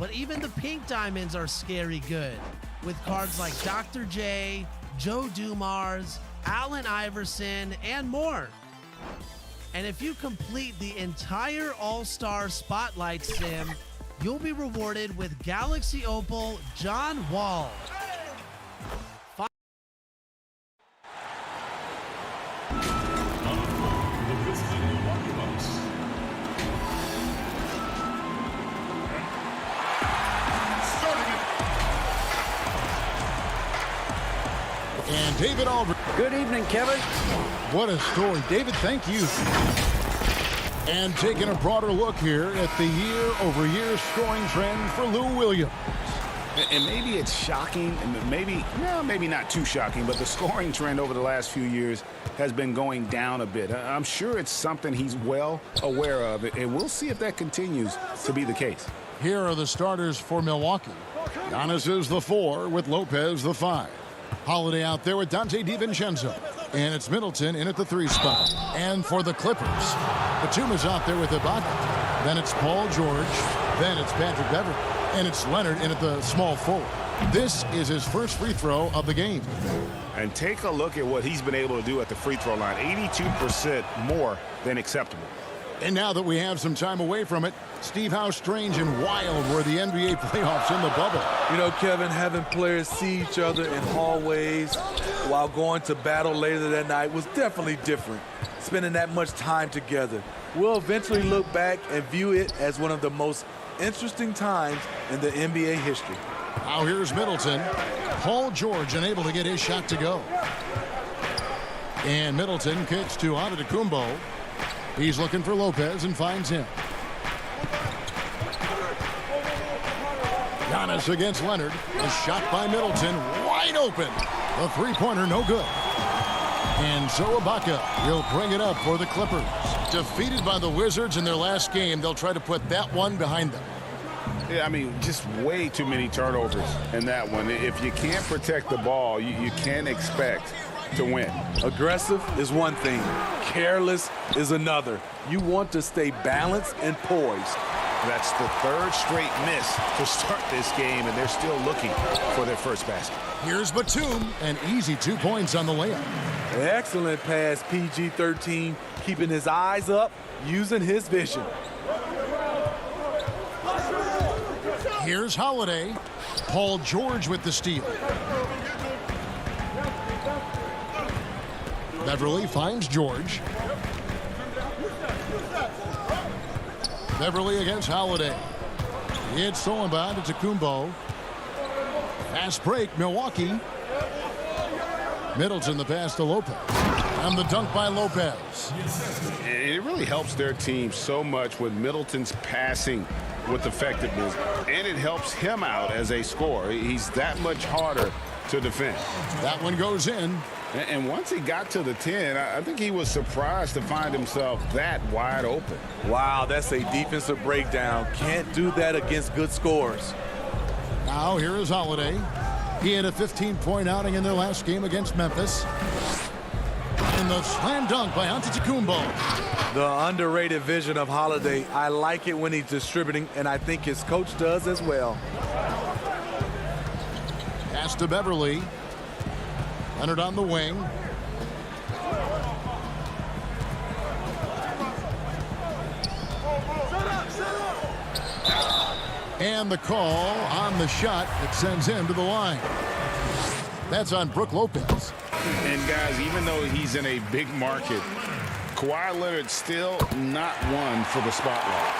But even the pink diamonds are scary good, with cards like Dr. J, Joe Dumars, Allen Iverson, and more. And if you complete the entire All-Star Spotlight sim, you'll be rewarded with Galaxy Opal John Wall. And David Aldridge. Good evening, Kevin. What a story. David, thank you. And taking a broader look here at the year-over-year scoring trend for Lou Williams. And maybe it's shocking, and maybe not too shocking, but the scoring trend over the last few years has been going down a bit. I'm sure it's something he's well aware of, and we'll see if that continues to be the case. Here are the starters for Milwaukee. Giannis is the 4 with Lopez the 5. Holiday out there with Dante DiVincenzo. And it's Middleton in at the 3 spot. And for the Clippers, Batum's out there with Ibaka. Then it's Paul George. Then it's Patrick Beverley. And it's Leonard in at the small forward. This is his first free throw of the game. And take a look at what he's been able to do at the free throw line. 82% more than acceptable. And now that we have some time away from it, Steve, how strange and wild were the NBA playoffs in the bubble? You know, Kevin, having players see each other in hallways while going to battle later that night was definitely different. Spending that much time together. We'll eventually look back and view it as one of the most interesting times in the NBA history. Now here's Middleton. Paul George unable to get his shot to go. And Middleton kicks to Antetokounmpo. He's looking for Lopez and finds him. Giannis against Leonard. A shot by Middleton. Wide open. The three-pointer no good. And so Ibaka will bring it up for the Clippers. Defeated by the Wizards in their last game, they'll try to put that one behind them. Yeah, I mean, just way too many turnovers in that one. If you can't protect the ball, you can't expect to win. Aggressive is one thing. Careless is another. You want to stay balanced and poised. That's the 3rd straight miss to start this game, and they're still looking for their first basket. Here's Batum, an easy 2 points on the layup. Excellent pass, PG-13, keeping his eyes up, using his vision. Here's Holiday. Paul George with the steal. Beverly finds George. Beverly against Holiday. It's stolen by Antetokounmpo. Fast break, Milwaukee. Middleton the pass to Lopez. And the dunk by Lopez. It really helps their team so much with Middleton's passing with effectiveness, and it helps him out as a scorer. He's that much harder to defend. That one goes in. And once he got to the 10, I think he was surprised to find himself that wide open. Wow, that's a defensive breakdown. Can't do that against good scores. Now here is Holiday. He had a 15-point outing in their last game against Memphis. And the slam dunk by Antetokounmpo. The underrated vision of Holiday. I like it when he's distributing, and I think his coach does as well. Pass to Beverly. Leonard on the wing. And the call on the shot that sends him to the line. That's on Brook Lopez. And guys, even though he's in a big market, Kawhi Leonard still not one for the spotlight.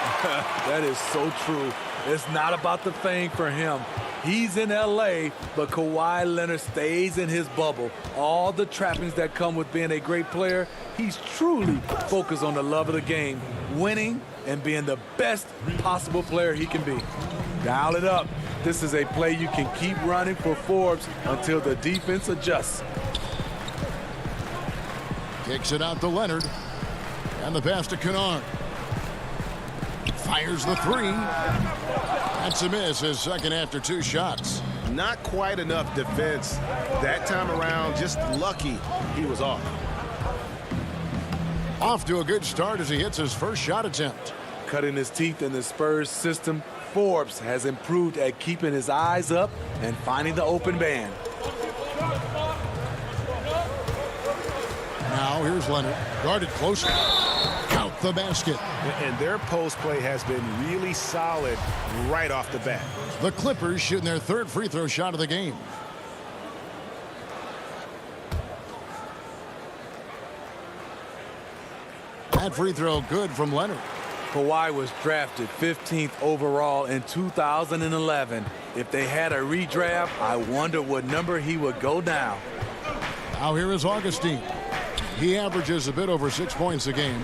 That is so true. It's not about the fame for him. He's in L.A., but Kawhi Leonard stays in his bubble. All the trappings that come with being a great player, he's truly focused on the love of the game, winning and being the best possible player he can be. Dial it up. This is a play you can keep running for Forbes until the defense adjusts. Kicks it out to Leonard. And the pass to Kennard. Fires the 3. That's a miss, his second after 2 shots. Not quite enough defense that time around. Just lucky he was off. Off to a good start as he hits his first shot attempt. Cutting his teeth in the Spurs system, Forbes has improved at keeping his eyes up and finding the open man. Now here's Leonard, guarded closely. Count the basket. And their post play has been really solid right off the bat. The Clippers shooting their third free throw shot of the game. That free throw good from Leonard. Kawhi was drafted 15th overall in 2011. If they had a redraft, I wonder what number he would go now. Now here is Augustine. He averages a bit over 6 points a game.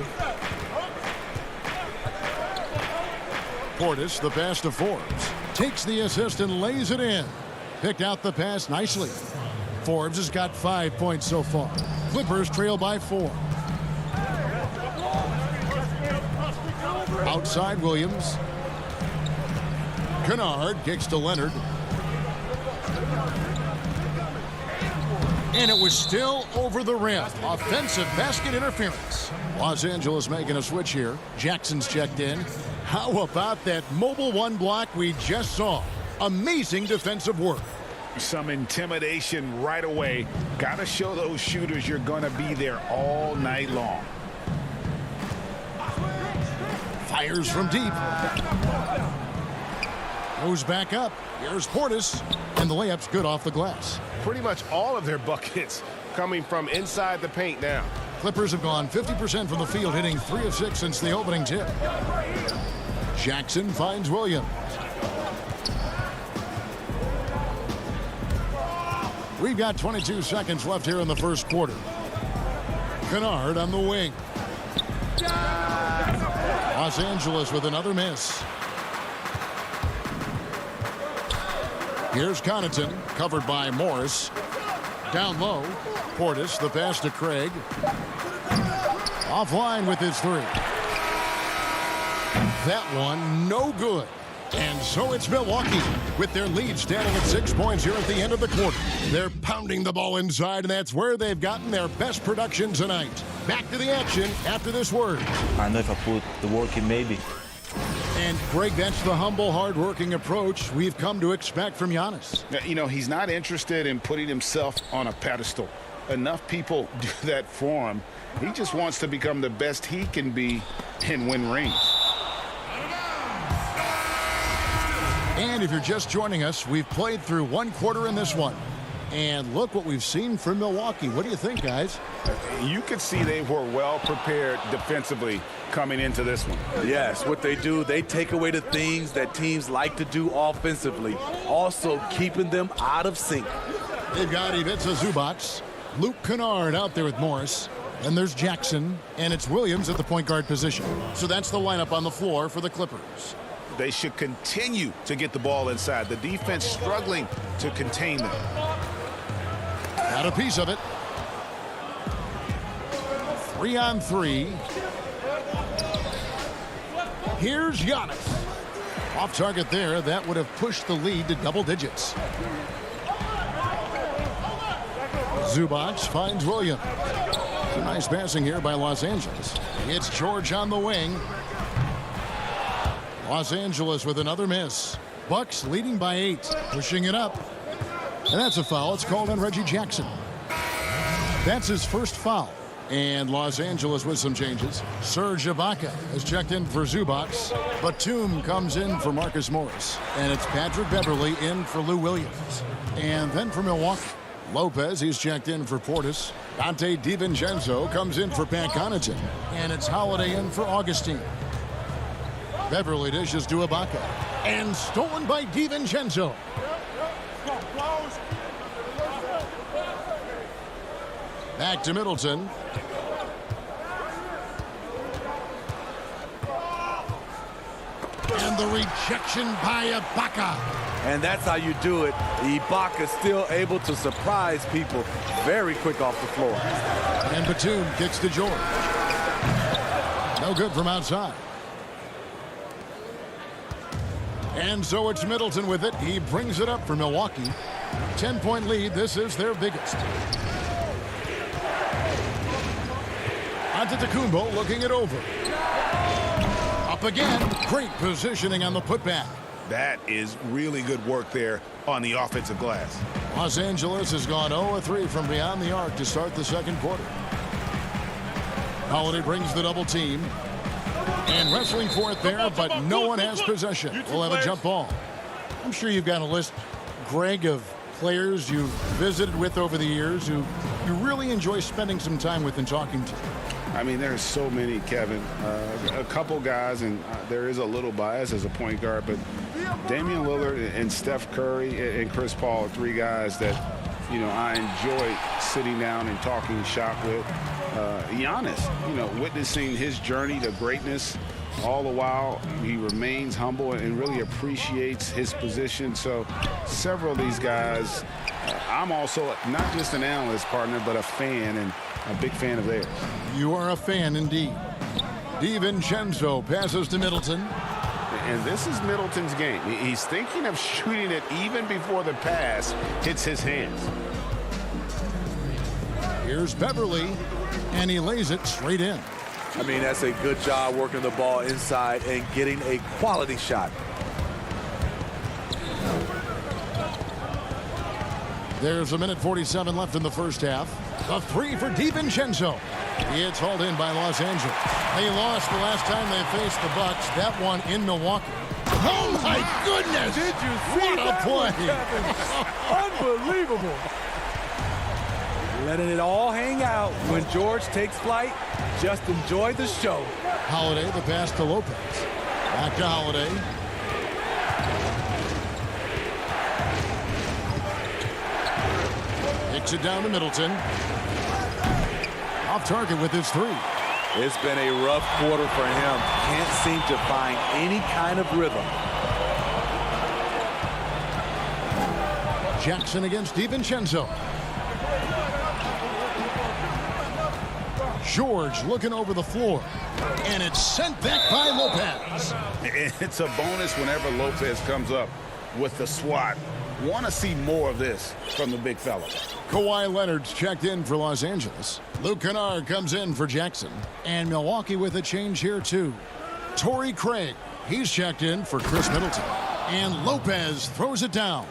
Portis, the pass to Forbes. Takes the assist and lays it in. Picked out the pass nicely. Forbes has got 5 points so far. Clippers trail by 4. Outside Williams. Kennard kicks to Leonard. And it was still over the rim. Offensive basket interference. Los Angeles making a switch here. Jackson's checked in. How about that mobile one block we just saw? Amazing defensive work. Some intimidation right away. Got to show those shooters you're going to be there all night long. Fires from deep. Goes back up. Here's Portis. And the layup's good off the glass. Pretty much all of their buckets coming from inside the paint now. Clippers have gone 50% from the field, hitting 3 of 6 since the opening tip. Jackson finds Williams. We've got 22 seconds left here in the first quarter. Kennard on the wing. Los Angeles with another miss. Here's Connaughton, covered by Morris. Down low, Portis, the pass to Craig. Offline with his 3. That one, no good. And so it's Milwaukee with their lead standing at 6 points here at the end of the quarter. They're pounding the ball inside, and that's where they've gotten their best production tonight. Back to the action after this word. I know if I put the work in, maybe. And Greg, that's the humble, hard-working approach we've come to expect from Giannis. You know, he's not interested in putting himself on a pedestal. Enough people do that for him. He just wants to become the best he can be and win rings. And if you're just joining us, we've played through 1 quarter in this one. And look what we've seen from Milwaukee. What do you think, guys? You could see they were well prepared defensively coming into this one. Yes, what they do, they take away the things that teams like to do offensively, also keeping them out of sync. They've got Ivica Zubac, Luke Kennard out there with Morris. Then there's Jackson, and it's Williams at the point guard position. So that's the lineup on the floor for the Clippers. They should continue to get the ball inside. The defense struggling to contain them. Got a piece of it. 3 on 3. Here's Giannis. Off target there. That would have pushed the lead to double digits. Zubac finds Williams. Some nice passing here by Los Angeles. It's George on the wing. Los Angeles with another miss. Bucks leading by 8. Pushing it up. And that's a foul. It's called on Reggie Jackson. That's his first foul. And Los Angeles with some changes. Serge Ibaka has checked in for Zubac. Batum comes in for Marcus Morris. And it's Patrick Beverley in for Lou Williams. And then for Milwaukee, Lopez, he's checked in for Portis. Dante DiVincenzo comes in for Pat Connaughton. And it's Holiday in for Augustine. Beverley dishes to Ibaka. And stolen by DiVincenzo. Back to Middleton. And the rejection by Ibaka. And that's how you do it. Ibaka still able to surprise people very quick off the floor. And Batum kicks to George. No good from outside. And so it's Middleton with it. He brings it up for Milwaukee. 10-point lead. This is their biggest. Antetokounmpo looking it over. Up again. Great positioning on the putback. That is really good work there on the offensive glass. Los Angeles has gone 0-3 from beyond the arc to start the second quarter. Holiday brings the double team. And wrestling for it there, but no one has possession. We'll have a jump ball. I'm sure you've got a list, Greg, of players you've visited with over the years who you really enjoy spending some time with and talking to. I mean, there's so many, Kevin. A couple guys, and there is a little bias as a point guard, but Damian Lillard and Steph Curry and Chris Paul are three guys that, you know, I enjoy sitting down and talking shop with. Giannis, you know, witnessing his journey to greatness, all the while he remains humble and really appreciates his position. So several of these guys, I'm also not just an analyst partner, but a fan, and a big fan of theirs. You are a fan indeed. DiVincenzo passes to Middleton. And this is Middleton's game. He's thinking of shooting it even before the pass hits his hands. Here's Beverly, and he lays it straight in. I mean, that's a good job working the ball inside and getting a quality shot. There's 1:47 left in the first half. A three for DiVincenzo. It's hauled in by Los Angeles. They lost the last time they faced the Bucks. That one in Milwaukee. Oh my goodness! Did you see what a play? Unbelievable. Letting it all hang out when George takes flight. Just enjoy the show. Holiday, the pass to Lopez. Back to Holiday. Kicks it down to Middleton. Off target with his three. It's been a rough quarter for him. Can't seem to find any kind of rhythm. Jackson against DiVincenzo. George looking over the floor. And it's sent back by Lopez. It's a bonus whenever Lopez comes up with the swat. Want to see more of this from the big fella. Kawhi Leonard's checked in for Los Angeles. Luke Kennard comes in for Jackson. And Milwaukee with a change here, too. Torrey Craig, he's checked in for Chris Middleton. And Lopez throws it down.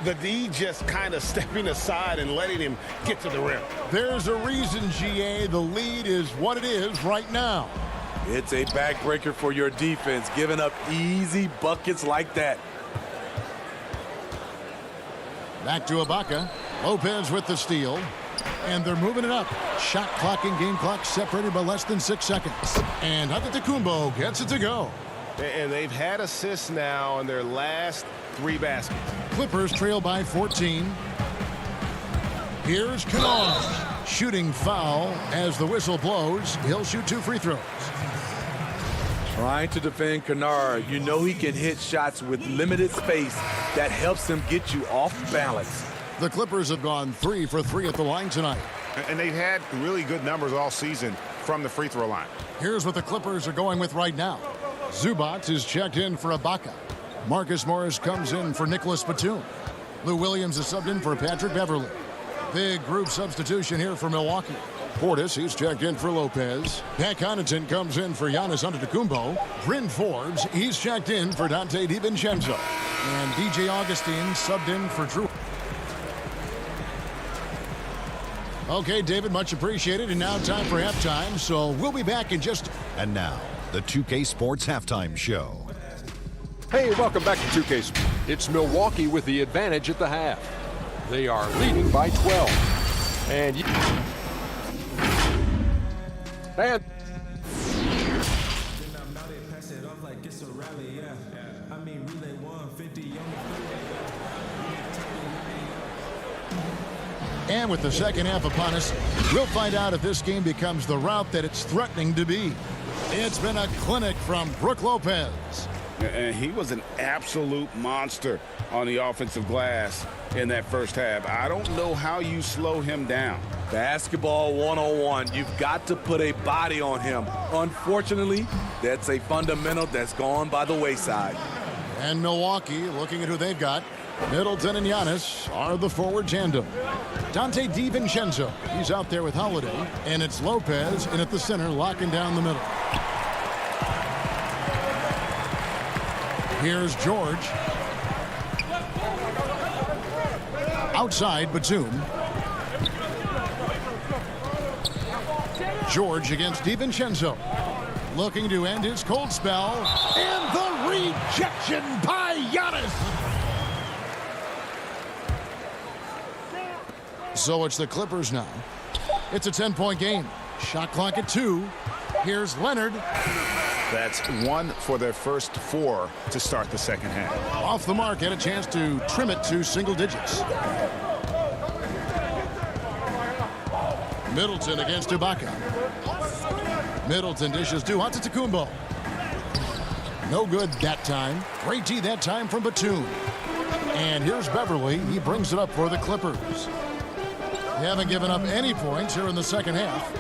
The D just kind of stepping aside and letting him get to the rim. There's a reason, GA, the lead is what it is right now. It's a backbreaker for your defense, giving up easy buckets like that. Back to Ibaka. Lopez with the steal. And they're moving it up. Shot clock and game clock separated by less than 6 seconds. And Antetokounmpo gets it to go. And they've had assists now in their last 3 baskets. Clippers trail by 14. Here's Kennard. Shooting foul as the whistle blows. He'll shoot 2 free throws. Trying to defend Kennard. You know he can hit shots with limited space. That helps him get you off balance. The Clippers have gone 3 for 3 at the line tonight. And they've had really good numbers all season from the free throw line. Here's what the Clippers are going with right now. Zubac is checked in for Ibaka. Marcus Morris comes in for Nicholas Batum. Lou Williams is subbed in for Patrick Beverly. Big group substitution here for Milwaukee. Portis, he's checked in for Lopez. Pat Connaughton comes in for Giannis Antetokounmpo. Bryn Forbes, he's checked in for Dante DiVincenzo. And DJ Augustine subbed in for Drew. Okay, David, much appreciated. And now time for halftime, so we'll be back in just... And now, the 2K Sports Halftime Show. Hey, welcome back to 2K Sports. It's Milwaukee with the advantage at the half. They are leading by 12. And And with the second half upon us, we'll find out if this game becomes the route that it's threatening to be. It's been a clinic from Brook Lopez. And he was an absolute monster on the offensive glass in that first half. I don't know how you slow him down. Basketball 101. You've got to put a body on him. Unfortunately, that's a fundamental that's gone by the wayside. And Milwaukee, looking at who they've got, Middleton and Giannis are the forward tandem. Dante DiVincenzo, he's out there with Holiday, and it's Lopez in at the center, locking down the middle. Here's George. Outside Batum. George against DiVincenzo. Looking to end his cold spell. And the rejection by Giannis. So it's the Clippers now. It's a 10-point game. Shot clock at 2. Here's Leonard. That's 1 for their first 4 to start the second half. Off the mark, had a chance to trim it to single digits. Middleton against Ibaka. Middleton dishes to Antetokounmpo. No good that time. Great D that time from Batum. And here's Beverly. He brings it up for the Clippers. They haven't given up any points here in the second half.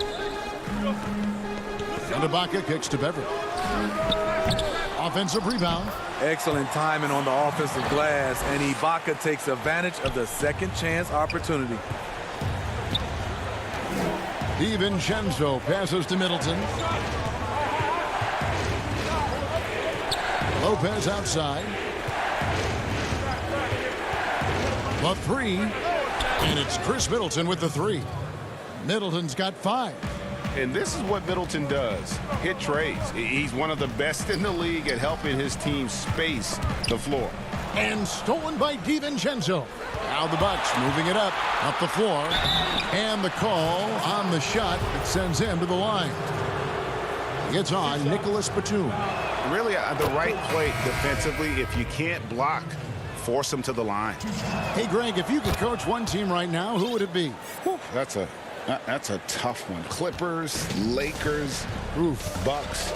And Ibaka kicks to Beverly. Offensive rebound. Excellent timing on the offensive glass, and Ibaka takes advantage of the second chance opportunity. DiVincenzo passes to Middleton. Lopez outside. The 3. And it's Chris Middleton with the 3. Middleton's got 5. And this is what Middleton does. Hit trades. He's one of the best in the league at helping his team space the floor. And stolen by DiVincenzo. Now the Bucks moving it up the floor. And the call on the shot that sends him to the line. It's on Nicholas Batum. Really the right play defensively. If you can't block, force him to the line. Hey, Greg, if you could coach one team right now, who would it be? Whew, that's a tough one. Clippers, Lakers, Bucks.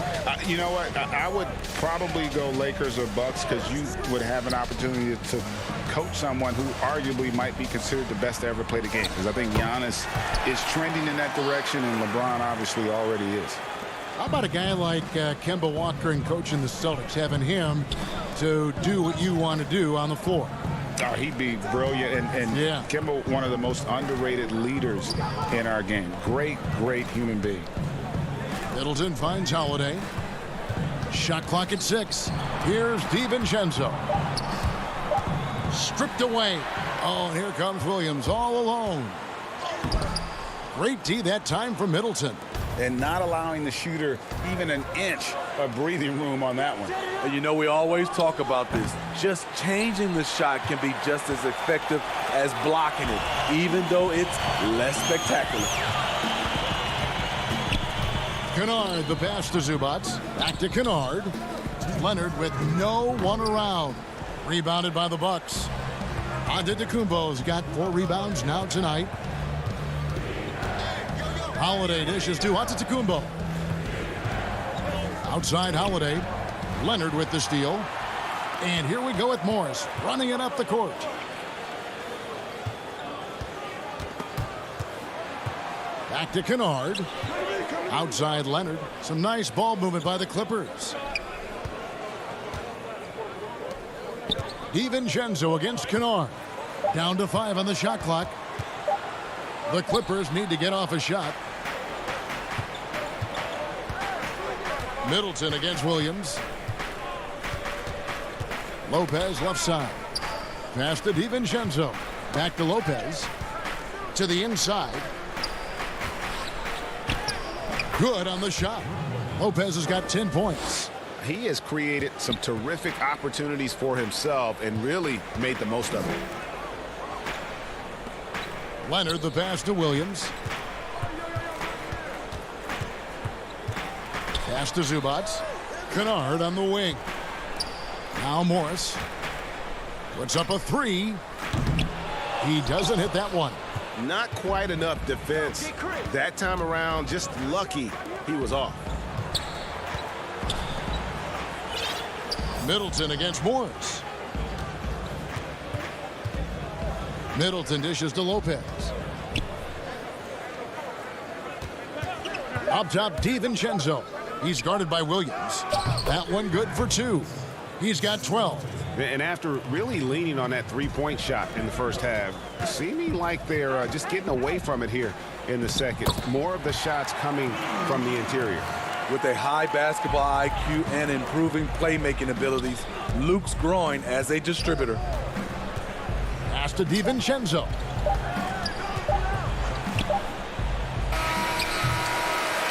You know what? I would probably go Lakers or Bucks because you would have an opportunity to coach someone who arguably might be considered the best to ever play the game. Because I think Giannis is trending in that direction, and LeBron obviously already is. How about a guy like Kemba Walker and coaching the Celtics, having him to do what you want to do on the floor? Oh, he'd be brilliant, and yeah. Kemba, one of the most underrated leaders in our game. Great human being. Middleton finds Holiday. Shot clock at 6. Here's DiVincenzo. Stripped away. Oh, and here comes Williams all alone. Great D that time from Middleton. And not allowing the shooter even an inch of breathing room on that one. And you know, we always talk about this. Just changing the shot can be just as effective as blocking it, even though it's less spectacular. Kennard, the pass to Zubac. Back to Kennard. Leonard with no one around. Rebounded by the Bucks. Antetokounmpo's got 4 rebounds now tonight. Holiday dishes to Antetokounmpo. Outside Holiday. Leonard with the steal. And here we go with Morris running it up the court. Back to Kennard. Outside Leonard. Some nice ball movement by the Clippers. DiVincenzo against Kennard. Down to 5 on the shot clock. The Clippers need to get off a shot. Middleton against Williams. Lopez left side. Pass to DiVincenzo. Back to Lopez. To the inside. Good on the shot. Lopez has got 10 points. He has created some terrific opportunities for himself and really made the most of it. Leonard the pass to Williams. Pass to Zubac. Kennard on the wing. Now Morris. Puts up a 3. He doesn't hit that one. Not quite enough defense. That time around, just lucky he was off. Middleton against Morris. Middleton dishes to Lopez. Up top, DiVincenzo. He's guarded by Williams. That one good for 2. He's got 12. And after really leaning on that three-point shot in the first half, seeming like they're just getting away from it here in the second. More of the shots coming from the interior. With a high basketball IQ and improving playmaking abilities, Luke's growing as a distributor. Pass to DiVincenzo.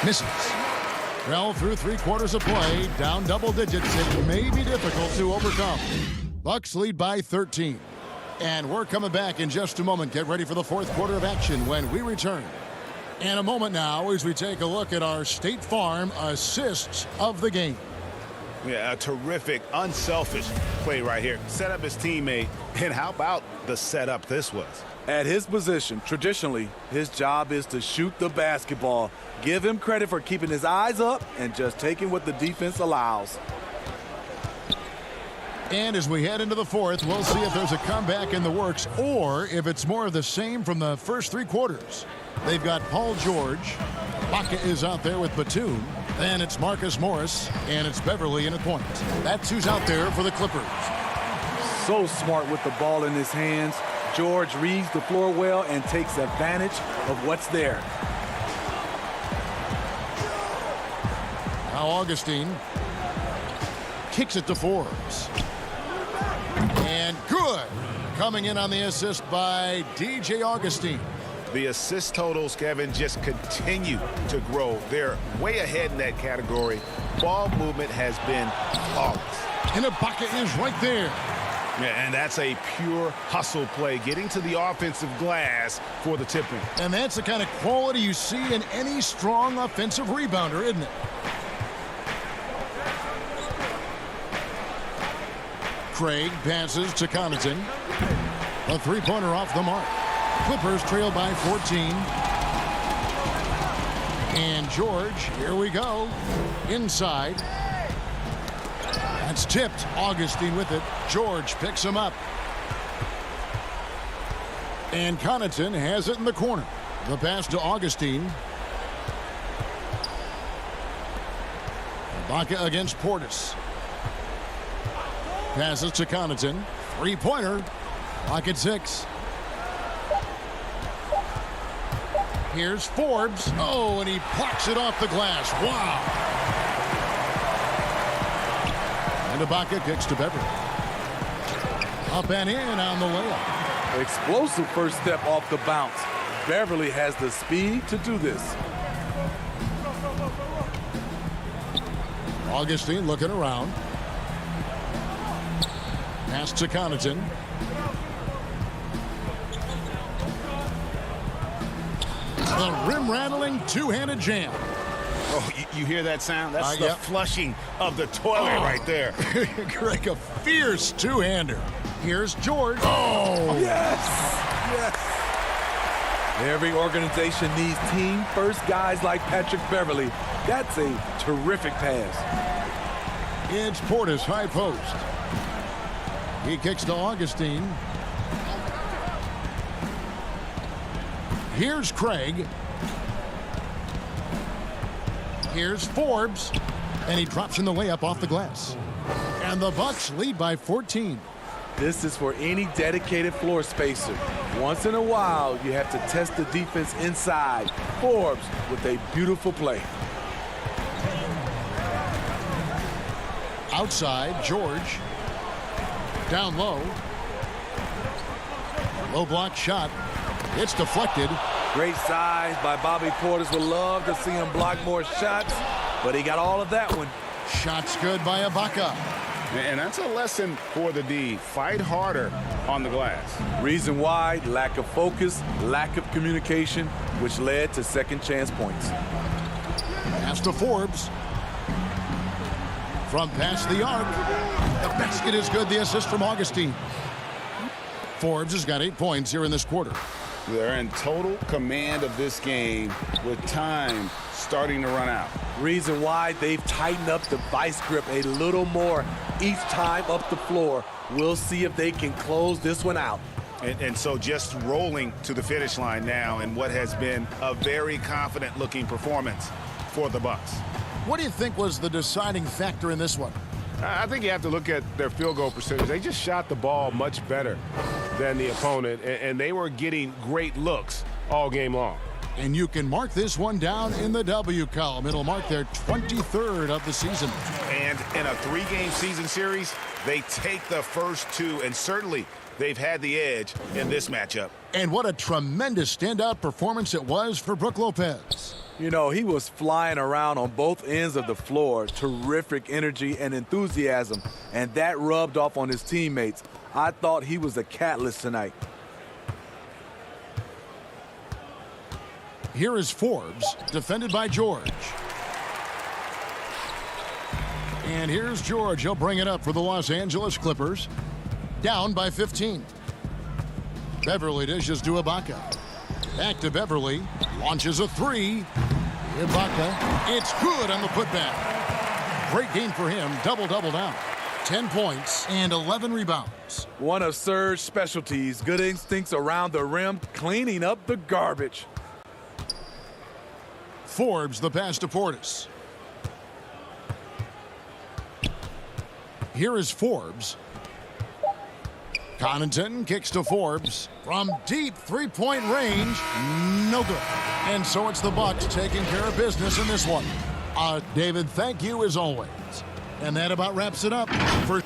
Misses. Well, through 3 quarters of play, down double digits. It may be difficult to overcome. Bucks lead by 13. And we're coming back in just a moment. Get ready for the 4th quarter of action when we return. In a moment now as we take a look at our State Farm assists of the game. Yeah, a terrific, unselfish play right here. Set up his teammate, and how about the setup this was? At his position, traditionally, his job is to shoot the basketball. Give him credit for keeping his eyes up and just taking what the defense allows. And as we head into the 4th, we'll see if there's a comeback in the works or if it's more of the same from the first 3 quarters. They've got Paul George. Baca is out there with Batum. Then it's Marcus Morris, and it's Beverly in a point. That's who's out there for the Clippers. So smart with the ball in his hands. George reads the floor well and takes advantage of what's there. Now Augustine kicks it to Forbes. And good. Coming in on the assist by DJ Augustine. The assist totals, Kevin, just continue to grow. They're way ahead in that category. Ball movement has been flawless. And Ibaka is right there. Yeah, and that's a pure hustle play, getting to the offensive glass for the tip-in. And that's the kind of quality you see in any strong offensive rebounder, isn't it? Craig passes to Connaughton. A 3-pointer off the mark. Clippers trail by 14. And George, here we go. Inside. That's tipped. Augustine with it. George picks him up. And Connaughton has it in the corner. The pass to Augustine. Baca against Portis. Passes to Connaughton. 3-pointer. Lock at 6. Here's Forbes. Oh, and he plucks it off the glass. Wow. And Ibaka kicks to Beverly. Up and in on the layup. Explosive first step off the bounce. Beverly has the speed to do this. Augustine looking around. Pass to Connaughton. The rim-rattling two-handed jam. Oh, you hear that sound? That's the yep. flushing of the toilet right there. Greg, a fierce two-hander. Here's George. Oh! Yes! Yes! Every organization needs team-first guys like Patrick Beverly. That's a terrific pass. It's Portis, high post. He kicks to Augustine. Here's Craig. Here's Forbes. And he drops in the layup off the glass. And the Bucks lead by 14. This is for any dedicated floor spacer. Once in a while, you have to test the defense inside. Forbes with a beautiful play. Outside, George. Down low. Low block shot. It's deflected. Great size by Bobby Portis. Would love to see him block more shots, but he got all of that one. Shots good by Ibaka. And that's a lesson for the D. Fight harder on the glass. Reason why, lack of focus, lack of communication, which led to second chance points. Pass to Forbes. From past the arc. The basket is good. The assist from Augustine. Forbes has got 8 points here in this quarter. They're in total command of this game with time starting to run out. Reason why, they've tightened up the vice grip a little more each time up the floor. We'll see if they can close this one out. And so just rolling to the finish line now in what has been a very confident-looking performance for the Bucks. What do you think was the deciding factor in this one? I think you have to look at their field goal percentage. They just shot the ball much better than the opponent, and they were getting great looks all game long. And you can mark this one down in the W column. It'll mark their 23rd of the season. And in a 3-game season series, they take the first 2, and certainly they've had the edge in this matchup. And what a tremendous standout performance it was for Brook Lopez. You know, he was flying around on both ends of the floor. Terrific energy and enthusiasm, and that rubbed off on his teammates. I thought he was a catalyst tonight. Here is Forbes, defended by George. And here's George. He'll bring it up for the Los Angeles Clippers. Down by 15. Beverly dishes to Ibaka. Back to Beverly. Launches a 3. Ibaka. It's good on the putback. Great game for him. Double-double now. 10 points and 11 rebounds. One of Serge's specialties. Good instincts around the rim, cleaning up the garbage. Forbes the pass to Portis. Here is Forbes. Connaughton kicks to Forbes from deep three-point range. No good. And so it's the Bucks taking care of business in this one. David, thank you as always. And that about wraps it up for...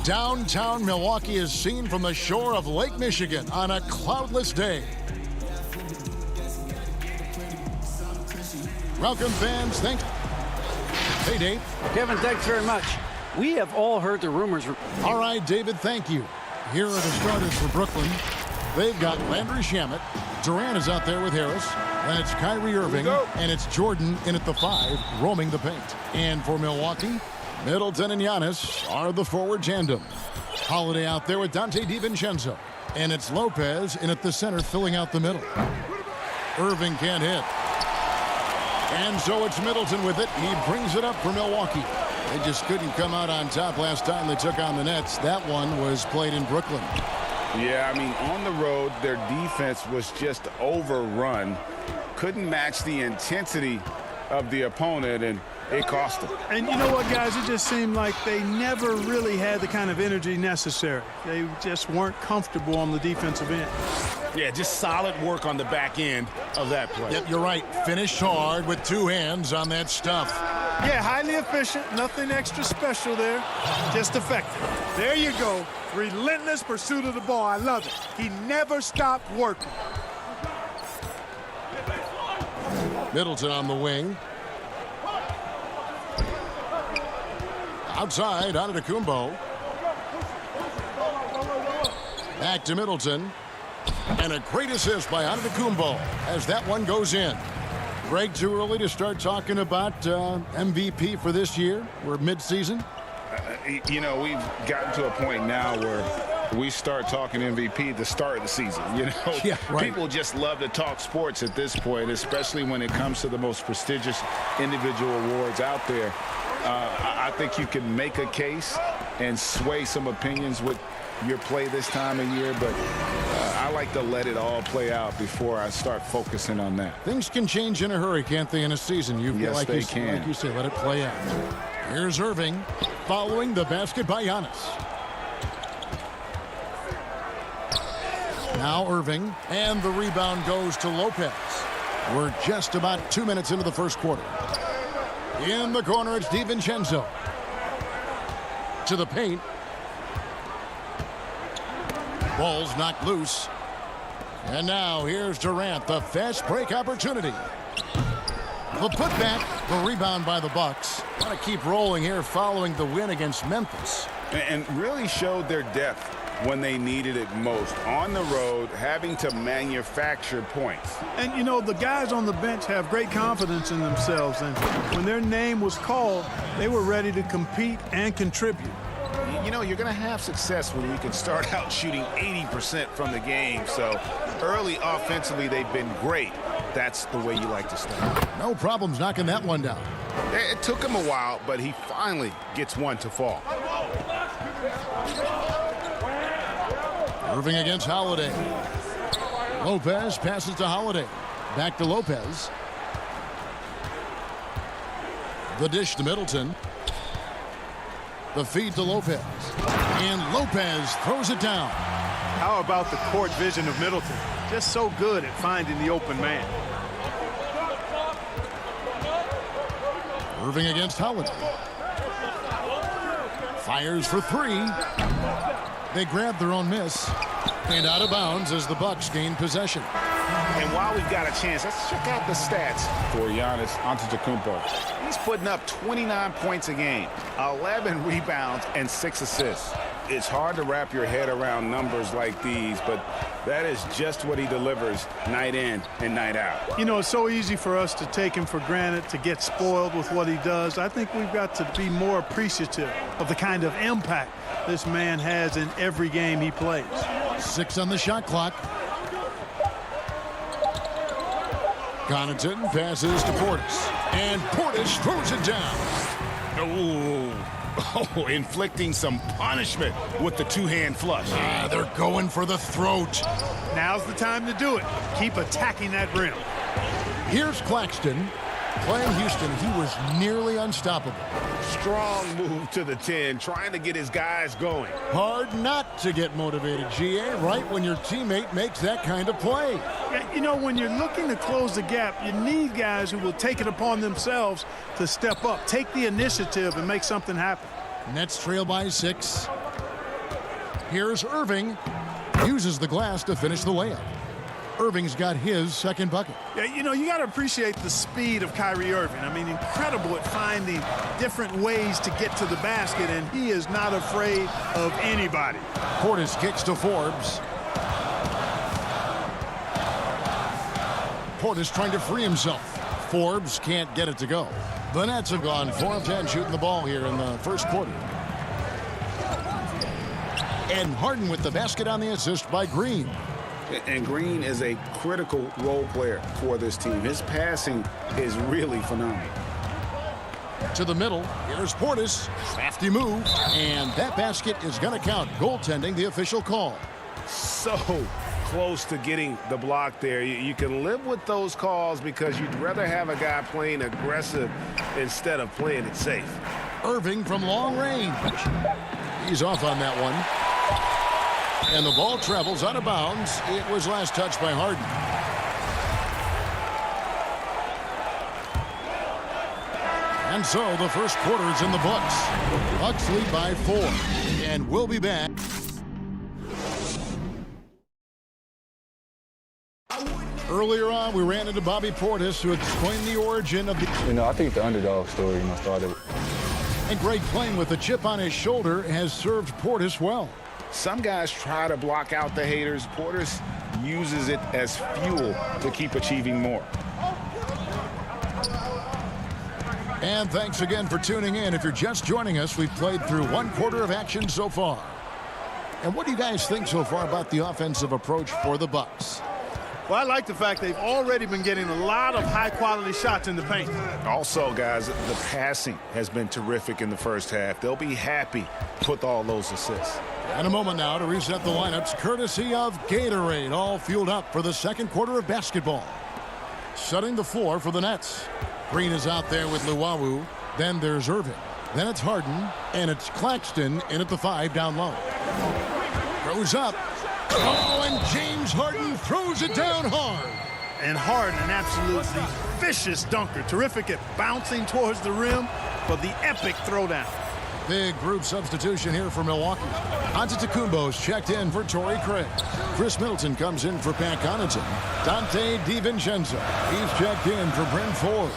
Downtown Milwaukee is seen from the shore of Lake Michigan on a cloudless day. Welcome, fans. Thanks. Hey, Dave. Kevin, thanks very much. We have all heard the rumors. All right, David, thank you. Here are the starters for Brooklyn. They've got Landry Shamet. Durant is out there with Harris. Then it's Kyrie Irving. And it's Jordan in at the 5, roaming the paint. And for Milwaukee, Middleton and Giannis are the forward tandem. Holiday out there with Dante DiVincenzo. And it's Lopez in at the center, filling out the middle. Irving can't hit. And so it's Middleton with it. He brings it up for Milwaukee. They just couldn't come out on top last time they took on the Nets. That one was played in Brooklyn. Yeah, I mean, on the road, their defense was just overrun. Couldn't match the intensity of the opponent, and it cost them. And you know what, guys? It just seemed like they never really had the kind of energy necessary. They just weren't comfortable on the defensive end. Yeah, just solid work on the back end of that play. Yep, you're right. Finished hard with 2 hands on that stuff. Yeah, highly efficient. Nothing extra special there. Just effective. There you go. Relentless pursuit of the ball. I love it. He never stopped working. Middleton on the wing. Outside, Antetokounmpo. Back to Middleton. And a great assist by Antetokounmpo as that one goes in. Greg, too early to start talking about MVP for this year? We're mid-season. You know, we've gotten to a point now where we start talking MVP at the start of the season. You know, yeah, right. People just love to talk sports at this point, especially when it comes to the most prestigious individual awards out there. I think you can make a case and sway some opinions with your play this time of year, but I like to let it all play out before I start focusing on that. Things can change in a hurry, can't they, in a season? You feel yes, like they can. Like you say, let it play out. Here's Irving following the basket by Giannis. Now Irving, and the rebound goes to Lopez. We're just about 2 minutes into the first quarter. In the corner, it's DiVincenzo. To the paint. Ball's knocked loose. And now here's Durant, the fast break opportunity. The putback, the rebound by the Bucks. Want to keep rolling here following the win against Memphis. And really showed their depth when they needed it most. On the road, having to manufacture points. And, you know, the guys on the bench have great confidence in themselves. And when their name was called, they were ready to compete and contribute. You know, you're going to have success when you can start out shooting 80% from the game. So early offensively, they've been great. That's the way you like to start. No problems knocking that one down. It took him a while, but he finally gets one to fall. Irving against Holiday. Lopez passes to Holiday. Back to Lopez. The dish to Middleton. The feed to Lopez. And Lopez throws it down. How about the court vision of Middleton? Just so good at finding the open man. Irving against Holiday. Fires for 3. They grab their own miss. And out of bounds as the Bucks gain possession. And while we've got a chance, let's check out the stats for Giannis Antetokounmpo. He's putting up 29 points a game, 11 rebounds, and 6 assists. It's hard to wrap your head around numbers like these, but that is just what he delivers night in and night out. You know, it's so easy for us to take him for granted, to get spoiled with what he does. I think we've got to be more appreciative of the kind of impact this man has in every game he plays. 6 on the shot clock. Connaughton passes to Portis. And Portis throws it down. Oh, inflicting some punishment with the two-hand flush. They're going for the throat. Now's the time to do it. Keep attacking that rim. Here's Claxton. Playing Houston, he was nearly unstoppable. Strong move to the 10, trying to get his guys going. Hard not to get motivated, GA, right when your teammate makes that kind of play. Yeah, you know, when you're looking to close the gap, you need guys who will take it upon themselves to step up, take the initiative, and make something happen. Nets trail by 6. Here's Irving. Uses the glass to finish the layup. Irving's got his second bucket. Yeah, you know, you got to appreciate the speed of Kyrie Irving. I mean, incredible at finding different ways to get to the basket, and he is not afraid of anybody. Portis kicks to Forbes. Portis trying to free himself. Forbes can't get it to go. The Nets have gone 4 of 10 shooting the ball here in the first quarter. And Harden with the basket on the assist by Green. And Green is a critical role player for this team. His passing is really phenomenal. To the middle, here's Portis. Crafty move, and that basket is going to count. Goaltending, the official call. So close to getting the block there. You can live with those calls because you'd rather have a guy playing aggressive instead of playing it safe. Irving from long range. He's off on that one. And the ball travels out of bounds. It was last touched by Harden. And so the first quarter is in the books. Bucks lead by 4. And we'll be back. Earlier on, we ran into Bobby Portis to explain the origin of the... You know, I think the underdog story, started. And Greg, playing with a chip on his shoulder, has served Portis well. Some guys try to block out the haters. Portis uses it as fuel to keep achieving more. And thanks again for tuning in. If you're just joining us, we've played through 1 quarter of action so far. And what do you guys think so far about the offensive approach for the Bucks? Well, I like the fact they've already been getting a lot of high-quality shots in the paint. Also, guys, the passing has been terrific in the first half. They'll be happy with all those assists. And a moment now to reset the lineups, courtesy of Gatorade, all fueled up for the second quarter of basketball. Setting the floor for the Nets. Green is out there with Luwawu. Then there's Irving. Then it's Harden, and it's Claxton in at the 5 down low. Throws up. Oh, and James Harden throws it down hard. And Harden, an absolutely vicious dunker. Terrific at bouncing towards the rim for the epic throwdown. Big group substitution here for Milwaukee. Antetokounmpo's checked in for Torrey Craig. Chris Middleton comes in for Pat Connaughton. Dante DiVincenzo, he's checked in for Bryn Forbes.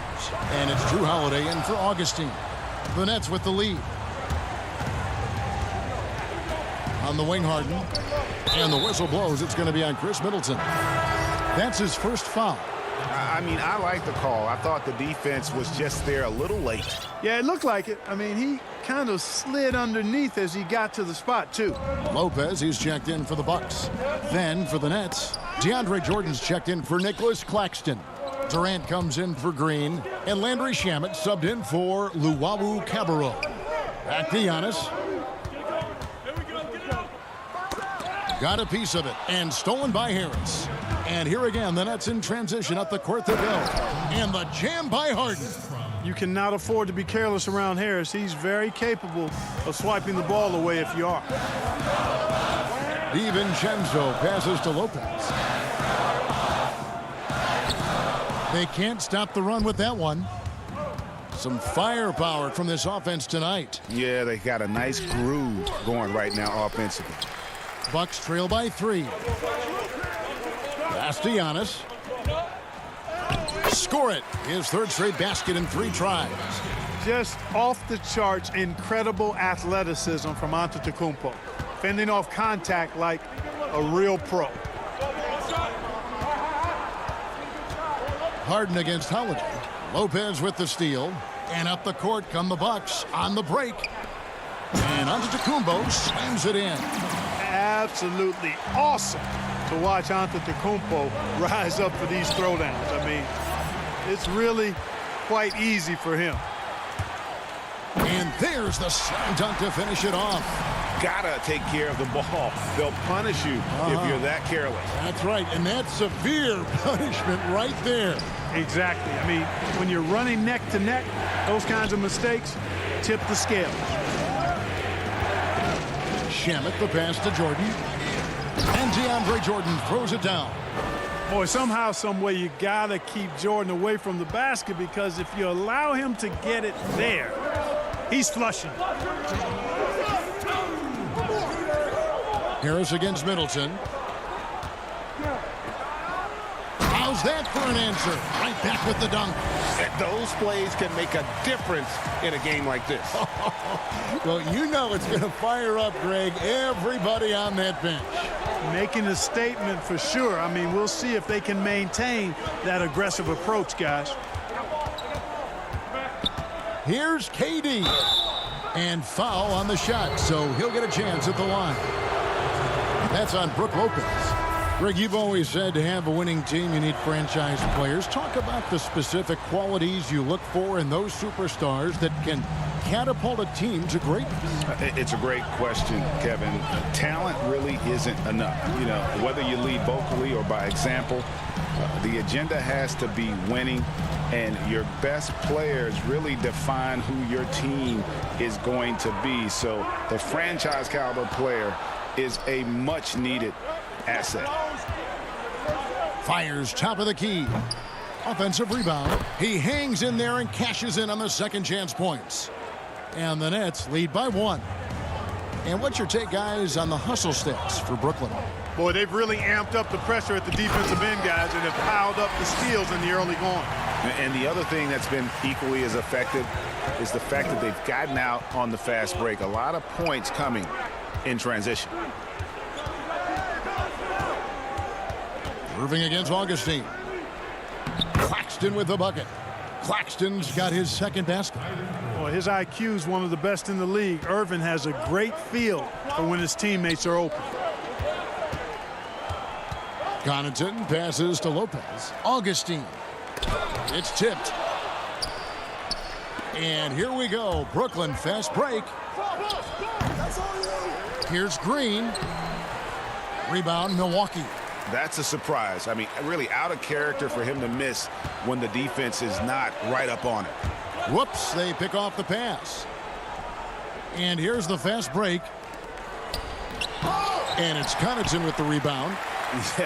And it's Drew Holiday in for Augustine. The Nets with the lead. On the wing, Harden. And the whistle blows. It's going to be on Chris Middleton. That's his first foul. I mean, I like the call. I thought the defense was just there a little late. Yeah, it looked like it. I mean, he kind of slid underneath as he got to the spot, too. Lopez, he's checked in for the Bucks. Then for the Nets, DeAndre Jordan's checked in for Nicholas Claxton. Durant comes in for Green. And Landry Shamet subbed in for Luwawu Cabarrot. Back to Giannis. Got a piece of it, and stolen by Harris. And here again, the Nets in transition up the court they go. And the jam by Harden. You cannot afford to be careless around Harris. He's very capable of swiping the ball away if you are. DiVincenzo passes to Lopez. They can't stop the run with that one. Some firepower from this offense tonight. Yeah, they got a nice groove going right now offensively. Bucks trail by 3. Pass to Giannis. Score it. His third straight basket in 3 tries. Just off the charts, incredible athleticism from Antetokounmpo. Fending off contact like a real pro. Harden against Holiday. Lopez with the steal. And up the court come the Bucks on the break. And Antetokounmpo slams it in. Absolutely awesome to watch Antetokounmpo rise up for these throwdowns. I mean, it's really quite easy for him. And there's the slam dunk to finish it off. Gotta take care of the ball. They'll punish you if you're that careless. That's right, and that's severe punishment right there. Exactly. I mean, when you're running neck to neck, those kinds of mistakes tip the scales. Shamet the pass to Jordan. And DeAndre Jordan throws it down. Boy, somehow, some way, you got to keep Jordan away from the basket, because if you allow him to get it there, he's flushing. Harris against Middleton. How's that for an answer? Right back with the dunk. Those plays can make a difference in a game like this. Well, you know it's going to fire up, Greg, everybody on that bench. Making a statement for sure. I mean, we'll see if they can maintain that aggressive approach, guys. Here's KD. And foul on the shot, so he'll get a chance at the line. That's on Brook Lopez. Greg, you've always said to have a winning team, you need franchise players. Talk about the specific qualities you look for in those superstars that can catapult a team to greatness. It's a great question, Kevin. Talent really isn't enough. You know, whether you lead vocally or by example, the agenda has to be winning, and your best players really define who your team is going to be. So the franchise caliber player is a much needed asset. Fires top of the key. Offensive rebound. He hangs in there and cashes in on the second chance points. And the Nets lead by 1. And what's your take, guys, on the hustle stats for Brooklyn? Boy, they've really amped up the pressure at the defensive end, guys, and have piled up the steals in the early going. And the other thing that's been equally as effective is the fact that they've gotten out on the fast break. A lot of points coming in transition. Irving against Augustine. Claxton with the bucket. Claxton's got his second basket. Well, his IQ is one of the best in the league. Irving has a great feel for when his teammates are open. Connaughton passes to Lopez. Augustine. It's tipped. And here we go. Brooklyn fast break. Here's Green. Rebound, Milwaukee. That's a surprise. I mean, really out of character for him to miss when the defense is not right up on it. Whoops, they pick off the pass. And here's the fast break. And it's Connaughton with the rebound.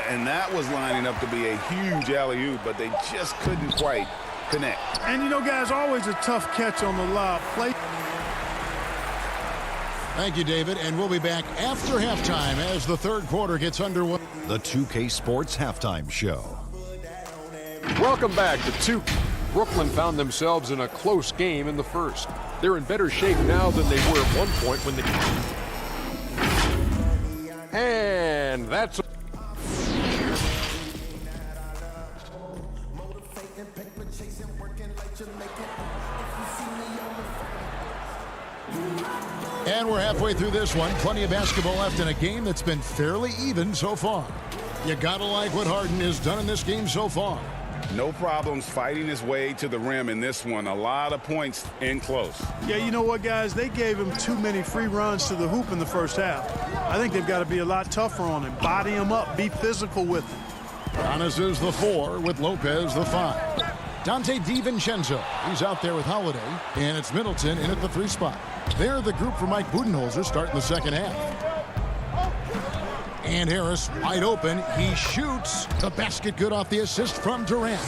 And that was lining up to be a huge alley-oop, but they just couldn't quite connect. And, you know, guys, always a tough catch on the lob. Play. Thank you, David. And we'll be back after halftime as the third quarter gets underway. The 2K Sports Halftime Show. Welcome back to 2. Brooklyn found themselves in a close game in the first. They're in better shape now than they were at one point when they... And that's... And we're halfway through this one. Plenty of basketball left in a game that's been fairly even so far. You gotta like what Harden has done in this game so far. No problems fighting his way to the rim in this one. A lot of points in close. Yeah, you know what, guys? They gave him too many free runs to the hoop in the first half. I think they've got to be a lot tougher on him. Body him up. Be physical with him. Giannis is the 4 with Lopez the 5. Dante DiVincenzo, he's out there with Holiday. And it's Middleton in at the 3 spot. They're the group for Mike Budenholzer starting the second half. And Harris wide open. He shoots. The basket good off the assist from Durant.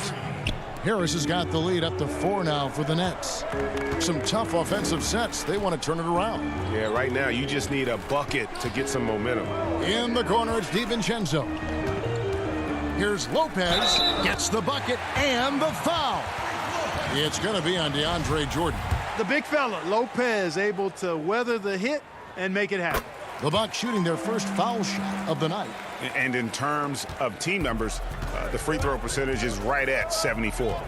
Harris has got the lead up to 4 now for the Nets. Some tough offensive sets. They want to turn it around. Yeah, right now you just need a bucket to get some momentum. In the corner, it's DiVincenzo. Here's Lopez. Gets the bucket and the foul. It's going to be on DeAndre Jordan. The big fella, Lopez, able to weather the hit and make it happen. The Bucks shooting their first foul shot of the night. And in terms of team numbers, the free throw percentage is right at 74.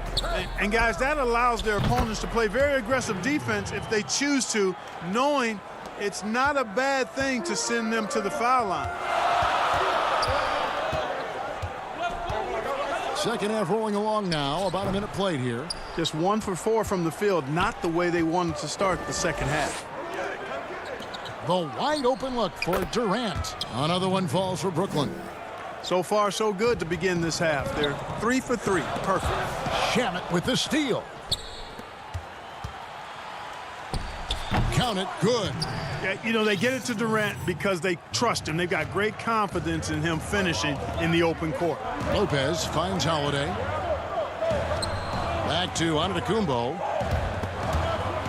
And guys, that allows their opponents to play very aggressive defense if they choose to, knowing it's not a bad thing to send them to the foul line. Second half rolling along now. About a minute played here. Just 1 for 4 from the field. Not the way they wanted to start the second half. The wide open look for Durant. Another one falls for Brooklyn. So far, so good to begin this half. They're 3 for 3. Perfect. Shamet with the steal. Count it. Good. Yeah, you know, they get it to Durant because they trust him. They've got great confidence in him finishing in the open court. Lopez finds Holiday. Back to Antetokounmpo.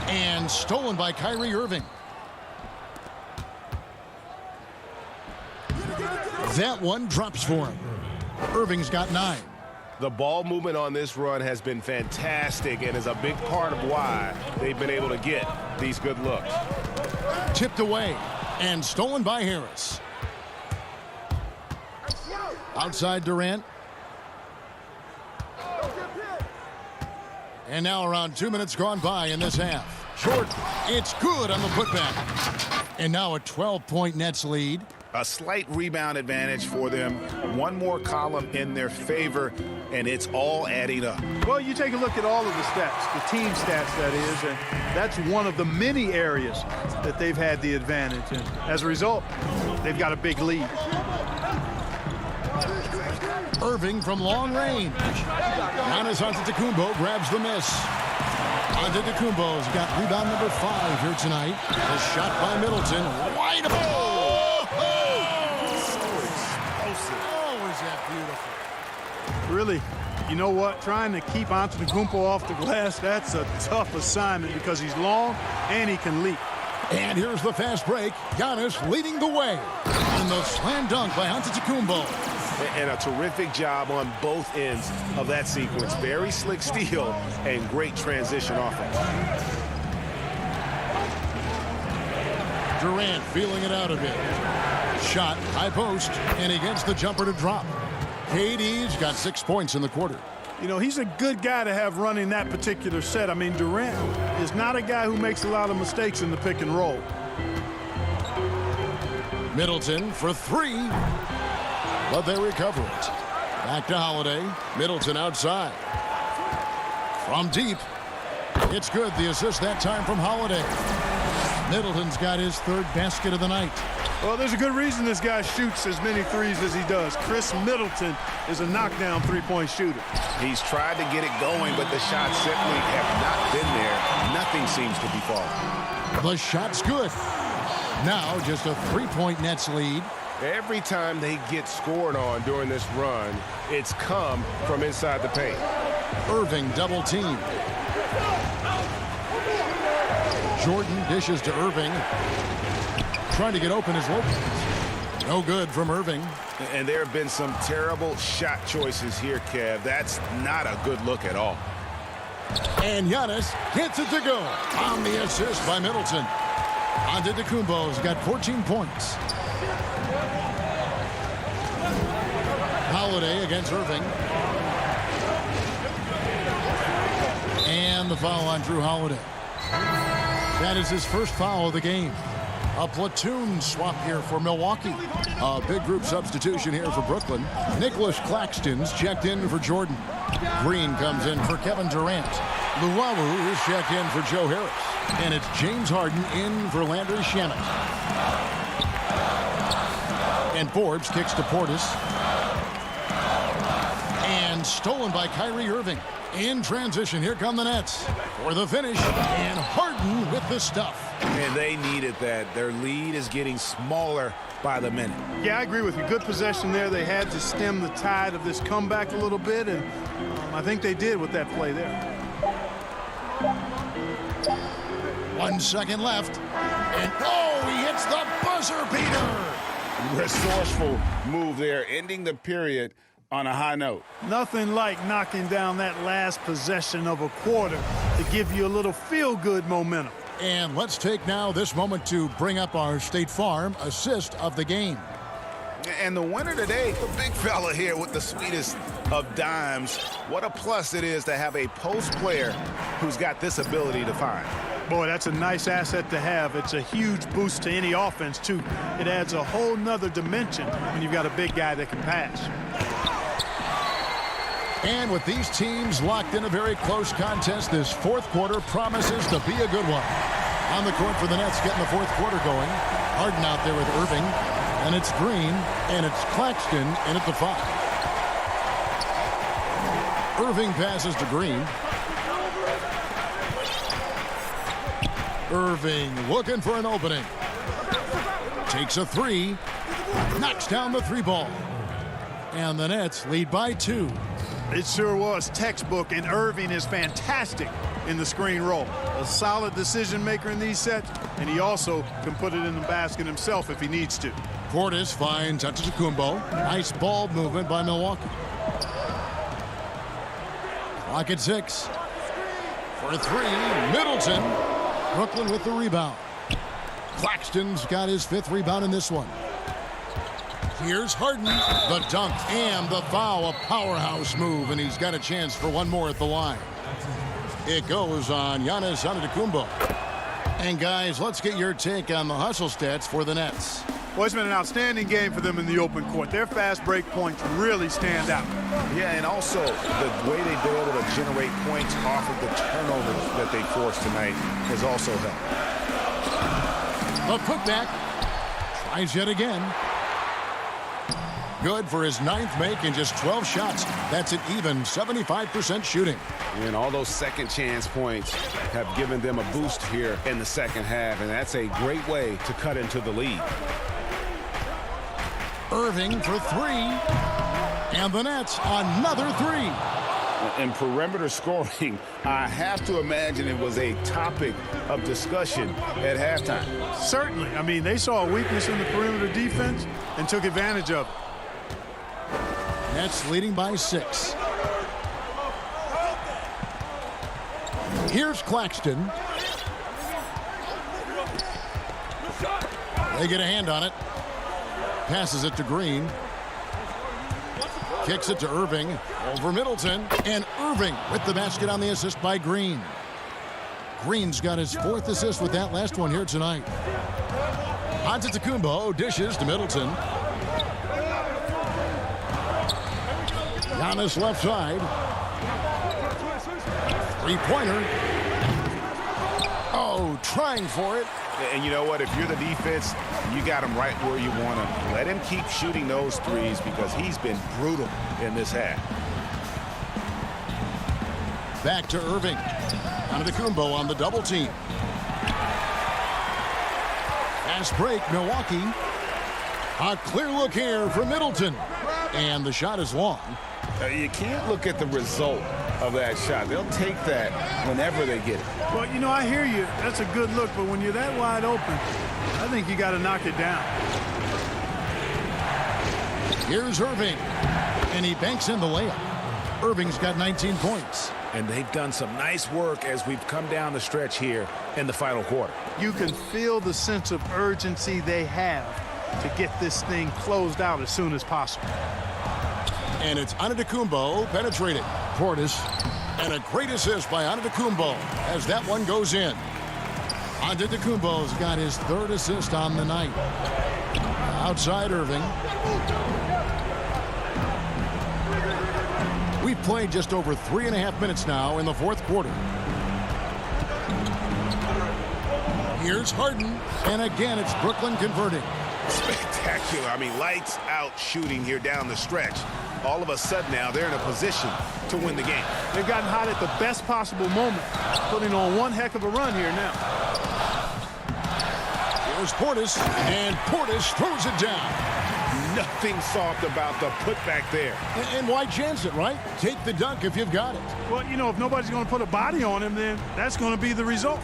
And stolen by Kyrie Irving. That one drops for him. Irving's got 9. The ball movement on this run has been fantastic and is a big part of why they've been able to get these good looks. Tipped away and stolen by Harris. Outside Durant. And now around 2 minutes gone by in this half. Jordan, it's good on the putback. And now a 12-point Nets lead. A slight rebound advantage for them. One more column in their favor, and it's all adding up. Well, you take a look at all of the stats, the team stats, that is, and that's one of the many areas that they've had the advantage. And as a result, they've got a big lead. Irving from long range. Giannis Antetokounmpo grabs the miss. Antetokounmpo's got rebound number 5 here tonight. A shot by Middleton. Wide open. Really, you know what? Trying to keep Antetokounmpo off the glass, that's a tough assignment because he's long and he can leap. And here's the fast break. Giannis leading the way. And the slam dunk by Antetokounmpo. And a terrific job on both ends of that sequence. Very slick steal and great transition offense. Durant feeling it out a bit. Shot, high post, and he gets the jumper to drop. KD's got 6 points in the quarter. You know, he's a good guy to have running that particular set. I mean, Durant is not a guy who makes a lot of mistakes in the pick and roll. Middleton for 3, but they recover it. Back to Holiday. Middleton outside. From deep. It's good. The assist that time from Holiday. Middleton's got his 3rd basket of the night. Well, there's a good reason this guy shoots as many threes as he does. Chris Middleton is a knockdown three-point shooter. He's tried to get it going, but the shots simply have not been there. Nothing seems to be falling. The shot's good. Now just a 3-point Nets lead. Every time they get scored on during this run, it's come from inside the paint. Irving double team. Jordan dishes to Irving. Trying to get open is Lopez. No good from Irving. And there have been some terrible shot choices here, Kev. That's not a good look at all. And Giannis gets it to go on the assist by Middleton. Antetokounmpo's got 14 points. Holiday against Irving. And the foul on Drew Holiday. That is his first foul of the game. A platoon swap here for Milwaukee. A big group substitution here for Brooklyn. Nicholas Claxton's checked in for Jordan. Green comes in for Kevin Durant. Luwawu is checked in for Joe Harris. And it's James Harden in for Landry Shamet. And Forbes kicks to Portis. And stolen by Kyrie Irving. In transition, here come the Nets for the finish. And Harden with the stuff. And they needed that. Their lead is getting smaller by the minute. Yeah, I agree with you. Good possession there. They had to stem the tide of this comeback a little bit, and I think they did with that play there. 1 second left. And he hits the buzzer beater. Resourceful move there, ending the period on a high note. Nothing like knocking down that last possession of a quarter to give you a little feel-good momentum. And let's take now this moment to bring up our State Farm assist of the game. And the winner today, the big fella here with the sweetest of dimes. What a plus it is to have a post player who's got this ability to find. Boy, that's a nice asset to have. It's a huge boost to any offense, too. It adds a whole nother dimension when you've got a big guy that can pass. And with these teams locked in a very close contest, this fourth quarter promises to be a good one. On the court for the Nets, getting the fourth quarter going. Harden out there with Irving. And it's Green. And it's Claxton in at the 5. Irving passes to Green. Irving looking for an opening. Takes a 3. Knocks down the 3 ball. And the Nets lead by 2. It sure was textbook, and Irving is fantastic in the screen roll. A solid decision maker in these sets, and he also can put it in the basket himself if he needs to. Portis finds Antetokounmpo. Nice ball movement by Milwaukee. Clock at 6. For 3, Middleton. Brooklyn with the rebound. Claxton's got his 5th rebound in this one. Here's Harden. The dunk and the foul. A powerhouse move, and he's got a chance for one more at the line. It goes on Giannis Antetokounmpo. And guys, let's get your take on the hustle stats for the Nets. Well, it's been an outstanding game for them in the open court. Their fast break points really stand out. Yeah, and also the way they've been able to generate points off of the turnovers that they forced tonight has also helped. The putback. Tries yet again. Good for his 9th make in just 12 shots. That's an even 75% shooting. And all those second chance points have given them a boost here in the second half, and that's a great way to cut into the lead. Irving for 3. And the Nets another 3. In perimeter scoring, I have to imagine it was a topic of discussion at halftime. Certainly. I mean, they saw a weakness in the perimeter defense and took advantage of it. Nets leading by 6. Here's Claxton. They get a hand on it. Passes it to Green. Kicks it to Irving. Over Middleton. And Irving with the basket on the assist by Green. Green's got his 4th assist with that last one here tonight. Antetokounmpo dishes to Middleton. Giannis left side. 3-pointer. Oh, trying for it. And you know what? If you're the defense, you got him right where you want him. Let him keep shooting those threes because he's been brutal in this half. Back to Irving. Antetokounmpo on the double team. Fast break, Milwaukee. A clear look here for Middleton. And the shot is long. You can't look at the result of that shot. They'll take that whenever they get it. Well, you know, I hear you. That's a good look, but when you're that wide open, I think you got to knock it down. Here's Irving, and he banks in the layup. Irving's got 19 points. And they've done some nice work as we've come down the stretch here in the final quarter. You can feel the sense of urgency they have to get this thing closed out as soon as possible. And it's Antetokounmpo penetrating. Portis. And a great assist by Antetokounmpo as that one goes in. Antetokounmpo's got his 3rd assist on the night. Outside Irving. We've played just over 3.5 minutes now in the 4th quarter. Here's Harden. And again, it's Brooklyn converting. Spectacular. I mean, lights out shooting here down the stretch. All of a sudden now they're in a position to win the game. They've gotten hot at the best possible moment, putting on one heck of a run here now. Here's Portis, and Portis throws it down. Nothing soft about the putback there. And why chance it, right? Take the dunk if you've got it. Well, you know, if nobody's going to put a body on him, then that's going to be the result.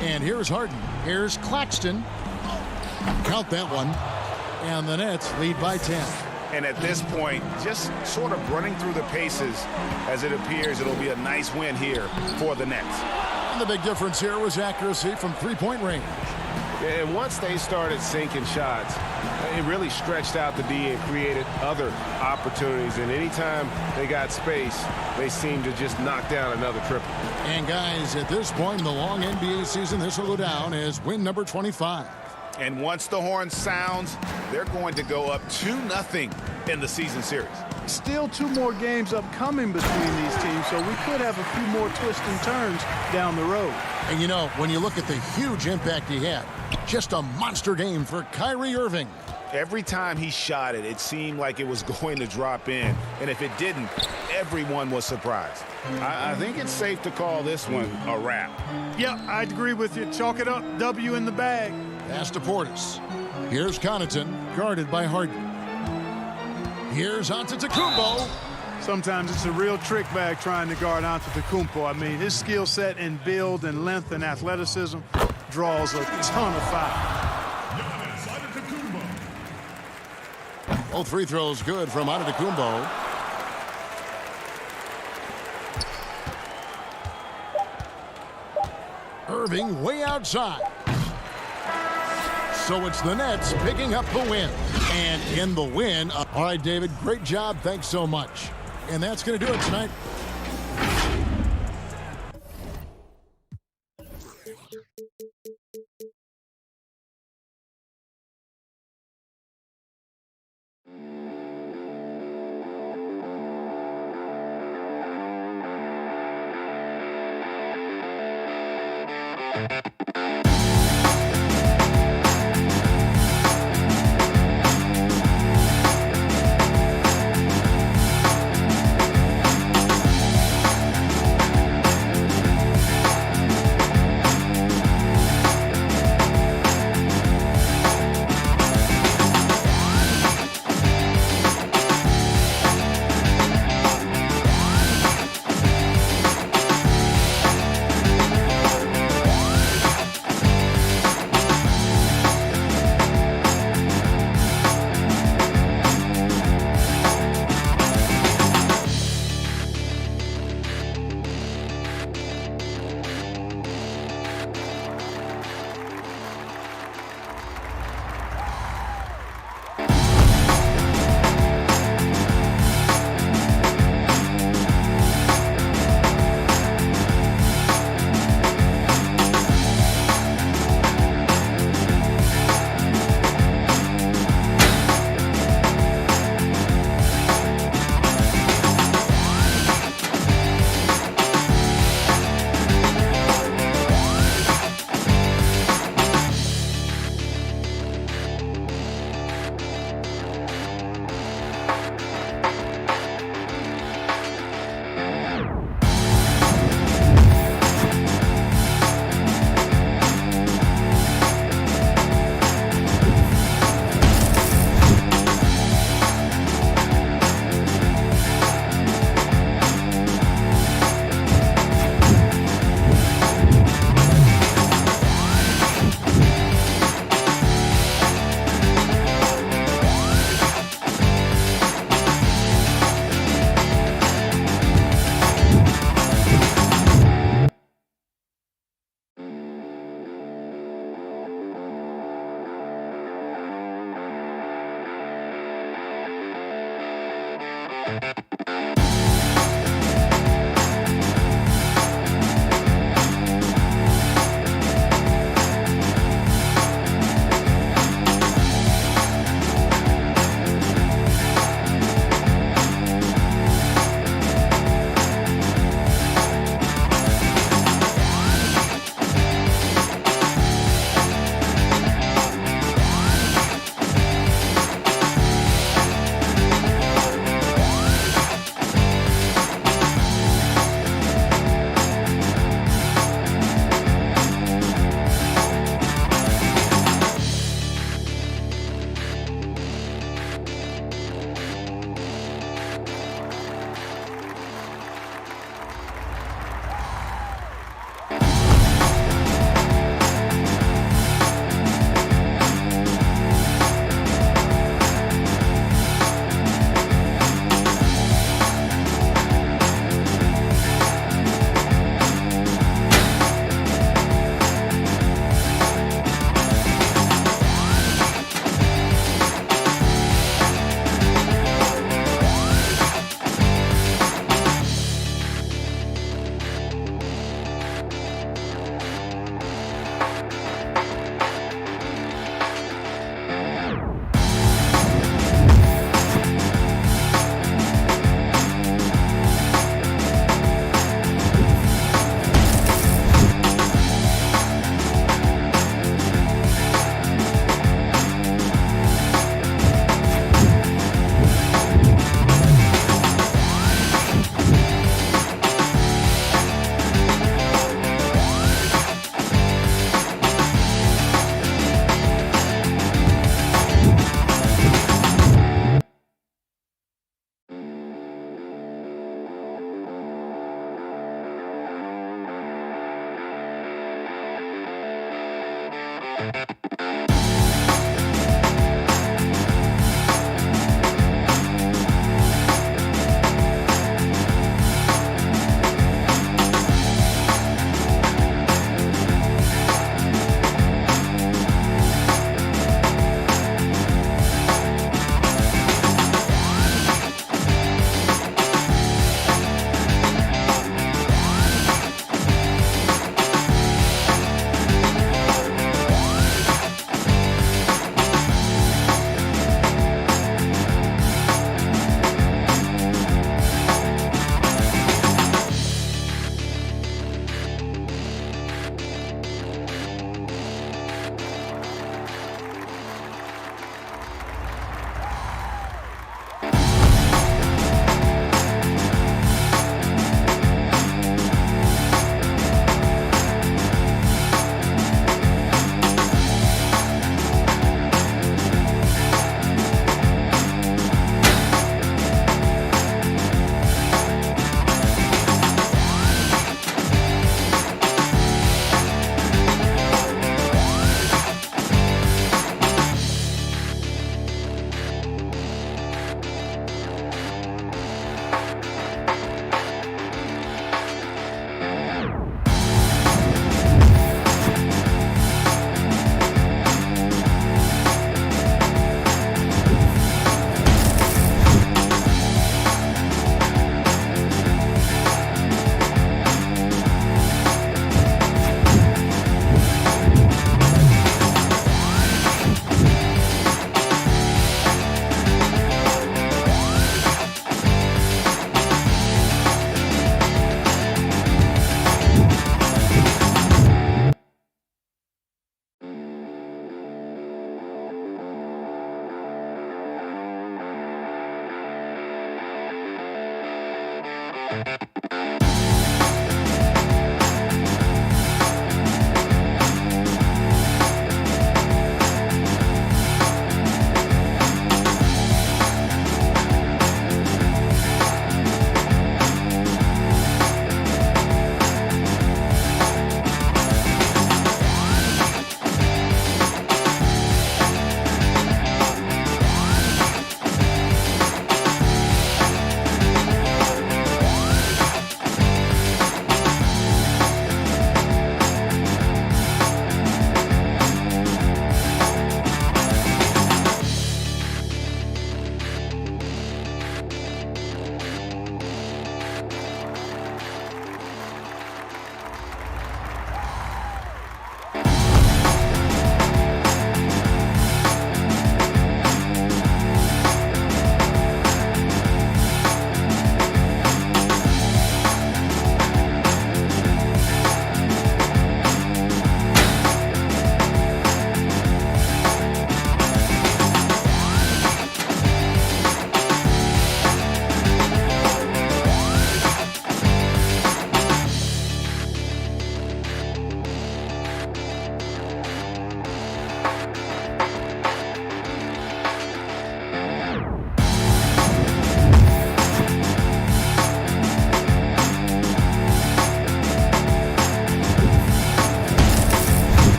And here's Harden. Here's Claxton. Count that one. And the Nets lead by 10. And at this point, just sort of running through the paces as it appears it'll be a nice win here for the Nets. And the big difference here was accuracy from 3-point range. And once they started sinking shots, it really stretched out the D and created other opportunities. And anytime they got space, they seemed to just knock down another triple. And guys, at this point in the long NBA season, this will go down as win number 25. And once the horn sounds, they're going to go up 2-0 in the season series. Still 2 more games upcoming between these teams, so we could have a few more twists and turns down the road. And you know, when you look at the huge impact he had, just a monster game for Kyrie Irving. Every time he shot it, it seemed like it was going to drop in. And if it didn't, everyone was surprised. I think it's safe to call this one a wrap. Yeah, I'd agree with you. Chalk it up. W in the bag. Pass to Portis. Here's Connaughton, guarded by Harden. Here's Antetokounmpo. Sometimes it's a real trick bag trying to guard Antetokounmpo. I mean, his skill set in build and length and athleticism, draws a ton of fouls. Both free throws good from Antetokounmpo. Irving way outside. So it's the Nets picking up the win. And in the win, all right, David, great job. Thanks so much. And that's going to do it tonight.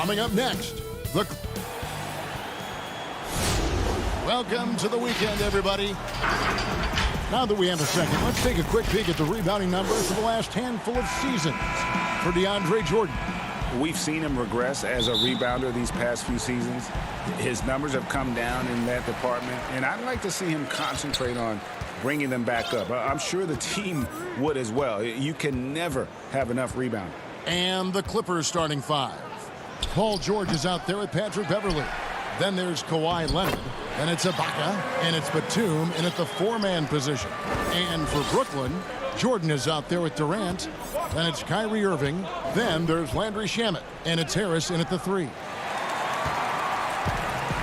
Coming up next, welcome to the weekend, everybody. Now that we have a second, let's take a quick peek at the rebounding numbers for the last handful of seasons for DeAndre Jordan. We've seen him regress as a rebounder these past few seasons. His numbers have come down in that department, and I'd like to see him concentrate on bringing them back up. I'm sure the team would as well. You can never have enough rebounding. And the Clippers starting five. Paul George is out there with Patrick Beverley. Then there's Kawhi Leonard. Then it's Ibaka, and it's Batum in at the four-man position. And for Brooklyn, Jordan is out there with Durant. Then it's Kyrie Irving. Then there's Landry Shamet, and it's Harris in at the three.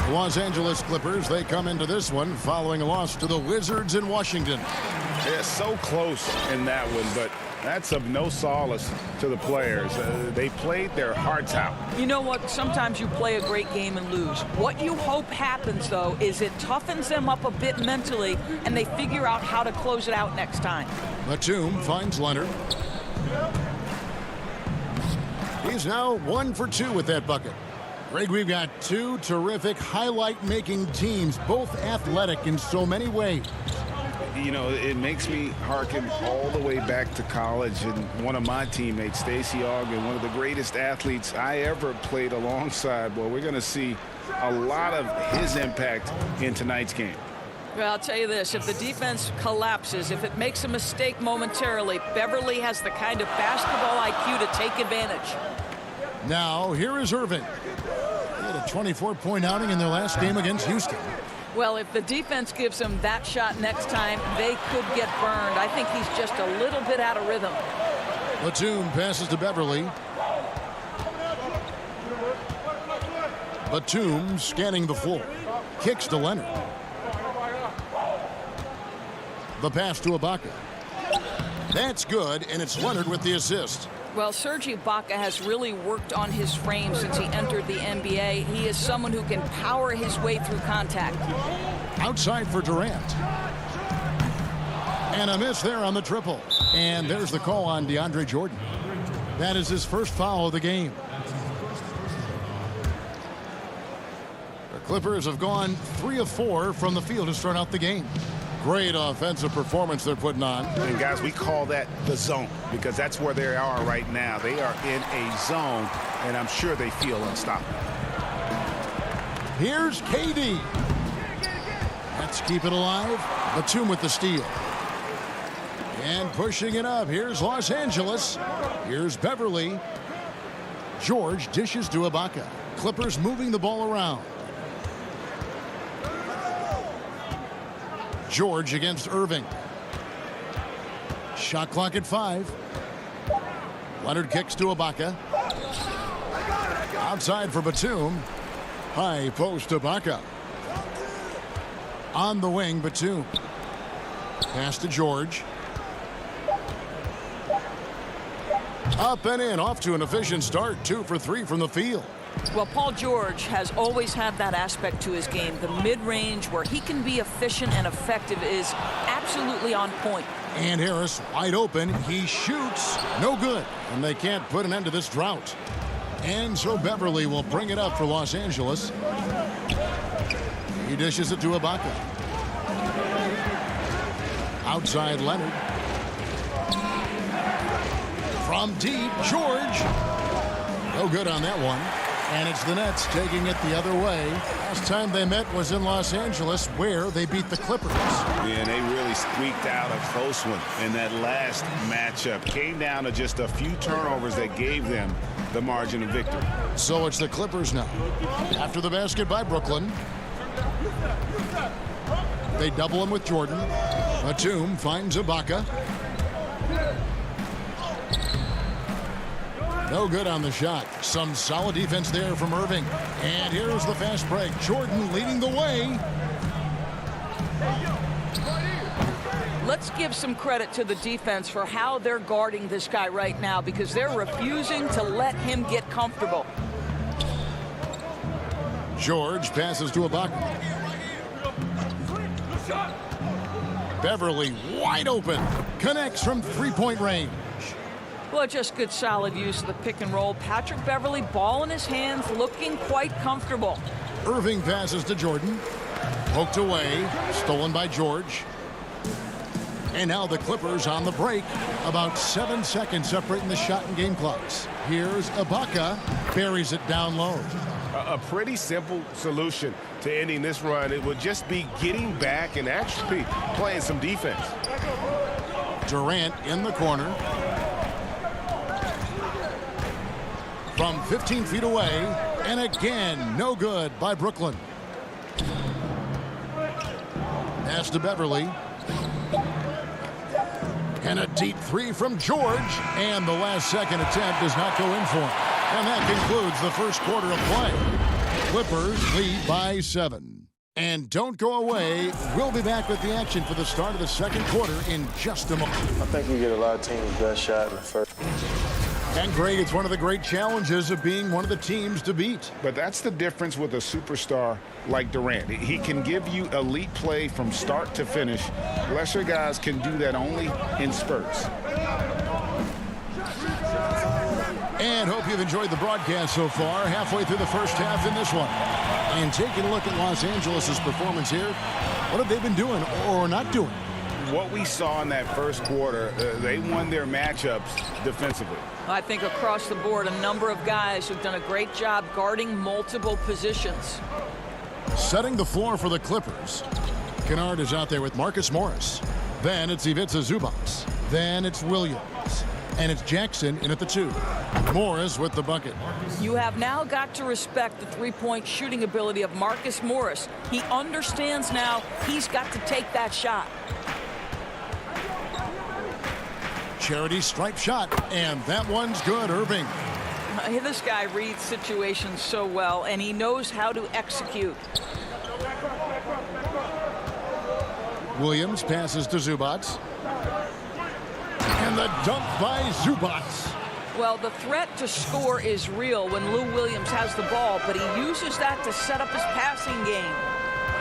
The Los Angeles Clippers, they come into this one following a loss to the Wizards in Washington. They're so close in that one, but that's of no solace to the players. They played their hearts out. You know what? Sometimes you play a great game and lose. What you hope happens, though, is it toughens them up a bit mentally, and they figure out how to close it out next time. Batum finds Leonard. He's now 1 for 2 with that bucket. Greg, we've got two terrific highlight-making teams, both athletic in so many ways. You know, it makes me hearken all the way back to college, and one of my teammates, Stacey Ogden, one of the greatest athletes I ever played alongside. Well, we're going to see a lot of his impact in tonight's game. Well, I'll tell you this, if the defense collapses, if it makes a mistake momentarily, Beverly has the kind of basketball IQ to take advantage. Now, here is Irving. He had a 24-point outing in their last game against Houston. Well, if the defense gives him that shot next time, they could get burned. I think he's just a little bit out of rhythm. Batum passes to Beverly. Batum scanning the floor. Kicks to Leonard. The pass to Ibaka. That's good, and it's Leonard with the assist. Well, Serge Ibaka has really worked on his frame since he entered the NBA. He is someone who can power his way through contact. Outside for Durant. And a miss there on the triple. And there's the call on DeAndre Jordan. That is his first foul of the game. The Clippers have gone 3 of 4 from the field to start out the game. Great offensive performance they're putting on. And guys, we call that the zone because that's where they are right now. They are in a zone, and I'm sure they feel unstoppable. Here's KD. Let's keep it alive. Batum with the steal. And pushing it up. Here's Los Angeles. Here's Beverly. George dishes to Ibaka. Clippers moving the ball around. George against Irving. Shot clock at 5. Leonard kicks to Ibaka. Outside for Batum. High post Ibaka. On the wing, Batum. Pass to George. Up and in, off to an efficient start. 2 for 3 from the field. Well, Paul George has always had that aspect to his game. The mid-range where he can be efficient and effective is absolutely on point. And Harris wide open. He shoots. No good. And they can't put an end to this drought. And so Beverly will bring it up for Los Angeles. He dishes it to Ibaka. Outside Leonard. From deep, George. No good on that one. And it's the Nets taking it the other way. Last time they met was in Los Angeles, where they beat the Clippers. Yeah, and they really squeaked out a close one in that last matchup. Came down to just a few turnovers that gave them the margin of victory. So it's the Clippers now. After the basket by Brooklyn. They double him with Jordan. Batum finds Ibaka. No good on the shot. Some solid defense there from Irving. And here's the fast break. Jordan leading the way. Let's give some credit to the defense for how they're guarding this guy right now because they're refusing to let him get comfortable. George passes to Ibaka. Beverly wide open. Connects from three-point range. Well, just good solid use of the pick and roll. Patrick Beverley, ball in his hands, looking quite comfortable. Irving passes to Jordan. Poked away, stolen by George. And now the Clippers on the break. About 7 seconds separating the shot and game clocks. Here's Ibaka. Buries it down low. A pretty simple solution to ending this run. It would just be getting back and actually playing some defense. Durant in the corner. From 15 feet away. And again, no good by Brooklyn. Pass to Beverley. And a deep three from George. And the last second attempt does not go in for him. And that concludes the first quarter of play. Clippers lead by 7. And don't go away. We'll be back with the action for the start of the second quarter in just a moment. I think we get a lot of teams' best shot in the first. And Greg, it's one of the great challenges of being one of the teams to beat. But that's the difference with a superstar like Durant. He can give you elite play from start to finish. Lesser guys can do that only in spurts. And hope you've enjoyed the broadcast so far. Halfway through the first half in this one. And taking a look at Los Angeles' performance here, what have they been doing or not doing? What we saw in that first quarter, they won their matchups defensively. I think across the board, a number of guys who've done a great job guarding multiple positions. Setting the floor for the Clippers. Kennard is out there with Marcus Morris. Then it's Ivica Zubac. Then it's Williams. And it's Jackson in at the 2. Morris with the bucket. You have now got to respect the three-point shooting ability of Marcus Morris. He understands now he's got to take that shot. Charity stripe shot, and that one's good. Irving. This guy reads situations so well, and he knows how to execute. Williams passes to Zubac. And the dunk by Zubac. Well, the threat to score is real when Lou Williams has the ball, but he uses that to set up his passing game.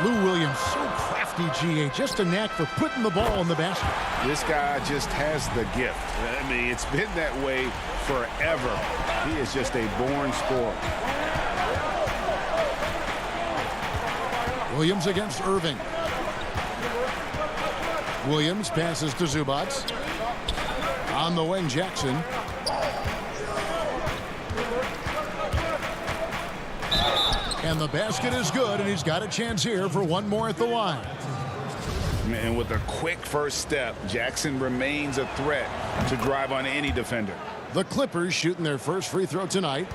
Lou Williams, so crafty, GA. Just a knack for putting the ball in the basket. This guy just has the gift. I mean, it's been that way forever. He is just a born scorer. Williams against Irving. Williams passes to Zubac. On the wing, Jackson. And the basket is good, and he's got a chance here for one more at the line. And with a quick first step, Jackson remains a threat to drive on any defender. The Clippers shooting their first free throw tonight.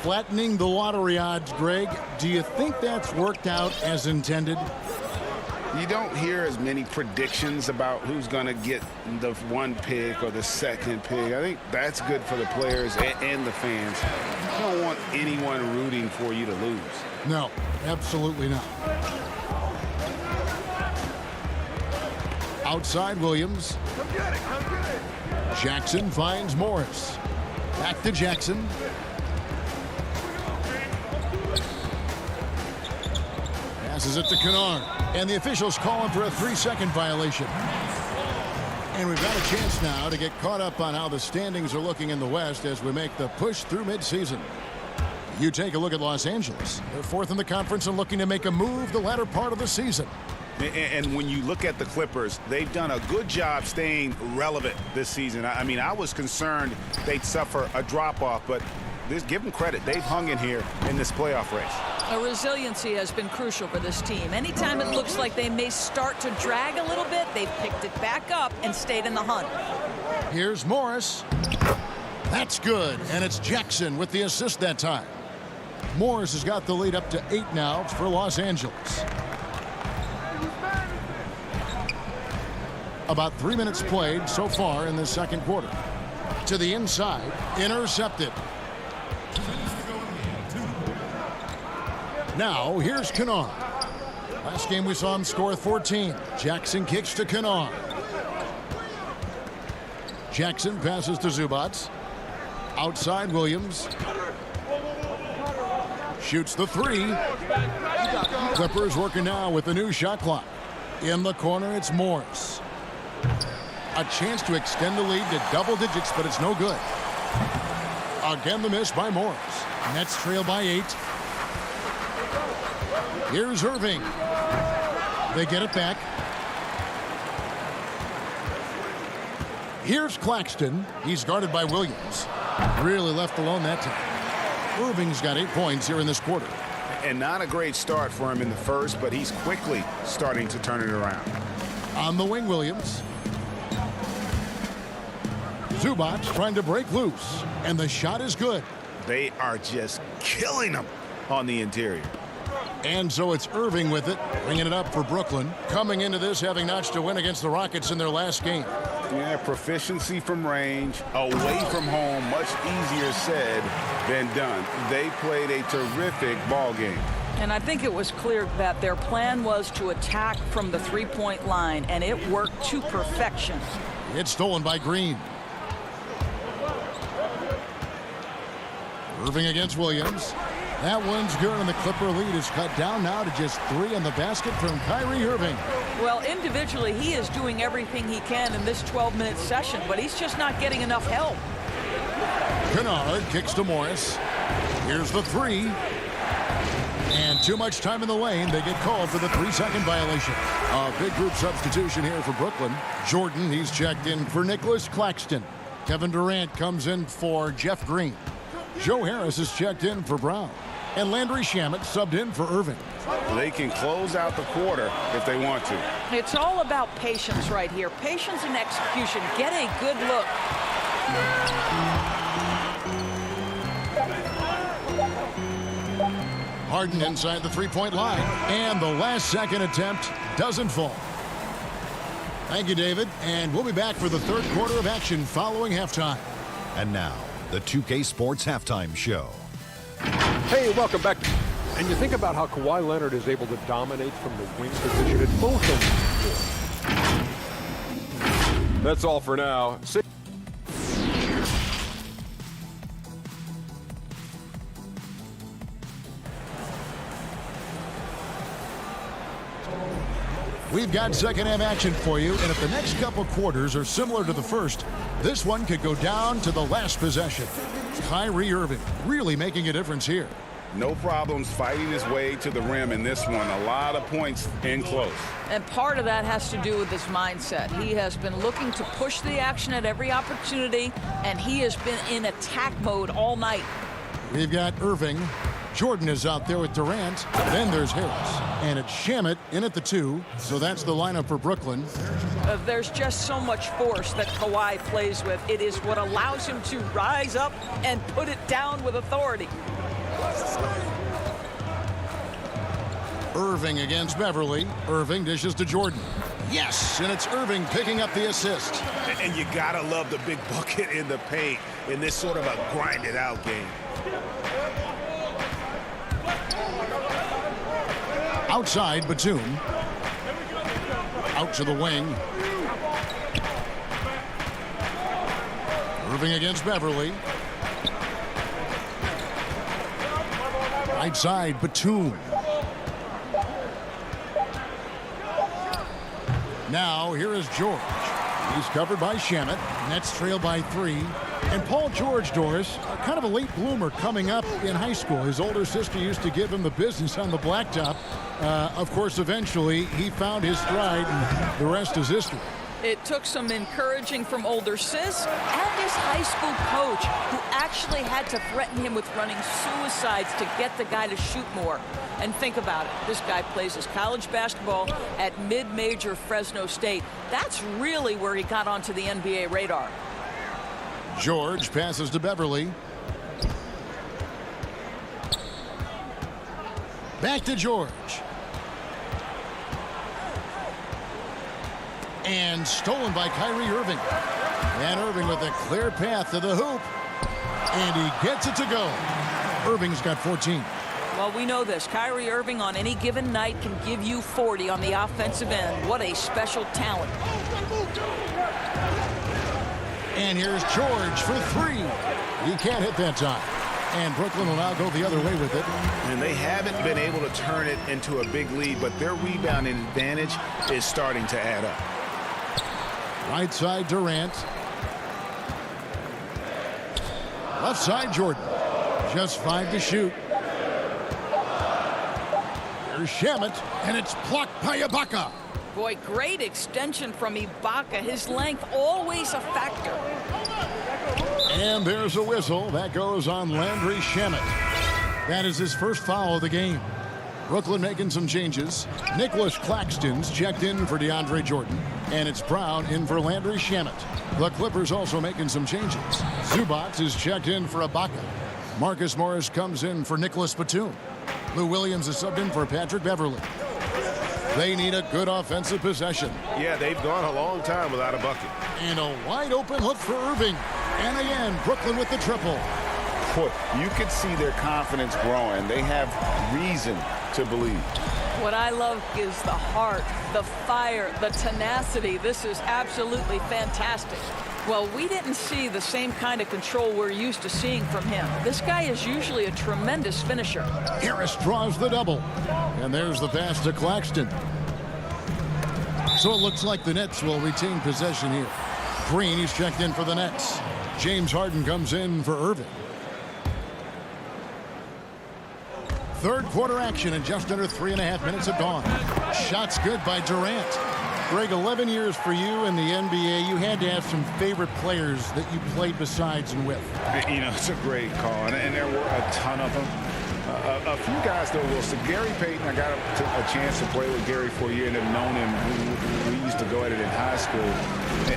Flattening the lottery odds, Greg. Do you think that's worked out as intended? You don't hear as many predictions about who's going to get the 1 pick or the 2nd pick. I think that's good for the players and the fans. You don't want anyone rooting for you to lose. No, absolutely not. Outside Williams. Jackson finds Morris. Back to Jackson. Passes it to Kennard. And the officials call him for a 3-second violation. And we've got a chance now to get caught up on how the standings are looking in the West as we make the push through midseason. You take a look at Los Angeles. They're 4th in the conference and looking to make a move the latter part of the season. And when you look at the Clippers, they've done a good job staying relevant this season. I mean, I was concerned they'd suffer a drop-off, but give them credit. They've hung in here in this playoff race. Resiliency has been crucial for this team. Anytime it looks like they may start to drag a little bit, they've picked it back up and stayed in the hunt. Here's Morris. That's good, and it's Jackson with the assist that time. Morris has got the lead up to 8 now for Los Angeles. About 3 minutes played so far in the second quarter. To the inside, intercepted. Now, here's Kennard. Last game we saw him score 14. Jackson kicks to Kennard. Jackson passes to Zubac. Outside Williams. Shoots the 3. Clippers working now with the new shot clock. In the corner, it's Morris. A chance to extend the lead to double digits, but it's no good. Again, the miss by Morris. Nets trail by 8. Here's Irving. They get it back. Here's Claxton. He's guarded by Williams. Really left alone that time. Irving's got 8 points here in this quarter. And not a great start for him in the first, but he's quickly starting to turn it around. On the wing, Williams. Zubac trying to break loose, and the shot is good. They are just killing him on the interior. And so it's Irving with it, bringing it up for Brooklyn. Coming into this, having notched a win against the Rockets in their last game. Yeah, proficiency from range, away from home, much easier said than done. They played a terrific ball game. And I think it was clear that their plan was to attack from the three-point line, and it worked to perfection. It's stolen by Green. Irving against Williams. That one's good, and the Clipper lead is cut down now to just 3 on the basket from Kyrie Irving. Well, individually, he is doing everything he can in this 12-minute session, but he's just not getting enough help. Kennard kicks to Morris. Here's the 3. And too much time in the lane. They get called for the 3-second violation. A big group substitution here for Brooklyn. Jordan, he's checked in for Nicholas Claxton. Kevin Durant comes in for Jeff Green. Joe Harris is checked in for Brown. And Landry Shamet subbed in for Irving. They can close out the quarter if they want to. It's all about patience right here. Patience and execution. Get a good look. Harden inside the three-point line. And the last second attempt doesn't fall. Thank you, David. And we'll be back for the third quarter of action following halftime. And now, the 2K Sports Halftime Show. Hey, welcome back. And you think about how Kawhi Leonard is able to dominate from the wing position at both ends. That's all for now. We've got second half action for you, and if the next couple quarters are similar to the first, this one could go down to the last possession. Kyrie Irving really making a difference here. No problems fighting his way to the rim in this one. A lot of points in close. And part of that has to do with his mindset. He has been looking to push the action at every opportunity, and he has been in attack mode all night. We've got Irving. Jordan is out there with Durant. Then there's Harris. And it's Shamet in at the 2. So that's the lineup for Brooklyn. There's just so much force that Kawhi plays with. It is what allows him to rise up and put it down with authority. Irving against Beverly. Irving dishes to Jordan. Yes, and it's Irving picking up the assist. And you gotta love the big bucket in the paint in this sort of a grinded out game. Outside, Batum. Out to the wing. Irving against Beverly. Right side, Batum. Now, here is George. He's covered by Shamet. Nets trail by 3. And Paul George, Doris, kind of a late bloomer coming up in high school. His older sister used to give him the business on the blacktop. Of course, eventually, he found his stride, and the rest is history. It took some encouraging from older sis and his high school coach, who actually had to threaten him with running suicides to get the guy to shoot more. And think about it. This guy plays his college basketball at mid-major Fresno State. That's really where he got onto the NBA radar. George passes to Beverly. Back to George. And stolen by Kyrie Irving. And Irving with a clear path to the hoop. And he gets it to go. Irving's got 14. Well, we know this. Kyrie Irving on any given night can give you 40 on the offensive end. What a special talent. And here's George for 3. He can't hit that time. And Brooklyn will now go the other way with it. And they haven't been able to turn it into a big lead, but their rebounding advantage is starting to add up. Right side, Durant. Left side, Jordan. Just 5 to shoot. Here's Shamet, and it's blocked by Ibaka. Boy, great extension from Ibaka. His length always a factor. And there's a whistle. That goes on Landry Shamet. That is his first foul of the game. Brooklyn making some changes. Nicholas Claxton's checked in for DeAndre Jordan. And it's Brown in for Landry Shamet. The Clippers also making some changes. Zubac is checked in for Ibaka. Marcus Morris comes in for Nicholas Batum. Lou Williams is subbed in for Patrick Beverly. They need a good offensive possession. Yeah, they've gone a long time without a bucket. And a wide open look for Irving. And again, Brooklyn with the triple. Boy, you could see their confidence growing. They have reason to believe. What I love is the heart, the fire, the tenacity. This is absolutely fantastic. Well, we didn't see the same kind of control we're used to seeing from him. This guy is usually a tremendous finisher. Harris draws the double. And there's the pass to Claxton. So it looks like the Nets will retain possession here. Green, he's checked in for the Nets. James Harden comes in for Irving. Third quarter action in just under 3.5 minutes have gone. Shots good by Durant. Greg, 11 years for you in the NBA. You had to have some favorite players that you played besides and with. You know, it's a great call, and there were a ton of them. A few guys, though, Wilson. Gary Payton, I got a chance to play with Gary for a year and have known him. We used to go at it in high school,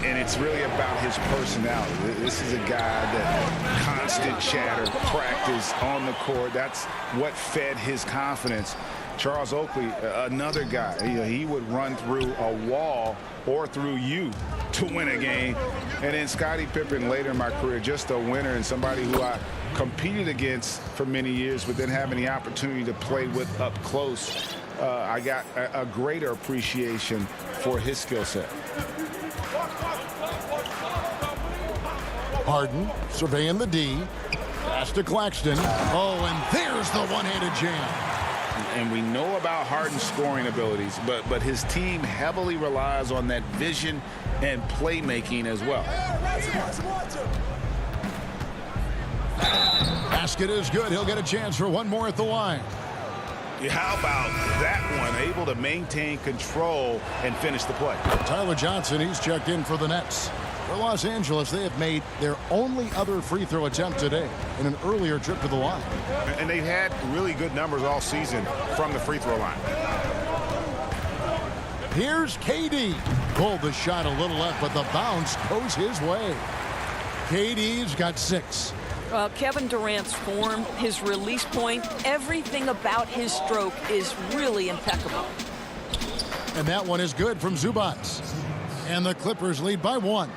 and it's really about his personality. This is a guy that constant chatter, practice on the court. That's what fed his confidence. Charles Oakley, another guy, he would run through a wall or through you to win a game. And then Scottie Pippen later in my career, just a winner and somebody who I competed against for many years, but then having the opportunity to play with up close, I got a greater appreciation for his skill set. Harden surveying the D. Pass to Claxton. Oh, and there's the one-handed jam. And we know about Harden's scoring abilities, but his team heavily relies on that vision and playmaking as well. Basket is good. He'll get a chance for one more at the line. How about that one? Able to maintain control and finish the play. Tyler Johnson, he's checked in for the Nets. For Los Angeles, they have made their only other free throw attempt today in an earlier trip to the line. And they've had really good numbers all season from the free throw line. Here's KD. Pulled the shot a little left, but the bounce goes his way. KD's got 6. Kevin Durant's form, his release point, everything about his stroke is really impeccable. And that one is good from Zubac. And the Clippers lead by 1.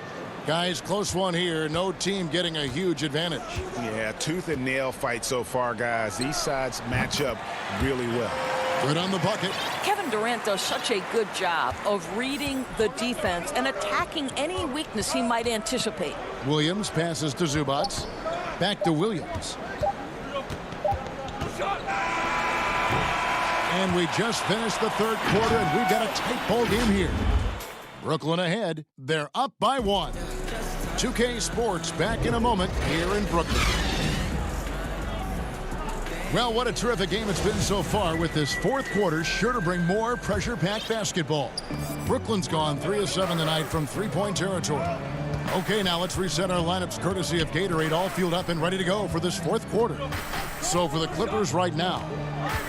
Guys, close one here. No team getting a huge advantage. Yeah, tooth and nail fight so far, guys. These sides match up really well. Good on the bucket. Kevin Durant does such a good job of reading the defense and attacking any weakness he might anticipate. Williams passes to Zubac. Back to Williams. And we just finished the third quarter, and we've got a tight ball game here. Brooklyn ahead. They're up by 1. 2K Sports back in a moment here in Brooklyn. Well, what a terrific game it's been so far, with this fourth quarter sure to bring more pressure-packed basketball. Brooklyn's gone 3 of 7 tonight from three-point territory. Okay, now let's reset our lineups courtesy of Gatorade, all fueled up and ready to go for this fourth quarter. So for the Clippers right now,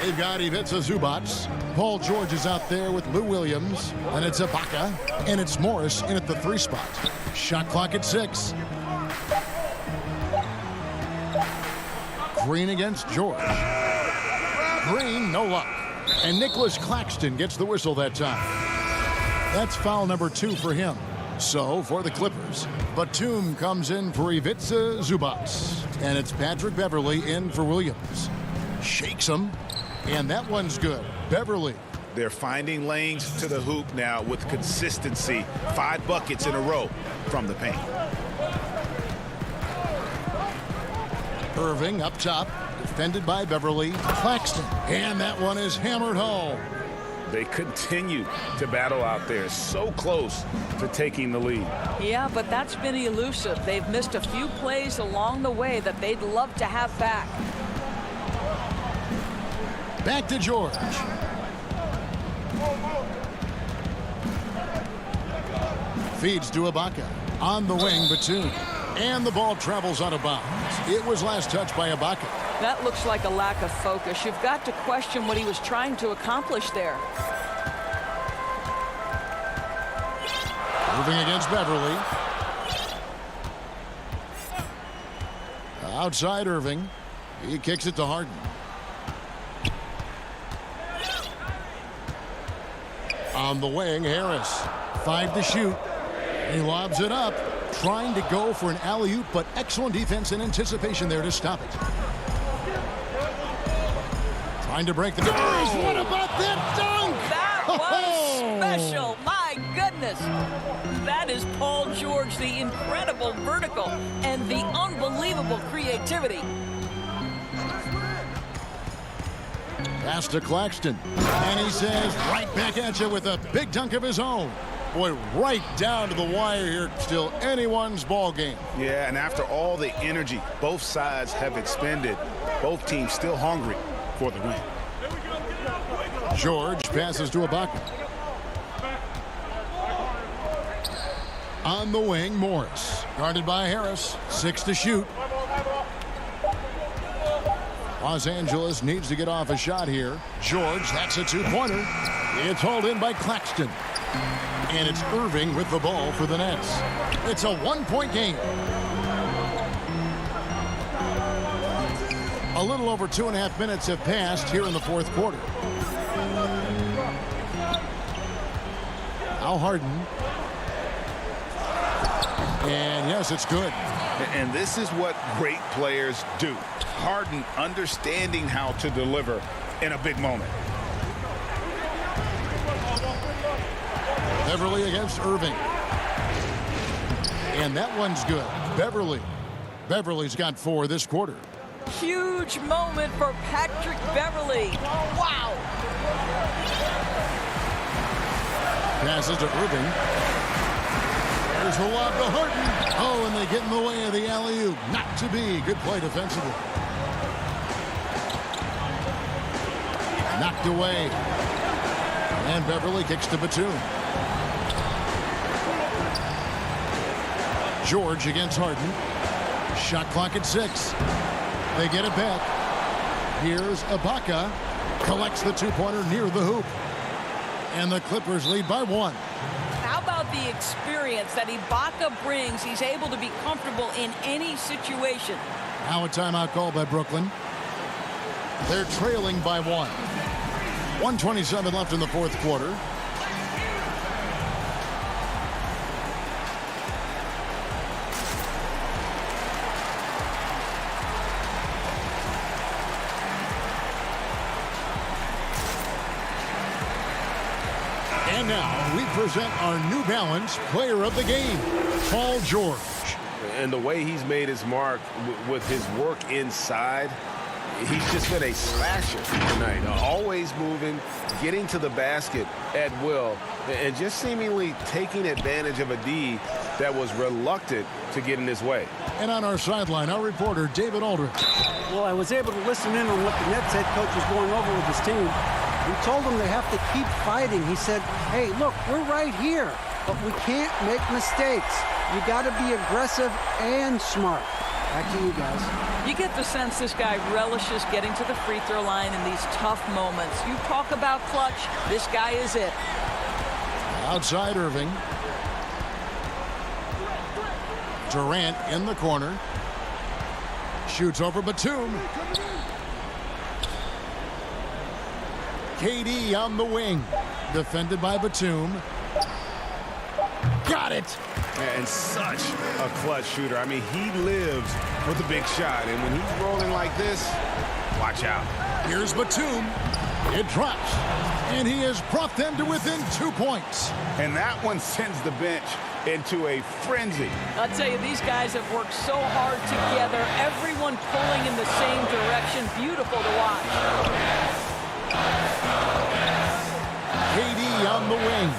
they've got Ivica Zubac. Paul George is out there with Lou Williams. And it's Ibaka. And it's Morris in at the 3 spot. Shot clock at 6. Green against George. Green, no luck. And Nicholas Claxton gets the whistle that time. That's foul number 2 for him. So for the Clippers, Batum comes in for Ivica Zubac. And it's Patrick Beverly in for Williams. Shakes him. And that one's good. Beverly. They're finding lanes to the hoop now with consistency. 5 buckets in a row from the paint. Irving up top, defended by Beverly. Claxton. And that one is hammered home. They continue to battle out there, so close to taking the lead. Yeah, but that's been elusive. They've missed a few plays along the way that they'd love to have back. Back to George. Feeds to Ibaka. On the wing, Batum. And the ball travels out of bounds. It was last touched by Ibaka. That looks like a lack of focus. You've got to question what he was trying to accomplish there. Moving against Beverly. Outside Irving. He kicks it to Harden. On the wing, Harris. 5 to shoot. He lobs it up, trying to go for an alley-oop, but excellent defense and anticipation there to stop it. Trying to break the doors. What about that dunk? That was special. My goodness. That is Paul George, the incredible vertical and the unbelievable creativity. Pass to Claxton. And he says, right back at you with a big dunk of his own. Boy, right down to the wire here. Still anyone's ball game. Yeah, and after all the energy both sides have expended, both teams still hungry for the win. George passes to Ibaka. On the wing, Morris. Guarded by Harris. 6 to shoot. Los Angeles needs to get off a shot here. George, that's a 2-pointer. It's hauled in by Claxton. And it's Irving with the ball for the Nets. It's a 1-point game. A little over 2.5 minutes have passed here in the fourth quarter. Now Harden. And yes, it's good. And this is what great players do. Harden understanding how to deliver in a big moment. Beverly against Irving. And that one's good. Beverly's got 4 this quarter. Huge moment for Patrick Beverly. Wow. Passes to Irving. There's a lob to Harden. Oh, and they get in the way of the alley-oop. Not to be. Good play defensively. Knocked away. And Beverly kicks to Batum. George against Harden. Shot clock at 6. They get it back. Here's Ibaka. Collects the 2-pointer near the hoop. And the Clippers lead by 1. How about the experience that Ibaka brings? He's able to be comfortable in any situation. Now a timeout called by Brooklyn. They're trailing by 1. 1:27 left in the fourth quarter. And now we present our New Balance Player of the Game, Paul George. And the way he's made his mark with his work inside, he's just been a slasher tonight. Always moving, getting to the basket at will, and just seemingly taking advantage of a D that was reluctant to get in his way. And on our sideline, our reporter, David Aldridge. Well, I was able to listen in on what the Nets head coach was going over with his team. He told them they have to keep fighting. He said, hey, look, we're right here, but we can't make mistakes. You got to be aggressive and smart. Back to you guys. You get the sense this guy relishes getting to the free throw line in these tough moments. You talk about clutch, this guy is it. Outside Irving. Durant in the corner. Shoots over Batum. KD on the wing. Defended by Batum. Got it. And such a clutch shooter. I mean, he lives with a big shot. And when he's rolling like this, watch out. Here's Batum. It drops. And he has brought them to within 2 points. And that one sends the bench into a frenzy. I'll tell you, these guys have worked so hard together. Everyone pulling in the same direction. Beautiful to watch. King.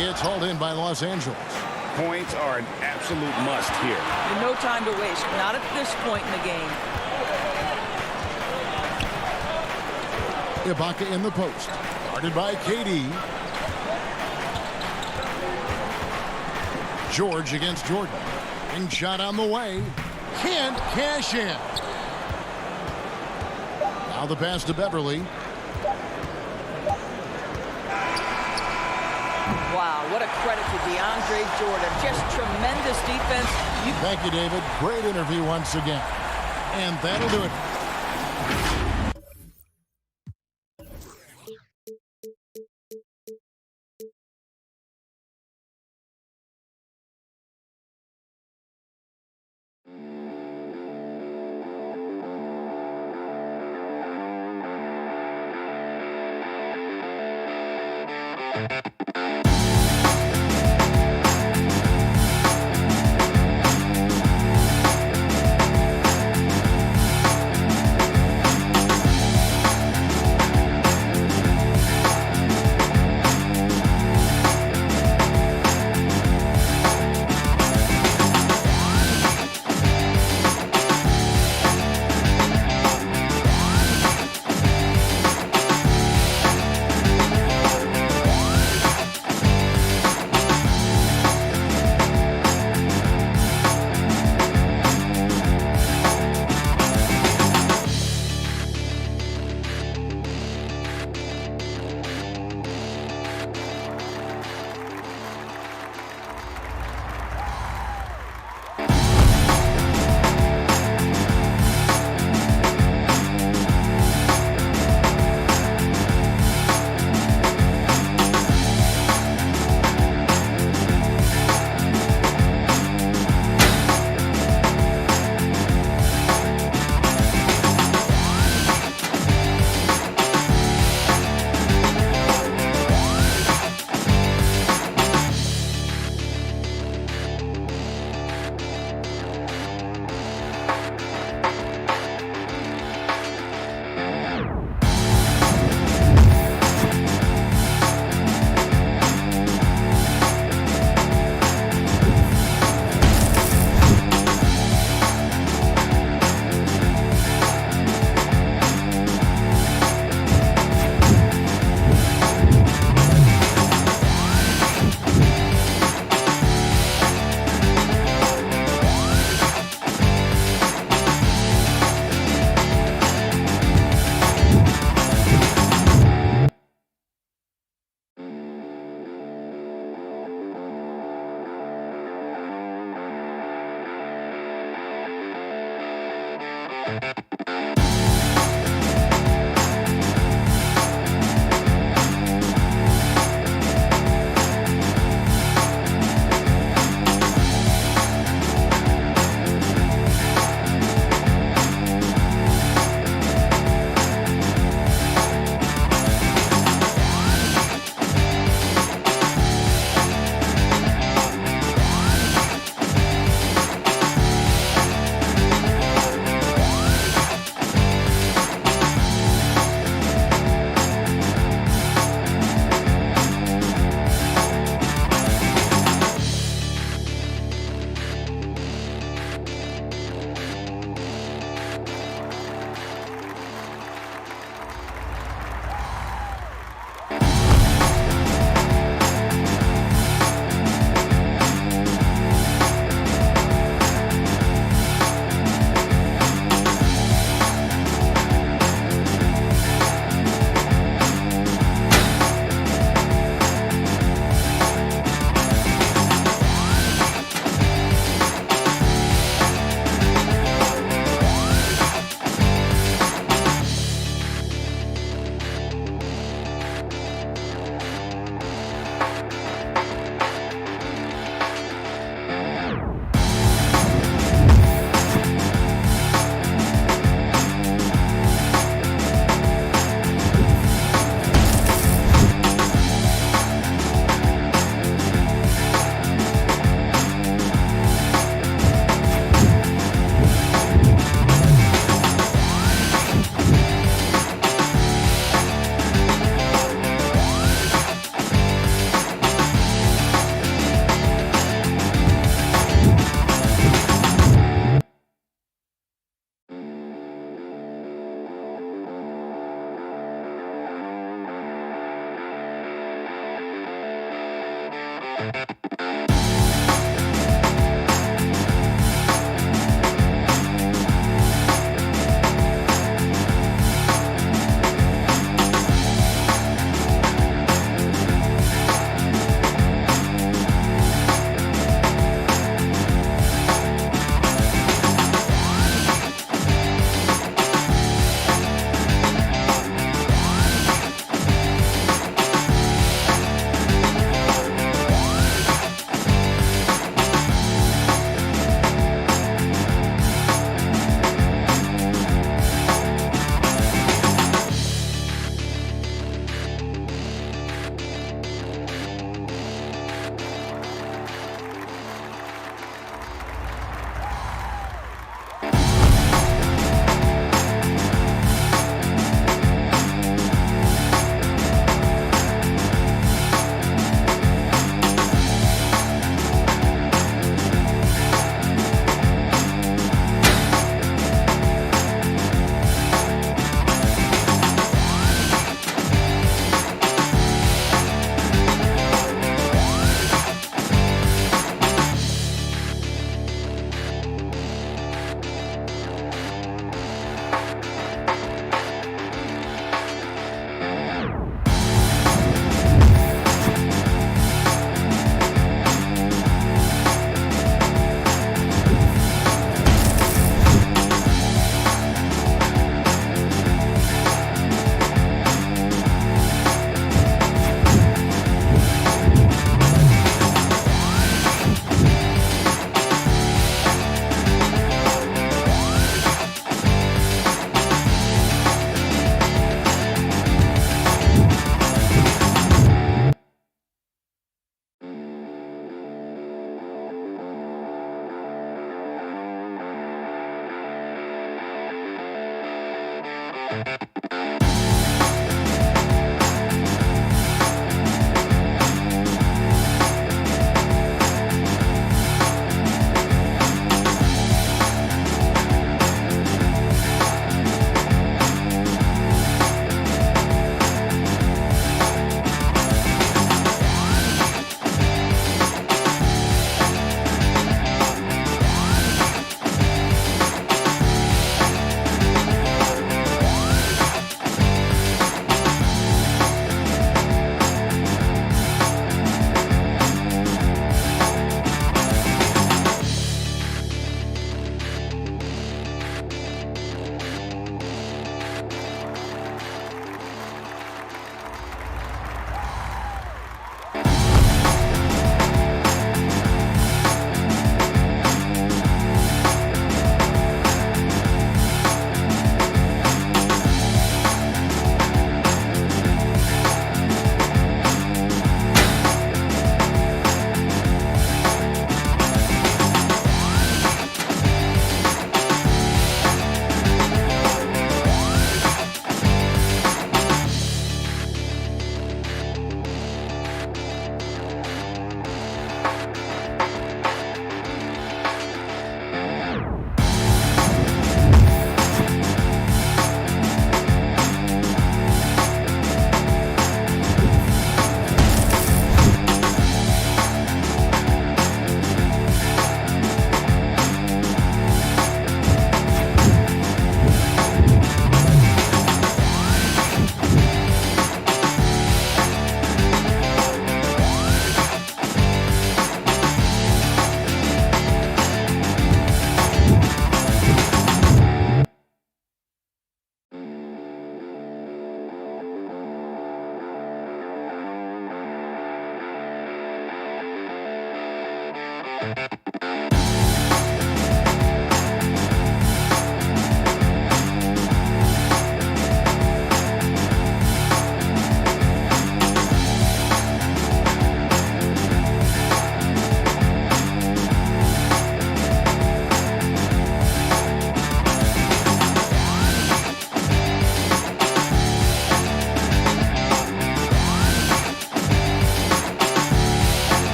It's hauled in by Los Angeles. Points are an absolute must here. And no time to waste. Not at this point in the game. Ibaka in the post. Guarded by KD. George against Jordan. Ring shot on the way. Can't cash in. Now the pass to Beverly. Wow, what a credit to DeAndre Jordan. Just tremendous defense. Thank you, David. Great interview once again. And that'll do it.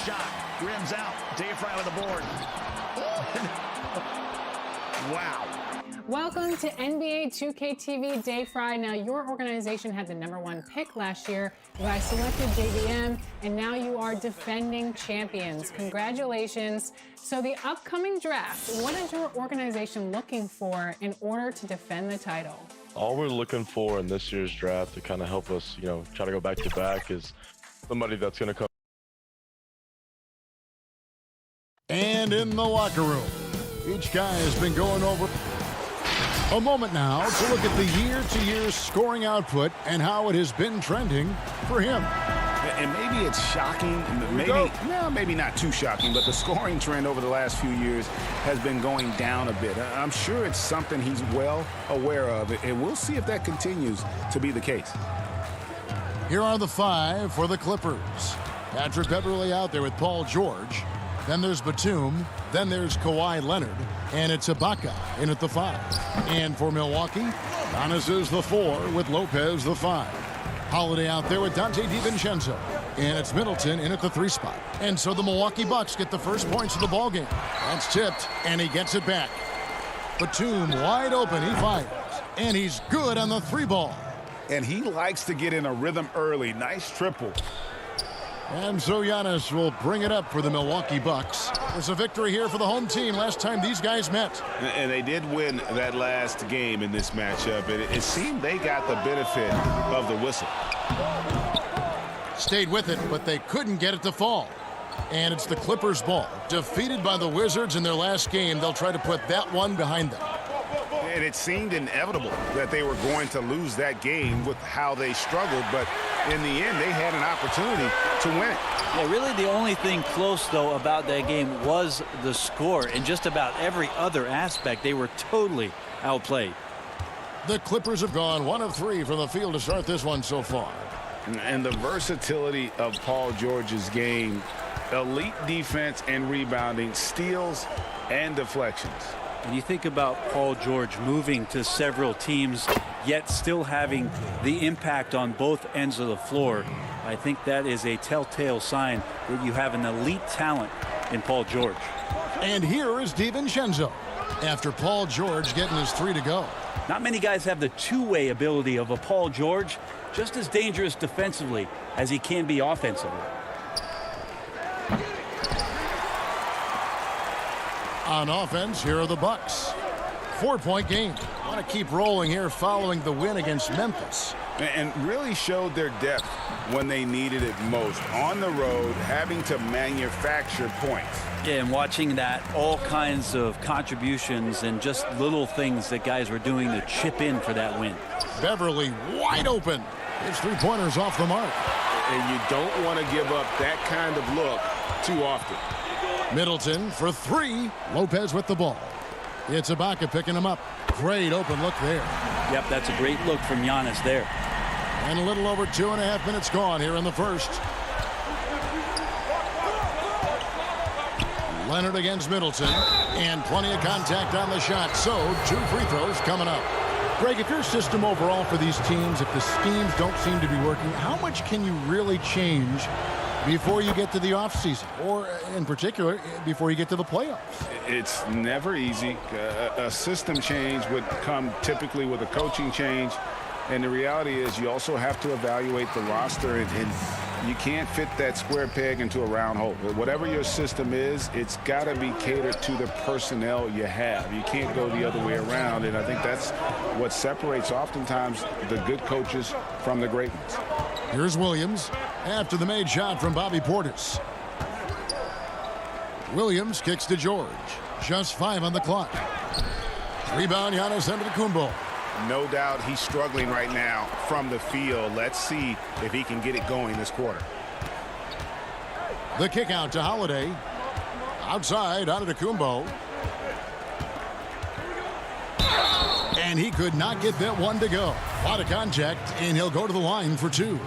shot. Rims out. Dayfry with the board. Wow. Welcome to NBA 2K TV Dayfry. Now, your organization had the #1 pick last year. You guys selected JVM, and now you are defending champions. Congratulations. So the upcoming draft, what is your organization looking for in order to defend the title? All we're looking for in this year's draft to kind of help us, try to go back to back is somebody that's going to come. And in the locker room, each guy has been going over a moment now to look at the year-to-year scoring output and how it has been trending for him. And maybe it's shocking, maybe not too shocking, but the scoring trend over the last few years has been going down a bit. I'm sure it's something he's well aware of, and we'll see if that continues to be the case. Here are the 5 for the Clippers. Patrick Beverley out there with Paul George. Then there's Batum. Then there's Kawhi Leonard. And it's Ibaka in at the 5. And for Milwaukee, Giannis is the 4 with Lopez the 5. Holiday out there with Dante DiVincenzo. And it's Middleton in at the 3 spot. And so the Milwaukee Bucks get the first points of the ballgame. That's tipped, and he gets it back. Batum wide open. He fires. And he's good on the 3 ball. And he likes to get in a rhythm early. Nice triple. And so Giannis will bring it up for the Milwaukee Bucks. There's a victory here for the home team last time these guys met. And they did win that last game in this matchup. It seemed they got the benefit of the whistle. Stayed with it, but they couldn't get it to fall. And it's the Clippers' ball. Defeated by the Wizards in their last game, they'll try to put that one behind them. And it seemed inevitable that they were going to lose that game with how they struggled, but in the end, they had an opportunity to win it. Yeah, really the only thing close, though, about that game was the score. In just about every other aspect, they were totally outplayed. The Clippers have gone 1 of 3 from the field to start this one so far. And the versatility of Paul George's game, elite defense and rebounding, steals and deflections. And you think about Paul George moving to several teams, yet still having the impact on both ends of the floor. I think that is a telltale sign that you have an elite talent in Paul George. And here is DiVincenzo after Paul George getting his 3 to go. Not many guys have the two-way ability of a Paul George, just as dangerous defensively as he can be offensively. On offense, here are the Bucks. 4-point game. Want to keep rolling here following the win against Memphis. And really showed their depth when they needed it most. On the road, having to manufacture points. Yeah, and watching that, all kinds of contributions and just little things that guys were doing to chip in for that win. Beverley wide open. His 3-pointers off the mark. And you don't want to give up that kind of look too often. Middleton for 3. Lopez with the ball. It's Ibaka picking him up. Great open look there. Yep, that's a great look from Giannis there. And a little over 2.5 minutes gone here in the first. Leonard against Middleton. And plenty of contact on the shot. So 2 free throws coming up. Greg, if your system overall for these teams, if the schemes don't seem to be working, how much can you really change before you get to the offseason, or in particular, before you get to the playoffs? It's never easy. A system change would come typically with a coaching change, and the reality is you also have to evaluate the roster, and you can't fit that square peg into a round hole. Whatever your system is, it's got to be catered to the personnel you have. You can't go the other way around, and I think that's what separates oftentimes the good coaches from the great ones. Here's Williams after the made shot from Bobby Portis. Williams kicks to George. Just 5 on the clock. Rebound, Giannis Antetokounmpo. No doubt he's struggling right now from the field. Let's see if he can get it going this quarter. The kick out to Holiday. Outside, Antetokounmpo. And he could not get that one to go. A lot of contact, and he'll go to the line for 2.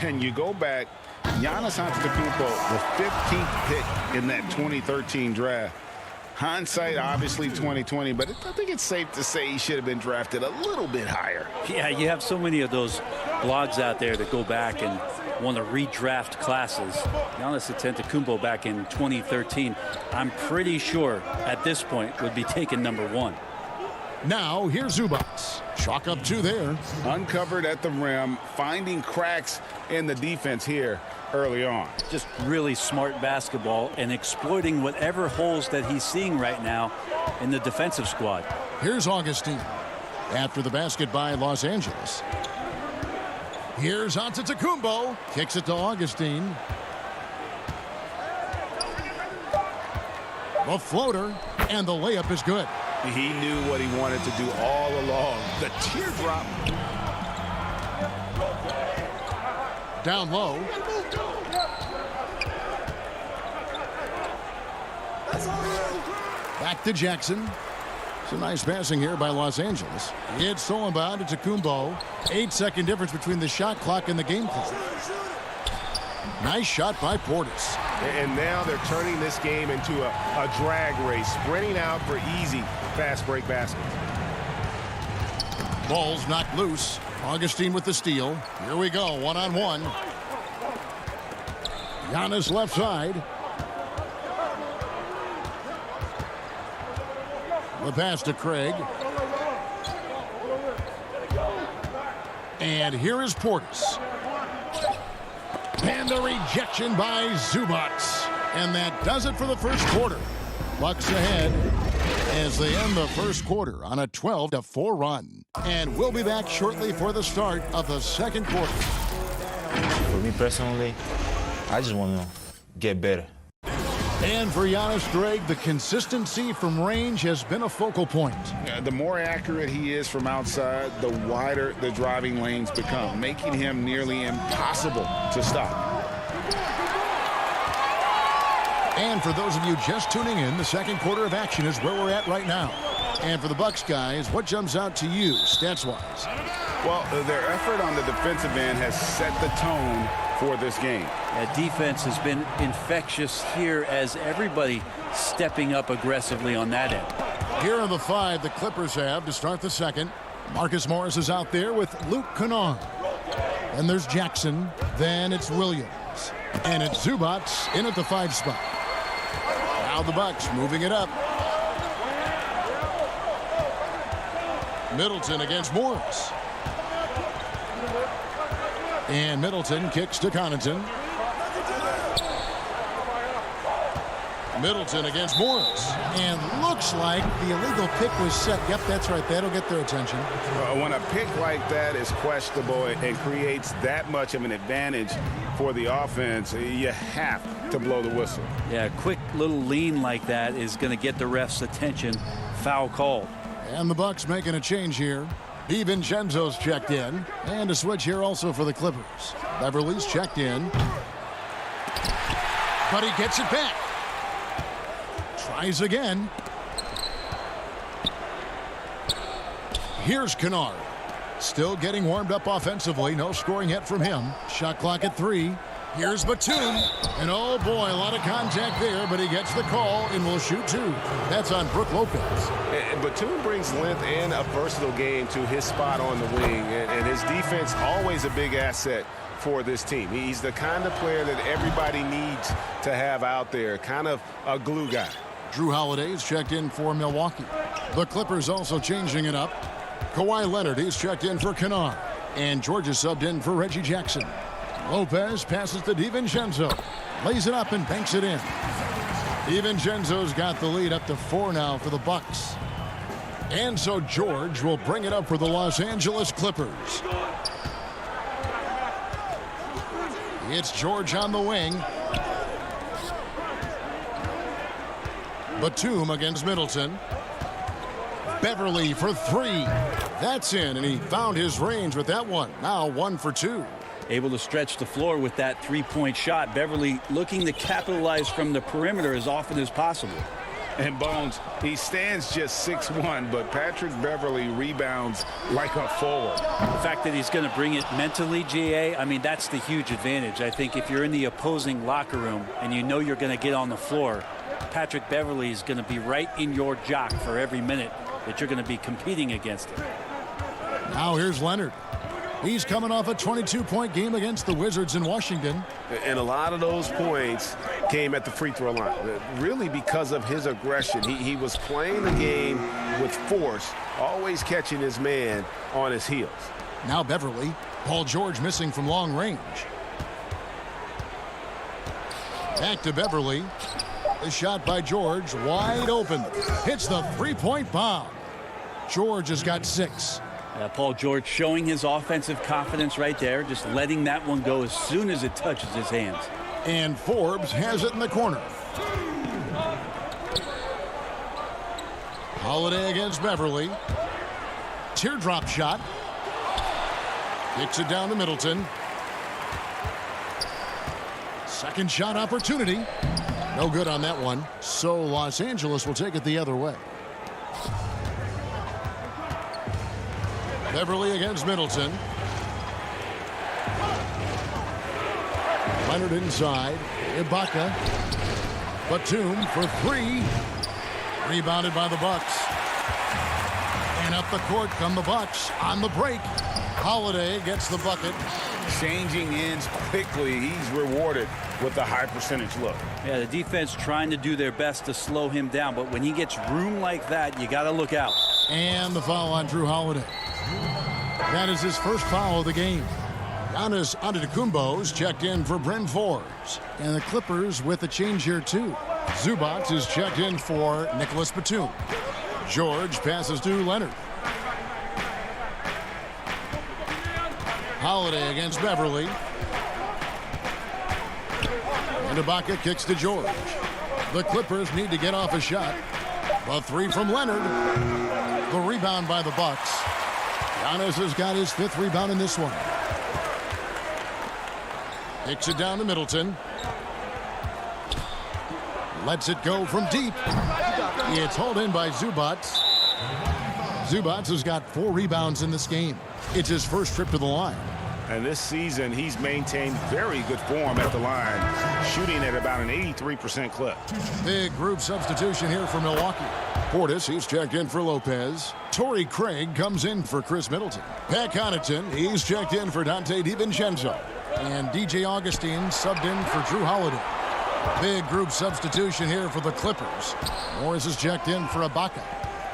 And you go back, Giannis Antetokounmpo, the 15th pick in that 2013 draft. Hindsight, obviously 2020, but I think it's safe to say he should have been drafted a little bit higher. Yeah, you have so many of those blogs out there that go back and want to redraft classes. Giannis Antetokounmpo back in 2013, I'm pretty sure at this point would be taken #1. Now here's Zubac. Chalk up 2 there. Uncovered at the rim, finding cracks in the defense here early on. Just really smart basketball and exploiting whatever holes that he's seeing right now in the defensive squad. Here's Augustine. After the basket by Los Angeles. Here's Antetokounmpo. Kicks it to Augustine. The floater, and the layup is good. He knew what he wanted to do all along. The teardrop. Down low. Back to Jackson. Some nice passing here by Los Angeles. It's stolen by Antetokounmpo. 8-second difference between the shot clock and the game clock. Nice shot by Portis. And now they're turning this game into a drag race, sprinting out for easy fast break baskets. Ball's knocked loose. Augustine with the steal. Here we go, one-on-one. Giannis left side. The pass to Craig. And here is Portis. And the rejection by Zubac. And that does it for the first quarter. Bucks ahead as they end the first quarter on a 12-4 run. And we'll be back shortly for the start of the second quarter. For me personally, I just want to get better. And for Giannis, Greg, the consistency from range has been a focal point. The more accurate he is from outside, the wider the driving lanes become, making him nearly impossible to stop. And for those of you just tuning in, the second quarter of action is where we're at right now. And for the Bucks guys, what jumps out to you stats-wise? Well, their effort on the defensive end has set the tone for this game. Defense has been infectious here as everybody stepping up aggressively on that end. Here are the 5 the Clippers have to start the second. Marcus Morris is out there with Luke Kennard. And there's Jackson. Then it's Williams. And it's Zubac in at the 5 spot. Now the Bucks moving it up. Middleton against Morris. And Middleton kicks to Connaughton. Middleton against Morris. And looks like the illegal pick was set. Yep, that's right. That'll get their attention. When a pick like that is questionable and creates that much of an advantage for the offense, you have to blow the whistle. Yeah, a quick little lean like that is going to get the ref's attention. Foul call. And the Bucks making a change here. DiVincenzo's checked in. And a switch here also for the Clippers. Beverly's checked in. But he gets it back. Tries again. Here's Kennard. Still getting warmed up offensively. No scoring yet from him. Shot clock at 3. Here's Batum. And oh boy, a lot of contact there, but he gets the call and will shoot 2. That's on Brook Lopez. And Batum brings length and a versatile game to his spot on the wing. And his defense always a big asset for this team. He's the kind of player that everybody needs to have out there. Kind of a glue guy. Drew Holiday's checked in for Milwaukee. The Clippers also changing it up. Kawhi Leonard, he's checked in for Kennard. And George is subbed in for Reggie Jackson. Lopez passes to DiVincenzo. Lays it up and banks it in. DiVincenzo's got the lead up to 4 now for the Bucks. And so George will bring it up for the Los Angeles Clippers. It's George on the wing. Batum against Middleton. Beverly for 3. That's in, and he found his range with that one. Now 1 for 2. Able to stretch the floor with that 3-point shot. Beverly looking to capitalize from the perimeter as often as possible. And Bones, he stands just 6'1", but Patrick Beverly rebounds like a forward. The fact that he's going to bring it mentally, GA, I mean, that's the huge advantage. I think if you're in the opposing locker room and you know you're going to get on the floor, Patrick Beverly is going to be right in your jock for every minute that you're going to be competing against him. Now here's Leonard. He's coming off a 22-point game against the Wizards in Washington. And a lot of those points came at the free throw line, really because of his aggression. He was playing the game with force, always catching his man on his heels. Now Beverly. Paul George missing from long range. Back to Beverly. The shot by George, wide open. Hits the three-point bomb. George has got 6. Paul George showing his offensive confidence right there, just letting that one go as soon as it touches his hands. And Forbes has it in the corner. Holiday against Beverly. Teardrop shot. Kicks it down to Middleton. Second shot opportunity. No good on that one. So Los Angeles will take it the other way. Beverly against Middleton. Leonard inside. Ibaka. Batum for 3. Rebounded by the Bucks. And up the court come the Bucks on the break. Holiday gets the bucket. Changing ends quickly. He's rewarded with a high percentage look. Yeah, the defense trying to do their best to slow him down, but when he gets room like that, you got to look out. And the foul on Drew Holiday. That is his first foul of the game. Giannis Antetokounmpo's checked in for Bryn Forbes. And the Clippers with a change here, too. Zubac is checked in for Nicholas Batum. George passes to Leonard. Holiday against Beverly. And Ibaka kicks to George. The Clippers need to get off a shot. The 3 from Leonard. The rebound by the Bucks. Giannis has got his 5th rebound in this one. Kicks it down to Middleton. Lets it go from deep. It's hauled in by Zubac. Zubac has got 4 rebounds in this game. It's his first trip to the line. And this season, he's maintained very good form at the line, shooting at about an 83% clip. Big group substitution here for Milwaukee. Portis, he's checked in for Lopez. Torrey Craig comes in for Chris Middleton. Pat Connaughton, he's checked in for Dante DiVincenzo. And DJ Augustine subbed in for Drew Holiday. Big group substitution here for the Clippers. Morris is checked in for Ibaka.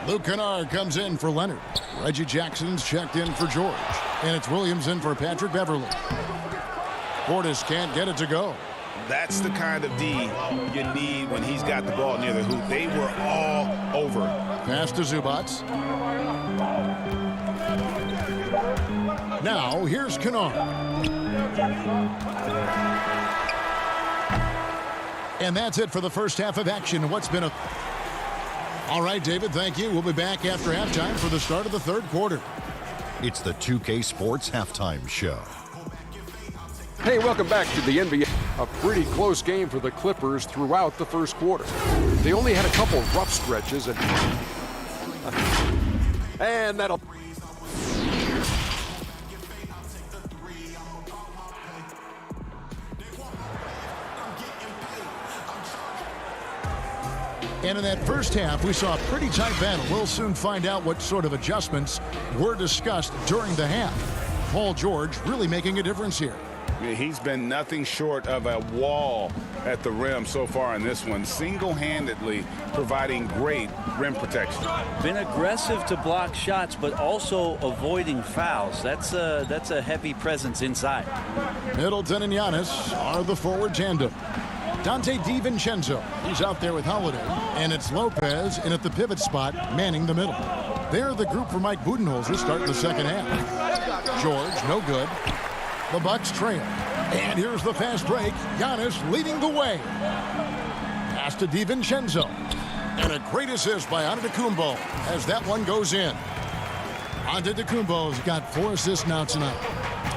Luke Kennard comes in for Leonard. Reggie Jackson's checked in for George. And it's Williams in for Patrick Beverly. Portis can't get it to go. That's the kind of D you need when he's got the ball near the hoop. They were all over it. Pass to Zubac. Now, here's Kennard. And that's it for the first half of action. What's been a... All right, David, thank you. We'll be back after halftime for the start of the third quarter. It's the 2K Sports Halftime Show. Hey, welcome back to the NBA. A pretty close game for the Clippers throughout the first quarter. They only had a couple rough stretches, and that'll... And in that first half, we saw a pretty tight battle. We'll soon find out what sort of adjustments were discussed during the half. Paul George really making a difference here. He's been nothing short of a wall at the rim so far in this one, single-handedly providing great rim protection. Been aggressive to block shots, but also avoiding fouls. That's a heavy presence inside. Middleton and Giannis are the forward tandem. Dante DiVincenzo, he's out there with Holiday. And it's Lopez in at the pivot spot, manning the middle. They're the group for Mike Budenholzer starting the second half. George, no good. The Bucks trail. And here's the fast break. Giannis leading the way. Pass to DiVincenzo. And a great assist by Antetokounmpo as that one goes in. Antetokounmpo's got 4 assists now tonight.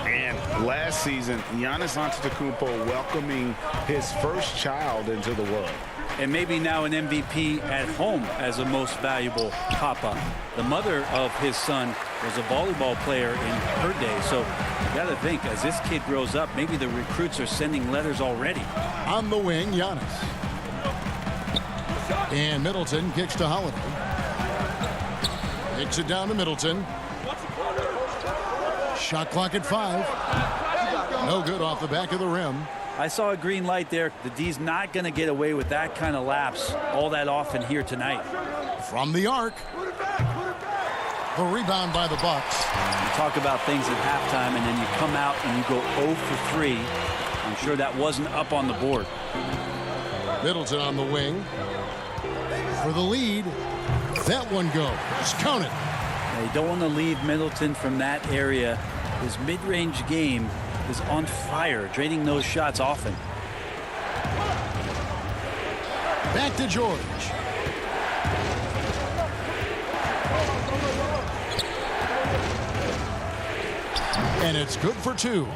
And last season, Giannis Antetokounmpo welcoming his first child into the world. And maybe now an MVP at home as a most valuable papa. The mother of his son was a volleyball player in her day. So you got to think, as this kid grows up, maybe the recruits are sending letters already. On the wing, Giannis. And Middleton kicks to Holiday. Kicks it down to Middleton. Shot clock at 5. No good off the back of the rim. I saw a green light there. The D's not going to get away with that kind of lapse all that often here tonight. From the arc. The rebound by the Bucks. You talk about things at halftime, and then you come out and you go 0 for 3. I'm sure that wasn't up on the board. Middleton on the wing. For the lead. That one goes. Count it. Now, you don't want to leave Middleton from that area. His mid-range game is on fire, draining those shots often. Back to George. And it's good for 2.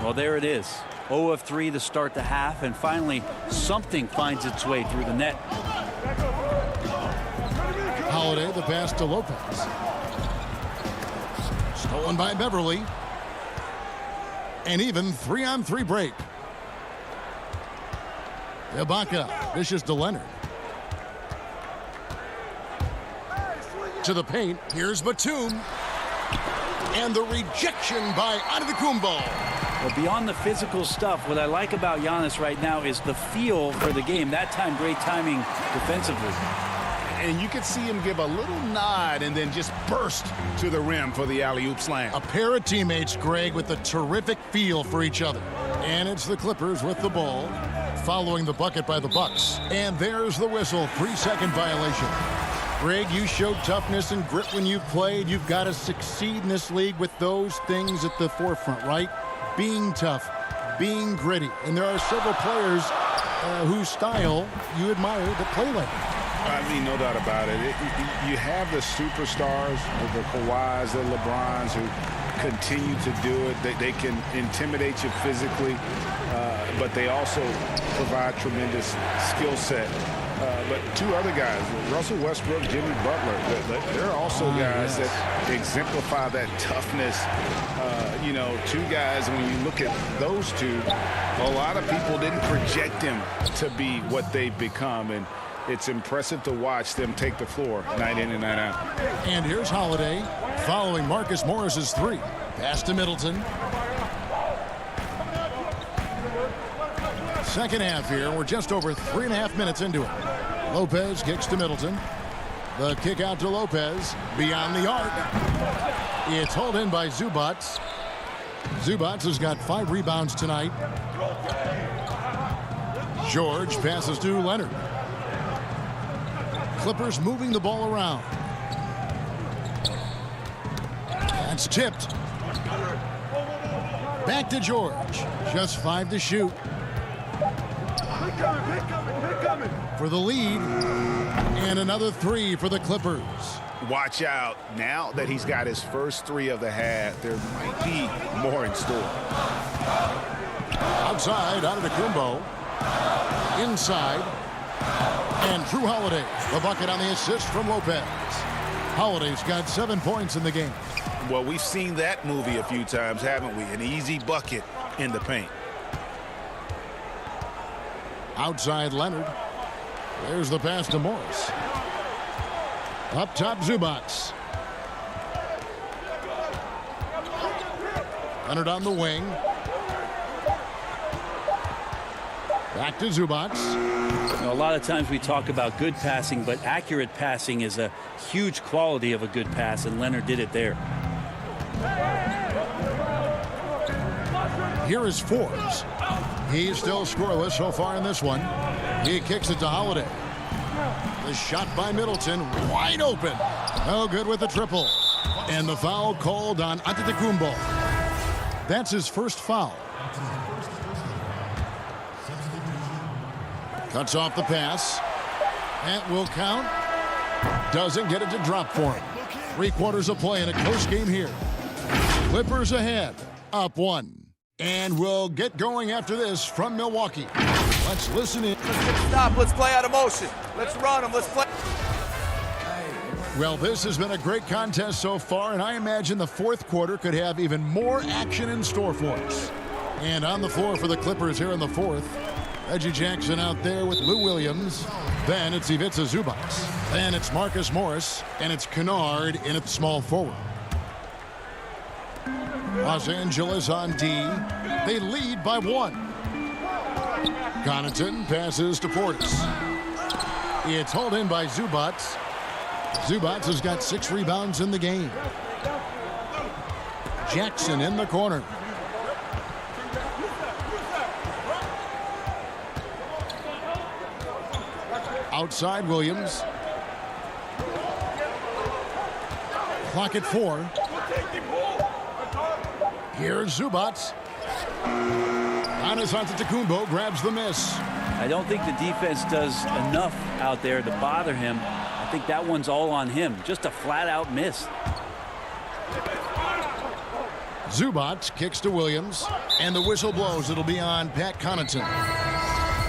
Well, there it is. 0 of 3 to start the half, and finally something finds its way through the net. Holiday, the pass to Lopez. Stolen by Beverly. And even 3-on-3 break. Ibaka, vicious to Leonard. To the paint, here's Batum. And the rejection by Antetokounmpo. Well, beyond the physical stuff, what I like about Giannis right now is the feel for the game. That time, great timing defensively. And you could see him give a little nod and then just burst to the rim for the alley-oop slam. A pair of teammates, Greg, with a terrific feel for each other. And it's the Clippers with the ball, following the bucket by the Bucks. And there's the whistle, 3-second violation. Greg, you showed toughness and grit when you played. You've got to succeed in this league with those things at the forefront, right? Being tough, being gritty. And there are several players whose style you admire that play like that. I mean, no doubt about it. You have the superstars, the Kawhis, the LeBrons, who continue to do it. They can intimidate you physically, but they also provide tremendous skill set. But 2 other guys, Russell Westbrook, Jimmy Butler, they're also guys that exemplify that toughness. 2 guys, when you look at those 2, a lot of people didn't project them to be what they've become. And it's impressive to watch them take the floor night in and night out. And here's Holiday following Marcus Morris's 3. Pass to Middleton. Second half here. We're just over 3.5 minutes into it. Lopez kicks to Middleton. The kick out to Lopez beyond the arc. It's hauled in by Zubac. Zubac has got 5 rebounds tonight. George passes to Leonard. Clippers moving the ball around. That's tipped. Back to George. Just 5 to shoot. For the lead. And another 3 for the Clippers. Watch out. Now that he's got his first 3 of the half, there might be more in store. Outside, Antetokounmpo. Inside. And Drew Holiday, the bucket on the assist from Lopez. Holiday's got 7 points in the game. Well, we've seen that movie a few times, haven't we? An easy bucket in the paint. Outside Leonard. There's the pass to Morris. Up top, Zubac. Leonard on the wing. Back to Zubac. A lot of times we talk about good passing, but accurate passing is a huge quality of a good pass, and Leonard did it there. Here is Forbes. He's still scoreless so far in this one. He kicks it to Holiday. The shot by Middleton, wide open. No good with the triple. And the foul called on Antetokounmpo. That's his first foul. Cuts off the pass. That will count. Doesn't get it to drop for him. 3/4 of play in a close game here. Clippers ahead, up 1. And we'll get going after this from Milwaukee. Let's listen in. Stop. Let's play out of motion. Let's run them. Let's play. Well, this has been a great contest so far, and I imagine the 4th quarter could have even more action in store for us. And on the floor for the Clippers here in the 4th, Reggie Jackson out there with Lou Williams. Then it's Ivica Zubac. Then it's Marcus Morris, and it's Kennard in at small forward. Los Angeles on D. They lead by 1. Connaughton passes to Portis. It's hauled in by Zubats. Zubats has got 6 rebounds in the game. Jackson in the corner. Outside Williams. Clock at 4. Here's Zubats. Giannis Antetokounmpo grabs the miss. I don't think the defense does enough out there to bother him. I think that one's all on him. Just a flat-out miss. Zubats kicks to Williams, and the whistle blows. It'll be on Pat Connaughton.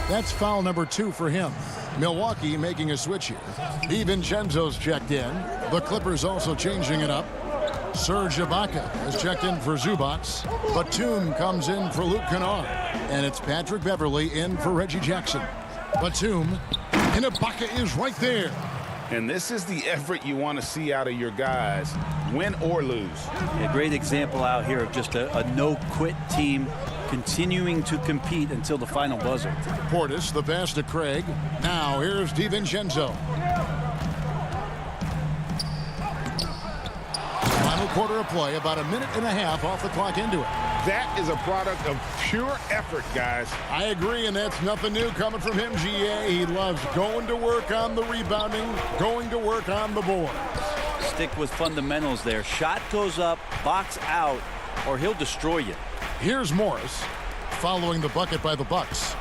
That's foul number 2 for him. Milwaukee making a switch here. DiVincenzo's checked in. The Clippers also changing it up. Serge Ibaka has checked in for Zubats. Batum comes in for Luke Kennard. And it's Patrick Beverley in for Reggie Jackson. Batum, and Ibaka is right there. And this is the effort you want to see out of your guys, win or lose. A great example out here of just a no-quit team continuing to compete until the final buzzer. Portis, the pass to Craig. Now here's DiVincenzo. Final quarter of play, about a minute and a half off the clock into it. That is a product of pure effort, guys. I agree, and that's nothing new coming from him, GA. He loves going to work on the rebounding, going to work on the board. Stick with fundamentals there. Shot goes up, box out, or he'll destroy you. Here's Morris following the bucket by the Bucks.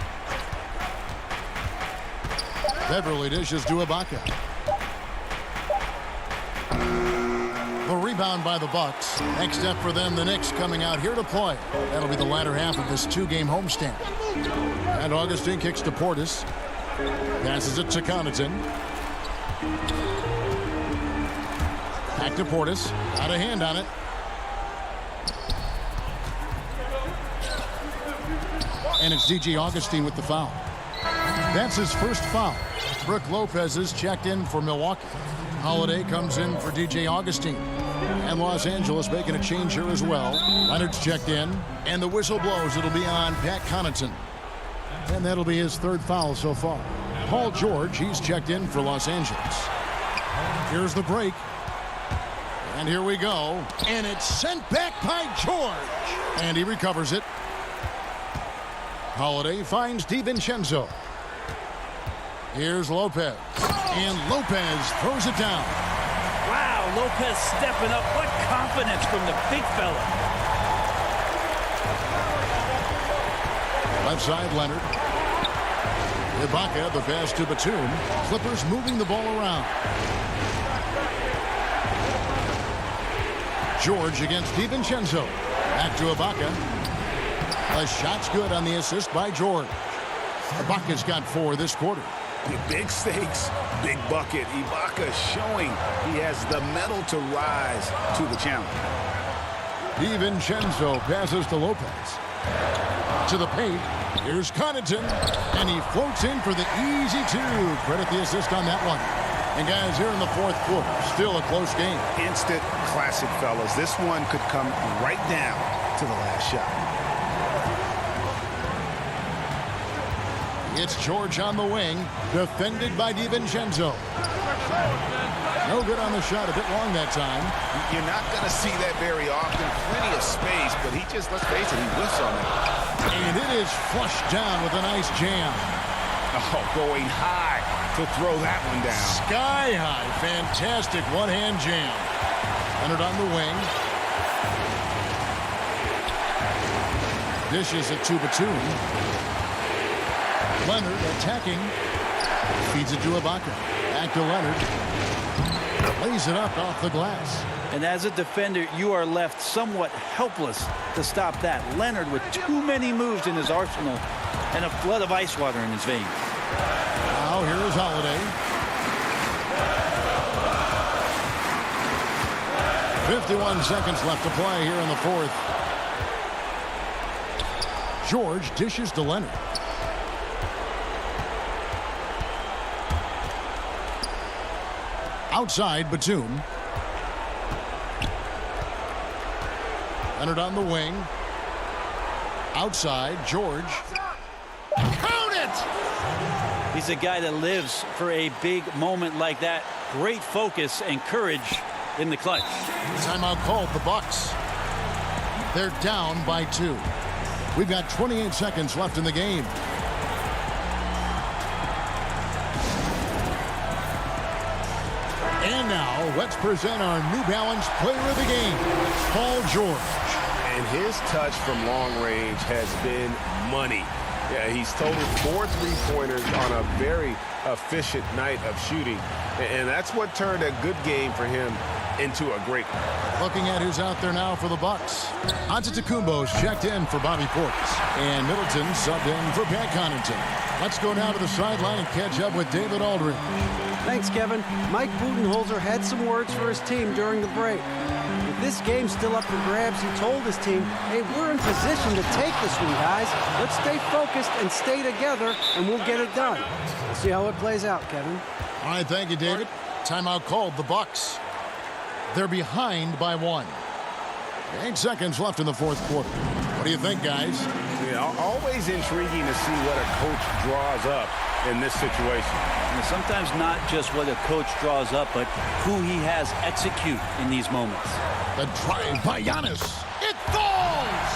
Beverly dishes to Ibaka. The rebound by the Bucks. Next step for them, the Knicks coming out here to play. That'll be the latter half of this 2-game homestand. And Augustine kicks to Portis. Passes it to Connaughton. Back to Portis. Got a hand on it. And it's DJ Augustine with the foul. That's his first foul. Brook Lopez is checked in for Milwaukee. Holiday comes in for DJ Augustine. And Los Angeles making a change here as well. Leonard's checked in. And the whistle blows. It'll be on Pat Connaughton. And that'll be his 3rd foul so far. Paul George, he's checked in for Los Angeles. Here's the break. And here we go. And it's sent back by George. And he recovers it. Holiday finds DiVincenzo. Here's Lopez. And Lopez throws it down. Wow, Lopez stepping up. What confidence from the big fella. Left side, Leonard. Ibaka, the pass to Batum. Clippers moving the ball around. George against DiVincenzo. Back to Ibaka. A shot's good on the assist by George. Ibaka's got 4 this quarter. Big stakes, big bucket. Ibaka showing he has the mettle to rise to the challenge. DiVincenzo passes to Lopez. To the paint. Here's Connaughton. And he floats in for the easy 2. Credit the assist on that one. And guys, here in the 4th quarter, still a close game. Instant classic, fellas. This one could come right down to the last shot. It's George on the wing, defended by DiVincenzo. No good on the shot, a bit long that time. You're not going to see that very often. Plenty of space, but he just, let's face it, he whiffs on it. And it is flushed down with a nice jam. Oh, going high to throw that one down. Sky high, fantastic one-hand jam. Leonard on the wing. Dishes it to Batum. Leonard attacking. Feeds it to Ibaka. Back to Leonard. Lays it up off the glass. And as a defender, you are left somewhat helpless to stop that. Leonard with too many moves in his arsenal and a flood of ice water in his veins. Now here is Holiday. 51 seconds left to play here in the 4th. George dishes to Leonard. Outside, Batum. Leonard on the wing. Outside, George. Count it! He's a guy that lives for a big moment like that. Great focus and courage in the clutch. Timeout called, the Bucks. They're down by 2. We've got 28 seconds left in the game. And now, let's present our New Balance player of the game, Paul George. And his touch from long range has been money. Yeah, he's totaled 4 3-pointers on a very efficient night of shooting. And that's what turned a good game for him into a great one. Looking at who's out there now for the Bucks. Antetokounmpo's checked in for Bobby Portis. And Middleton subbed in for Pat Connaughton. Let's go now to the sideline and catch up with David Aldridge. Thanks, Kevin. Mike Budenholzer had some words for his team during the break. With this game still up for grabs, he told his team, hey, we're in position to take this one, guys. Let's stay focused and stay together, and we'll get it done. We'll see how it plays out, Kevin. All right, thank you, David. Timeout called, the Bucks. They're behind by 1. 8 seconds left in the fourth quarter. What do you think, guys? Yeah, always intriguing to see what a coach draws up in this situation. And sometimes not just what a coach draws up, but who he has execute in these moments. The drive by Giannis. It falls!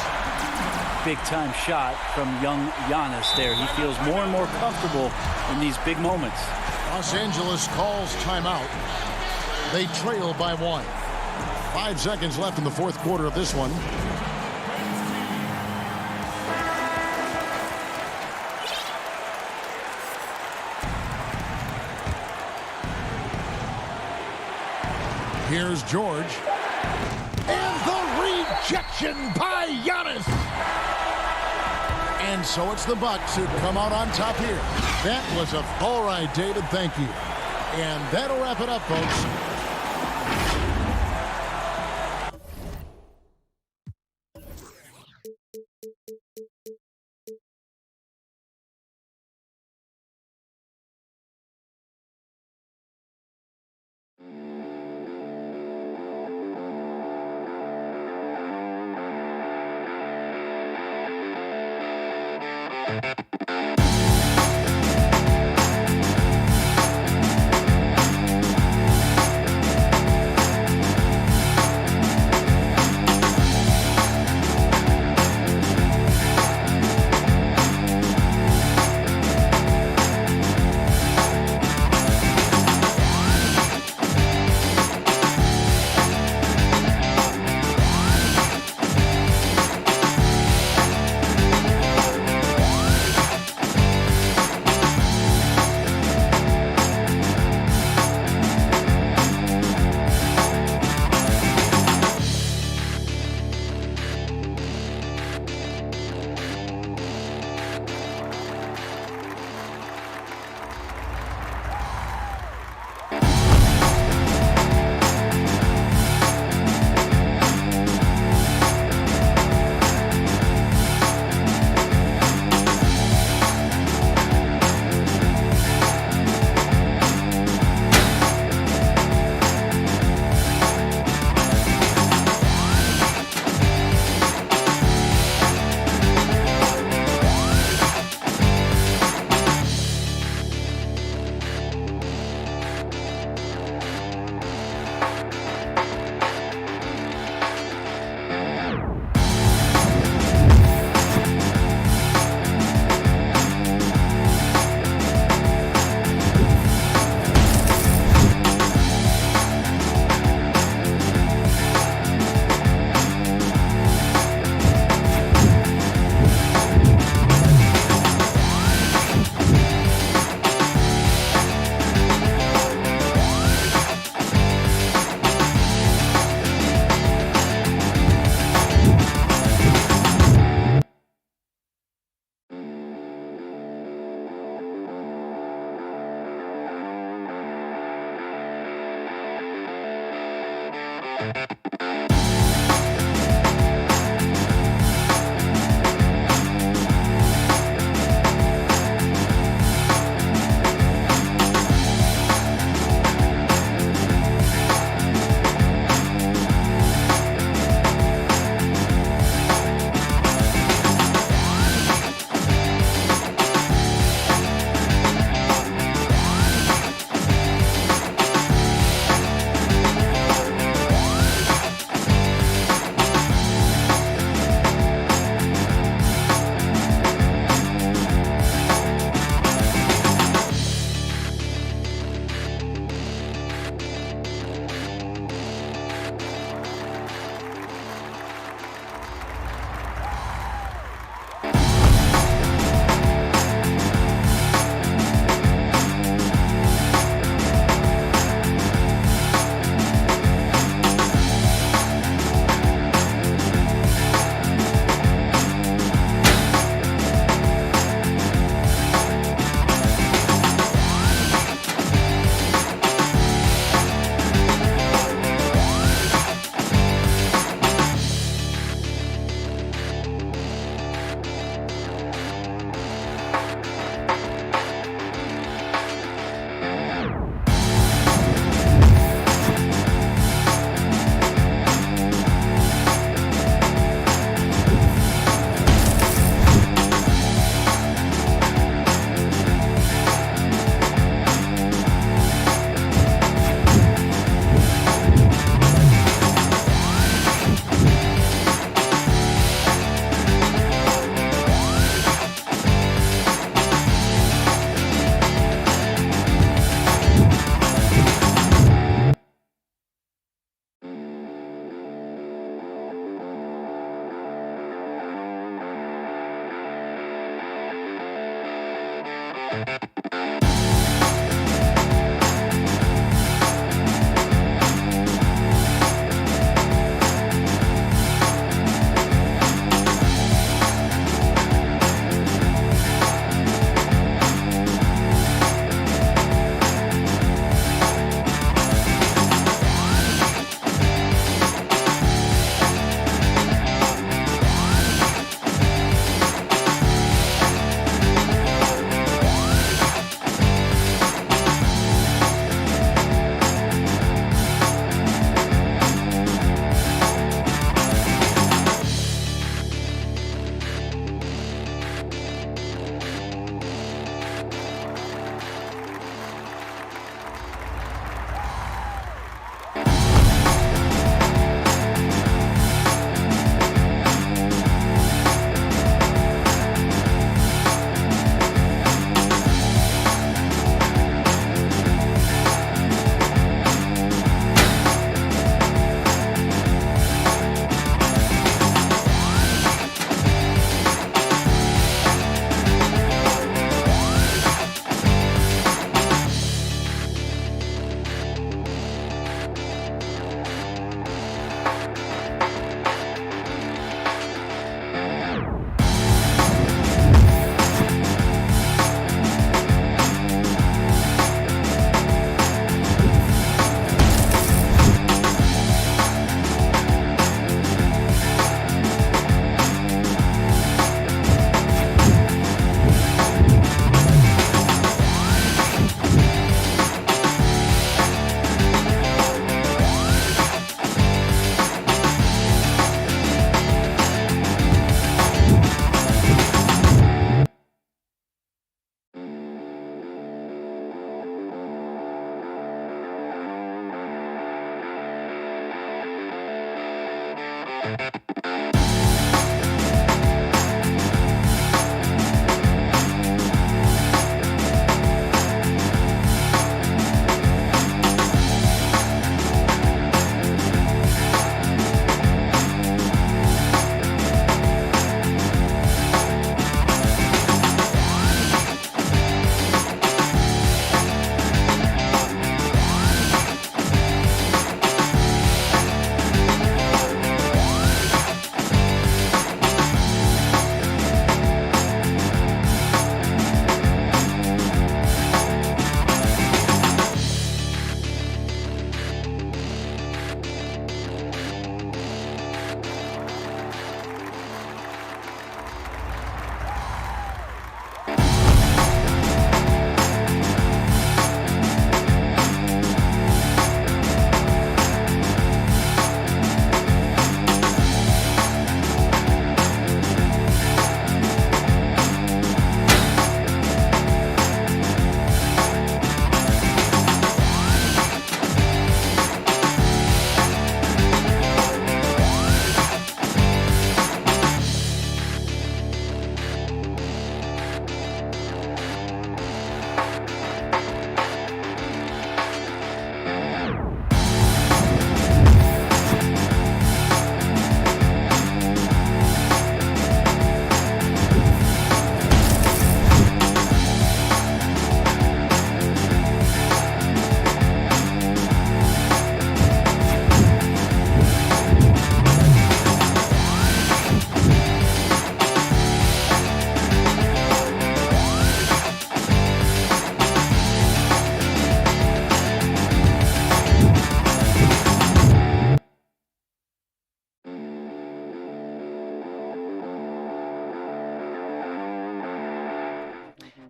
Big-time shot from young Giannis there. He feels more and more comfortable in these big moments. Los Angeles calls timeout. They trail by 1. 5 seconds left in the fourth quarter of this one. Here's George. And the rejection by Giannis. And so it's the Bucks who come out on top here. That was all right, David. Thank you. And that'll wrap it up, folks.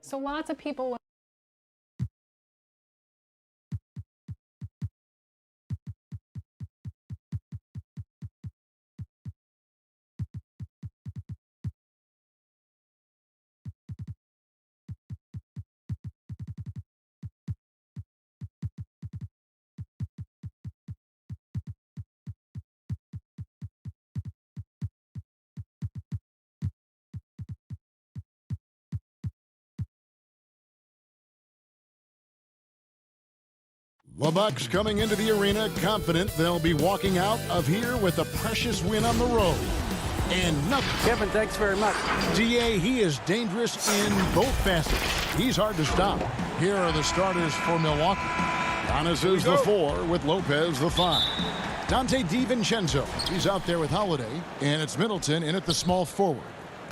So lots of people The Bucks coming into the arena confident they'll be walking out of here with a precious win on the road. And nothing. Kevin, thanks very much. DA, he is dangerous in both facets. He's hard to stop. Here are the starters for Milwaukee. Giannis is the 4 with Lopez the 5. Dante DiVincenzo, he's out there with Holiday. And it's Middleton in at the small forward.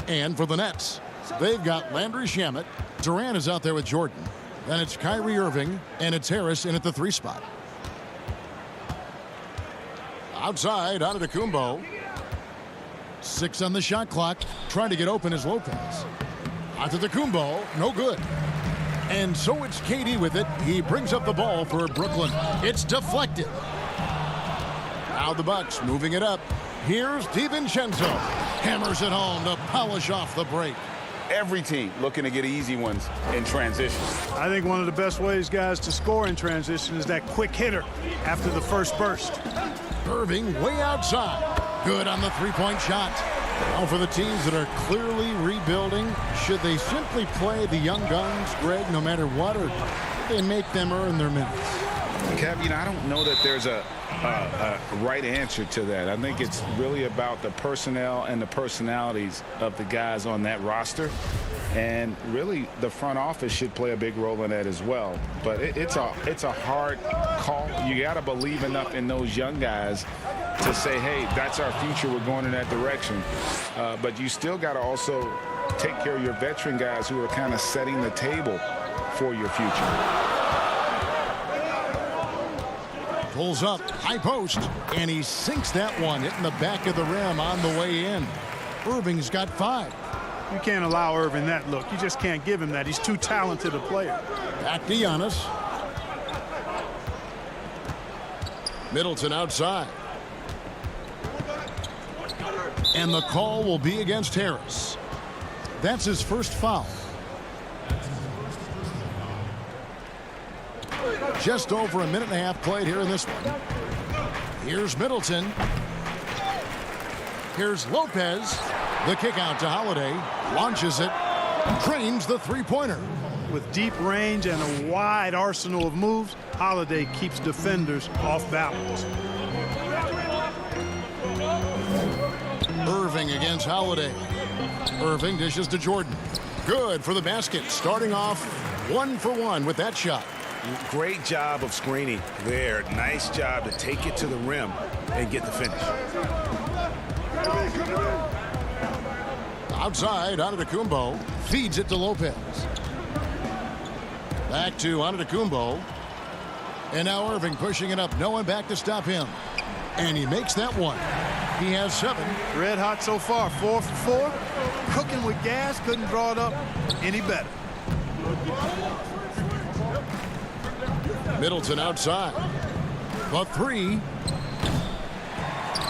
And for the Nets, they've got Landry Shamet. Durant is out there with Jordan. Then it's Kyrie Irving, and it's Harris in at the 3 spot. Outside, Antetokounmpo. 6 on the shot clock. Trying to get open is Lopez. Antetokounmpo, no good. And so it's KD with it. He brings up the ball for Brooklyn. It's deflected. Now the Bucks moving it up. Here's DiVincenzo. Hammers it home to polish off the break. Every team looking to get easy ones in transition. I think one of the best ways, guys, to score in transition is that quick hitter after the first burst. Irving way outside. Good on the 3-point shot. Now for the teams that are clearly rebuilding, should they simply play the young guns, Greg, no matter what, or should they make them earn their minutes? Kev, I don't know that there's a right answer to that. I think it's really about the personnel and the personalities of the guys on that roster. And really, the front office should play a big role in that as well. But it's a hard call. You got to believe enough in those young guys to say, hey, that's our future. We're going in that direction. But you still got to also take care of your veteran guys who are kind of setting the table for your future. Pulls up, high post, and he sinks that one, hitting the back of the rim on the way in. Irving's got 5. You can't allow Irving that look. You just can't give him that. He's too talented a player. Back to Giannis. Middleton outside. And the call will be against Harris. That's his first foul. Just over a minute and a half played here in this one. Here's Middleton. Here's Lopez. The kick out to Holiday. Launches it. Drains the three-pointer. With deep range and a wide arsenal of moves, Holiday keeps defenders off balance. Irving against Holiday. Irving dishes to Jordan. Good for the basket. Starting off 1 for 1 with that shot. Great job of screening there. Nice job to take it to the rim and get the finish. Outside, Antetokounmpo feeds it to Lopez. Back to Antetokounmpo. And now Irving pushing it up. No one back to stop him. And he makes that one. He has 7. Red hot so far. 4 for 4. Cooking with gas. Couldn't draw it up any better. Middleton outside. The 3.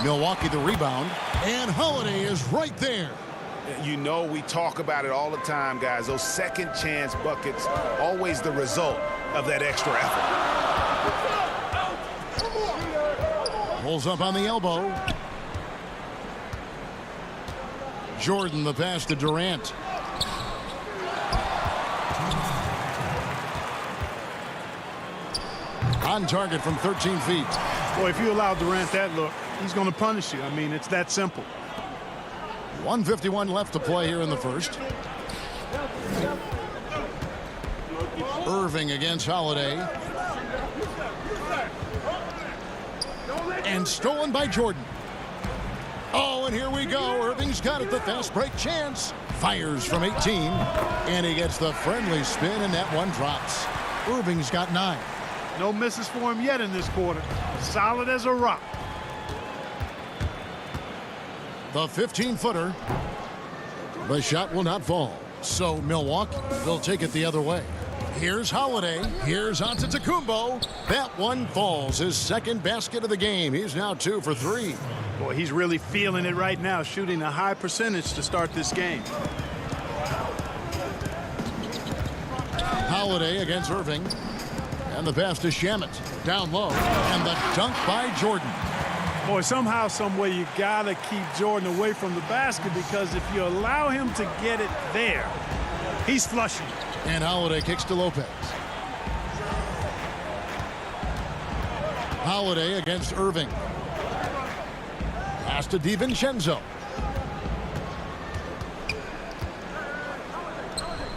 Milwaukee the rebound. And Holiday is right there. You know, we talk about it all the time, guys. Those second chance buckets, always the result of that extra effort. Pulls up on the elbow. Jordan the pass to Durant. On target from 13 feet. Boy, if you allow Durant that look, he's going to punish you. I mean, it's that simple. 1:51 left to play here in the first. Irving against Holiday. And stolen by Jordan. Oh, and here we go. Irving's got it. The fast break chance. Fires from 18. And he gets the friendly spin, and that one drops. Irving's got 9. No misses for him yet in this quarter. Solid as a rock. The 15-footer. The shot will not fall. So Milwaukee will take it the other way. Here's Holiday. Here's Antetokounmpo. That one falls. His second basket of the game. He's now 2 for 3. Boy, he's really feeling it right now, shooting a high percentage to start this game. Holiday against Irving. And the pass to Shamet. Down low. And the dunk by Jordan. Boy, somehow, some way, you got to keep Jordan away from the basket, because if you allow him to get it there, he's flushing. And Holiday kicks to Lopez. Holiday against Irving. Pass to DiVincenzo.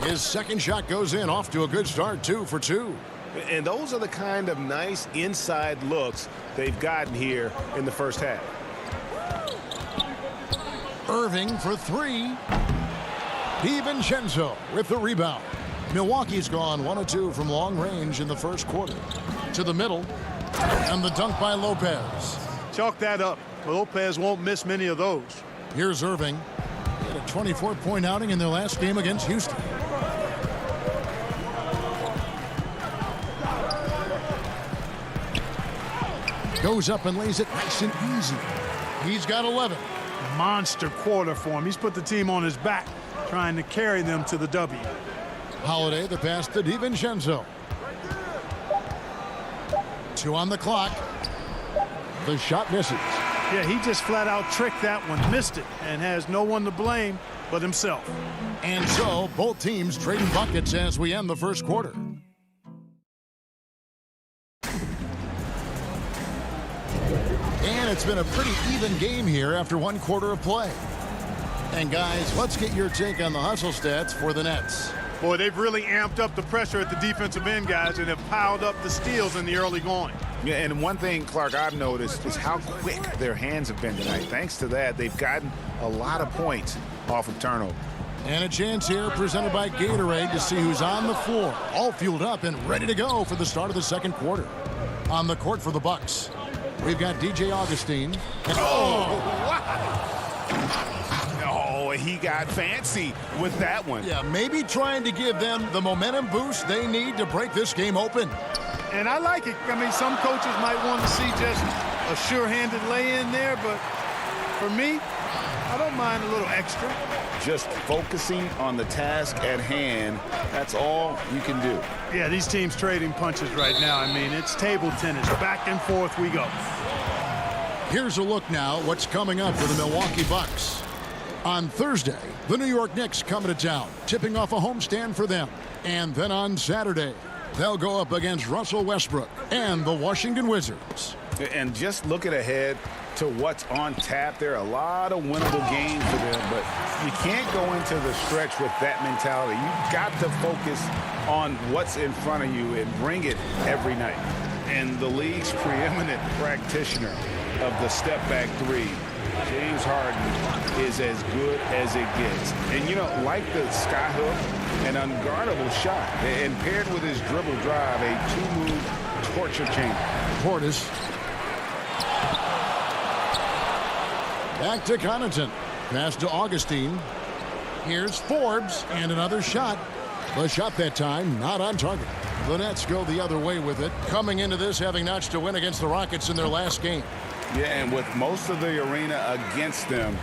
His second shot goes in, off to a good start, 2 for 2. And those are the kind of nice inside looks they've gotten here in the first half. Irving for 3. DiVincenzo with the rebound. Milwaukee's gone 1 of 2 from long range in the first quarter. To the middle. And the dunk by Lopez. Chalk that up. Lopez won't miss many of those. Here's Irving. He had a 24-point outing in their last game against Houston. Goes up and lays it nice and easy. He's got 11. Monster quarter for him. He's put the team on his back, trying to carry them to the W. Holiday, the pass to DiVincenzo. 2 on the clock. The shot misses. Yeah, he just flat out tricked that one, missed it, and has no one to blame but himself. And so both teams trading buckets as we end the first quarter. And it's been a pretty even game here after 1 quarter of play. And guys, let's get your take on the hustle stats for the Nets. Boy, they've really amped up the pressure at the defensive end, guys, and have piled up the steals in the early going. Yeah, and one thing, Clark, I've noticed is how quick their hands have been tonight. Thanks to that, they've gotten a lot of points off of turnover. And a chance here presented by Gatorade to see who's on the floor, all fueled up and ready to go for the start of the second quarter. On the court for the Bucks, we've got DJ Augustine. Oh, he got fancy with that one. Yeah, maybe trying to give them the momentum boost they need to break this game open. And I like it. I mean, some coaches might want to see just a sure-handed lay-in there, but for me, I don't mind a little extra. Just focusing on the task at hand, that's all you can do. Yeah, these teams trading punches right now. I mean, it's table tennis. Back and forth we go. Here's a look now what's coming up for the Milwaukee Bucks. On Thursday, the New York Knicks coming to town, tipping off a homestand for them. And then on Saturday, they'll go up against Russell Westbrook and the Washington Wizards. And just looking ahead to what's on tap, there are a lot of winnable games for them, but you can't go into the stretch with that mentality. You've got to focus on what's in front of you and bring it every night. And the league's preeminent practitioner of the step-back three, James Harden, is as good as it gets. And, you know, like the skyhook, an unguardable shot, and paired with his dribble drive, a two-move torture chamber. Portis. Back to Connaughton. Pass to Augustine. Here's Forbes, and another shot. The shot that time not on target. The Nets go the other way with it, coming into this having notched a win against the Rockets in their last game. Yeah, and with most of the arena against them,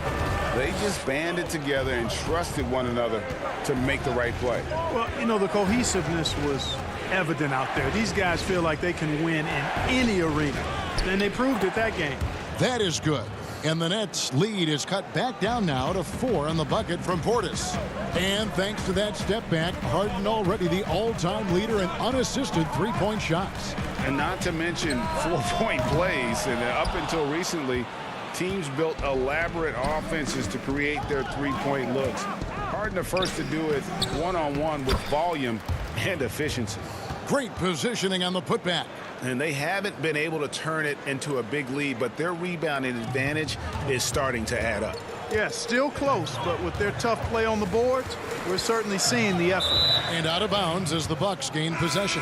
they just banded together and trusted one another to make the right play. Well, you know, the cohesiveness was evident out there. These guys feel like they can win in any arena, and they proved it that game. That is good. And the Nets' lead is cut back down now to 4 on the bucket from Portis. And thanks to that step back, Harden already the all-time leader in unassisted three-point shots. And not to mention 4-point plays. And up until recently, teams built elaborate offenses to create their three-point looks. Harden the first to do it one-on-one with volume and efficiency. Great positioning on the putback. And they haven't been able to turn it into a big lead, but their rebounding advantage is starting to add up. Yeah, still close, but with their tough play on the boards, we're certainly seeing the effort. And out of bounds as the Bucks gain possession.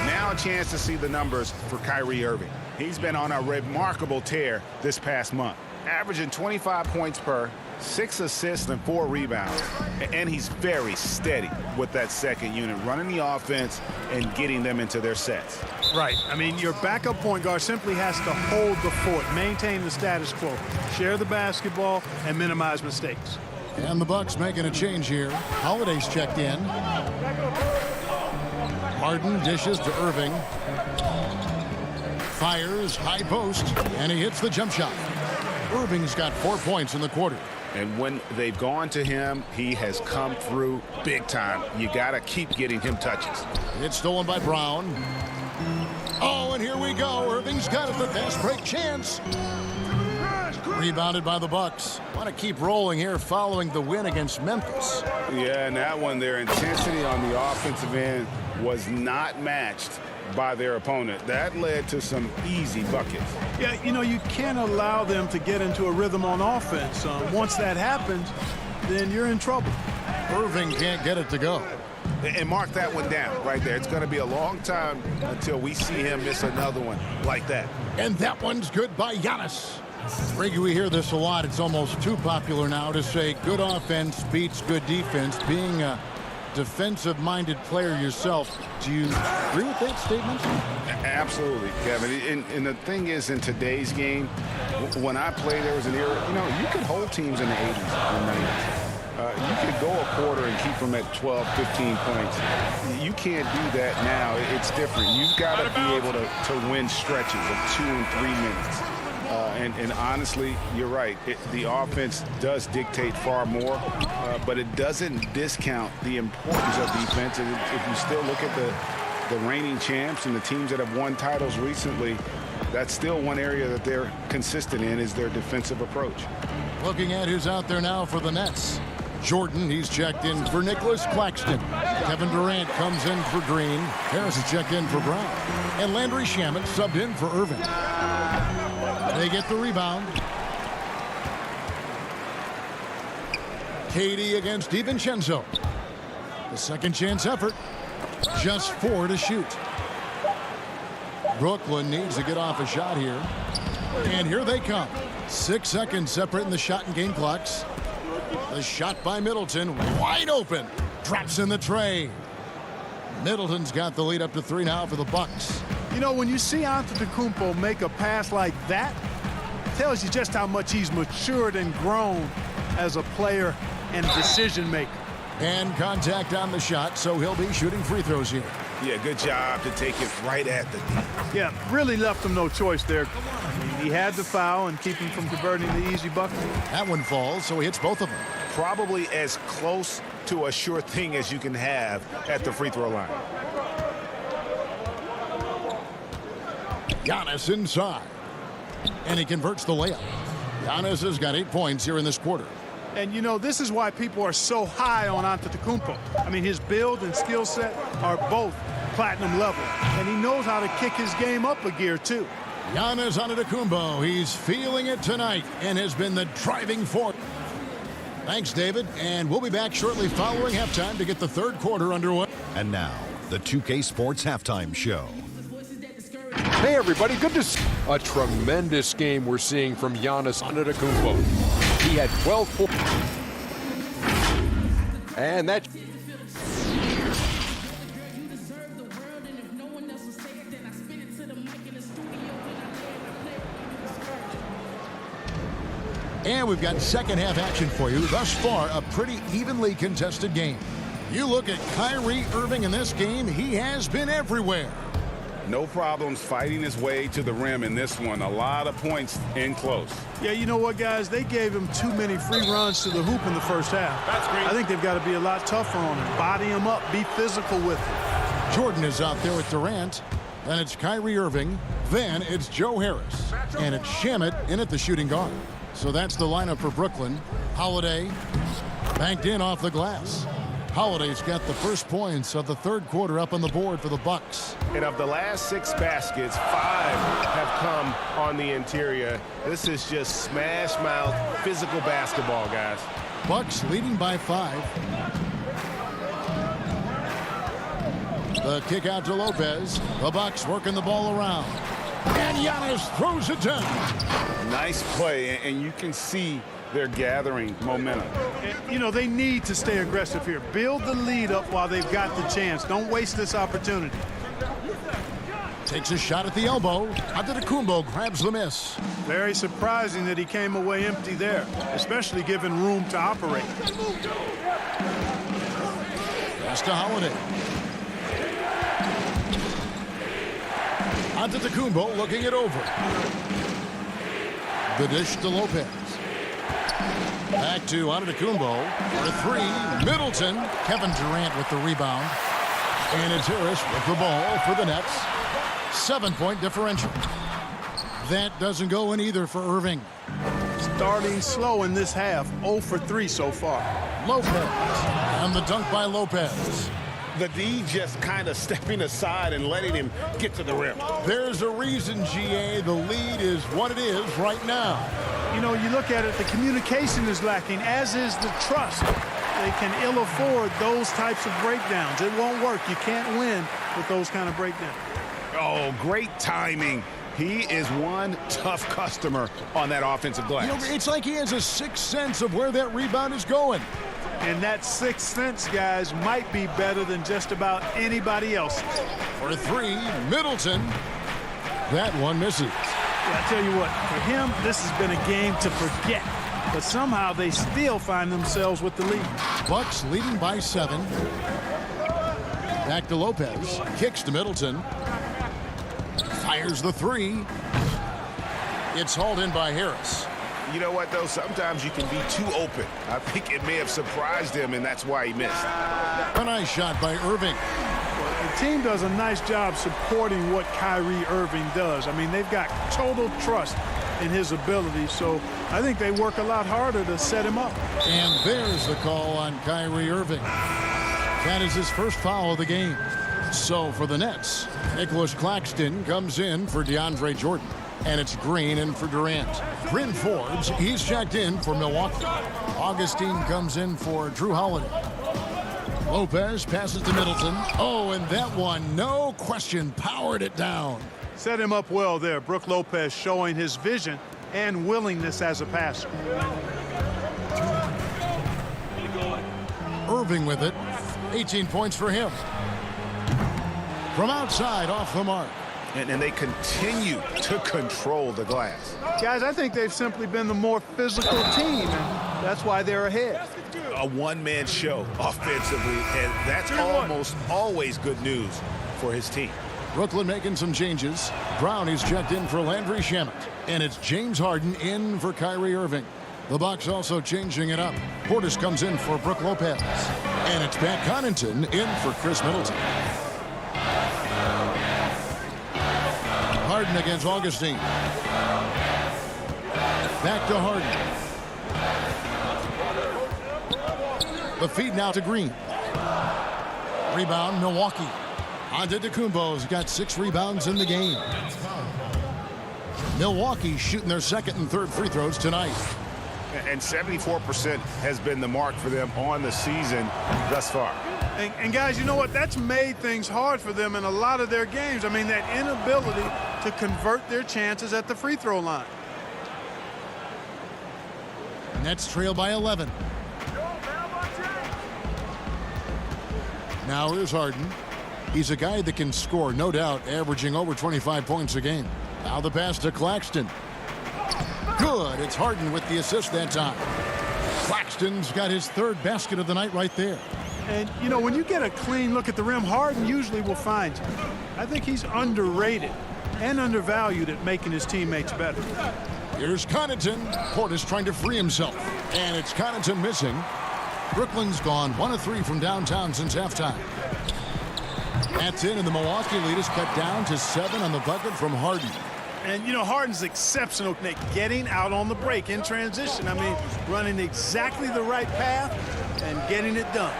Now a chance to see the numbers for Kyrie Irving. He's been on a remarkable tear this past month, averaging 25 points per, 6 assists and 4 rebounds. And he's very steady with that second unit, running the offense and getting them into their sets. Right. I mean, your backup point guard simply has to hold the fort, maintain the status quo, share the basketball, and minimize mistakes. And the Bucks making a change here. Holiday's checked in. Harden dishes to Irving. Fires, high post, and he hits the jump shot. Irving's got 4 points in the quarter. And when they've gone to him, he has come through big time. You got to keep getting him touches. It's stolen by Brown. Oh, and here we go. Irving's got it. The fast break chance. Rebounded by the Bucks. Want to keep rolling here following the win against Memphis. Yeah, and that one, their intensity on the offensive end was not matched by their opponent. That led to some easy buckets. Yeah, you know, you can't allow them to get into a rhythm on offense. Once that happens, then you're in trouble. Irving can't get it to go. And mark that one down right there. It's going to be a long time until we see him miss another one like that. And that one's good by Giannis. Ricky, we hear this a lot. It's almost too popular now to say good offense beats good defense. Being a defensive-minded player yourself, do you agree with that statement? Absolutely, Kevin. And the thing is, in today's game, when I played, there was an era, you know, you could hold teams in the 80s and 90s. You could go a quarter and keep them at 12, 15 points. You can't do that now. It's different. You've got to be able to win stretches of 2 and 3 minutes. And honestly, you're right. The offense does dictate far more, but it doesn't discount the importance of defense. And if you still look at the reigning champs and the teams that have won titles recently, that's still one area that they're consistent in is their defensive approach. Looking at who's out there now for the Nets. Jordan, he's checked in for Nicholas Claxton. Kevin Durant comes in for Green. Harris is checked in for Brown. And Landry Shamet subbed in for Irving. They get the rebound. Katie against DiVincenzo. The second chance effort. Just 4 to shoot. Brooklyn needs to get off a shot here. And here they come. 6 seconds separating the shot and game clocks. The shot by Middleton, wide open. Drops in the tray. Middleton's got the lead up to 3 now for the Bucks. You know, when you see Antetokounmpo make a pass like that, it tells you just how much he's matured and grown as a player and decision maker. And contact on the shot, so he'll be shooting free throws here. Yeah, good job to take it right at the D. Yeah, really left him no choice there. I mean, he had the foul and keep him from converting the easy bucket. That one falls, so he hits both of them. Probably as close to a sure thing as you can have at the free throw line. Giannis inside. And he converts the layup. Giannis has got 8 points here in this quarter. And, you know, this is why people are so high on Antetokounmpo. I mean, his build and skill set are both platinum level. And he knows how to kick his game up a gear, too. Giannis Antetokounmpo, he's feeling it tonight and has been the driving force. Thanks, David. And we'll be back shortly following halftime to get the third quarter underway. And now, the 2K Sports Halftime Show. Hey, everybody. Good to see a tremendous game we're seeing from Giannis Antetokounmpo. He had 12 points. And that... And we've got second half action for you. Thus far, a pretty evenly contested game. You look at Kyrie Irving in this game, he has been everywhere. No problems fighting his way to the rim in this one. A lot of points in close. Yeah, you know what, guys? They gave him too many free runs to the hoop in the first half. That's great. I think they've got to be a lot tougher on him. Body him up. Be physical with him. Jordan is out there with Durant. Then it's Kyrie Irving. Then it's Joe Harris. And it's Shamet in at the shooting guard. So that's the lineup for Brooklyn. Holiday banked in off the glass. Holiday's got the first points of the third quarter up on the board for the Bucks. And of the last 6 baskets, 5 have come on the interior. This is just smash mouth physical basketball, guys. Bucks leading by 5. The kick out to Lopez. The Bucks working the ball around. And Giannis throws it down. Nice play, and you can see they're gathering momentum. You know, they need to stay aggressive here. Build the lead up while they've got the chance. Don't waste this opportunity. Takes a shot at the elbow. Antetokounmpo grabs the miss. Very surprising that he came away empty there, especially given room to operate. Pass to Holiday. Antetokounmpo looking it over. The dish to Lopez. Back to Antetokounmpo for 3. Middleton. Kevin Durant with the rebound. And it's Harris with the ball for the Nets. 7-point differential. That doesn't go in either for Irving. Starting slow in this half. 0 for 3 so far. Lopez. And the dunk by Lopez. The D just kind of stepping aside and letting him get to the rim. There's a reason, GA, the lead is what it is right now. You know, you look at it, the communication is lacking, as is the trust. They can ill afford those types of breakdowns. It won't work. You can't win with those kind of breakdowns. Oh, great timing. He is one tough customer on that offensive glass. You know, it's like he has a sixth sense of where that rebound is going. And that sixth sense, guys, might be better than just about anybody else. For 3, Middleton. That one misses. Yeah, I tell you what, for him, this has been a game to forget. But somehow they still find themselves with the lead. Bucks leading by 7. Back to Lopez. Kicks to Middleton. Fires the 3. It's hauled in by Harris. You know what, though? Sometimes you can be too open. I think it may have surprised him, and that's why he missed. A nice shot by Irving. Well, the team does a nice job supporting what Kyrie Irving does. I mean, they've got total trust in his ability, so I think they work a lot harder to set him up. And there's the call on Kyrie Irving. That is his first foul of the game. So for the Nets, Nicholas Claxton comes in for DeAndre Jordan. And it's Green in for Durant. Bryn Forbes, he's checked in for Milwaukee. Augustine comes in for Drew Holiday. Lopez passes to Middleton. Oh, and that one, no question, powered it down. Set him up well there. Brook Lopez showing his vision and willingness as a passer. Irving with it. 18 points for him. From outside, off the mark. And they continue to control the glass. Guys, I think they've simply been the more physical team, and that's why they're ahead. A one-man show offensively, and that's almost always good news for his team. Brooklyn making some changes. Brown is checked in for Landry Shamet. And it's James Harden in for Kyrie Irving. The Bucks also changing it up. Portis comes in for Brook Lopez. And it's Pat Connaughton in for Chris Middleton. Harden against Augustine. Back to Harden. The feed now to Green. Rebound, Milwaukee. Antetokounmpo's got 6 rebounds in the game. Milwaukee shooting their second and third free throws tonight. And 74% has been the mark for them on the season thus far. And guys, you know what? That's made things hard for them in a lot of their games. I mean, that inability to convert their chances at the free throw line. Nets trail by 11. Now here's Harden. He's a guy that can score, no doubt, averaging over 25 points a game. Now the pass to Claxton. Good. It's Harden with the assist that time. Claxton's got his third basket of the night right there. And, you know, when you get a clean look at the rim, Harden usually will find you. I think he's underrated and undervalued at making his teammates better. Here's Connaughton. Portis trying to free himself. And it's Connaughton missing. Brooklyn's gone 1 of 3 from downtown since halftime. That's in, and the Milwaukee lead is cut down to 7 on the bucket from Harden. And, you know, Harden's exceptional at getting out on the break in transition. I mean, running exactly the right path and getting it done.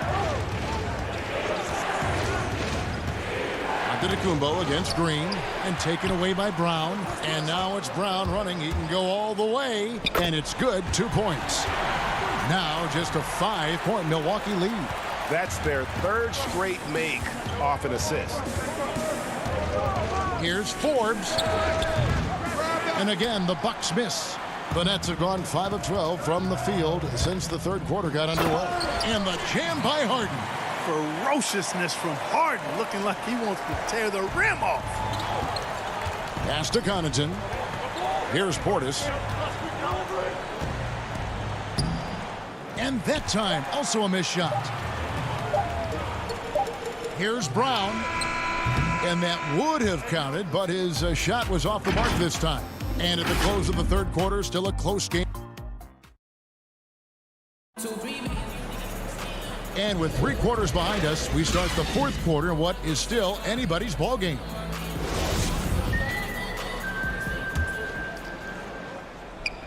Antetokounmpo against Green and taken away by Brown. And now it's Brown running. He can go all the way, and it's good. 2 points. Now just a 5-point Milwaukee lead. That's their third straight make off an assist. Here's Forbes. And again, the Bucks miss. The Nets have gone 5 of 12 from the field since the third quarter got underway. And the jam by Harden. Ferociousness from Harden, looking like he wants to tear the rim off. Pass to Connaughton. Here's Portis. And that time, also a missed shot. Here's Brown. And that would have counted, but his shot was off the mark this time. And at the close of the third quarter, still a close game. And with 3 quarters behind us, we start the fourth quarter in what is still anybody's ball game.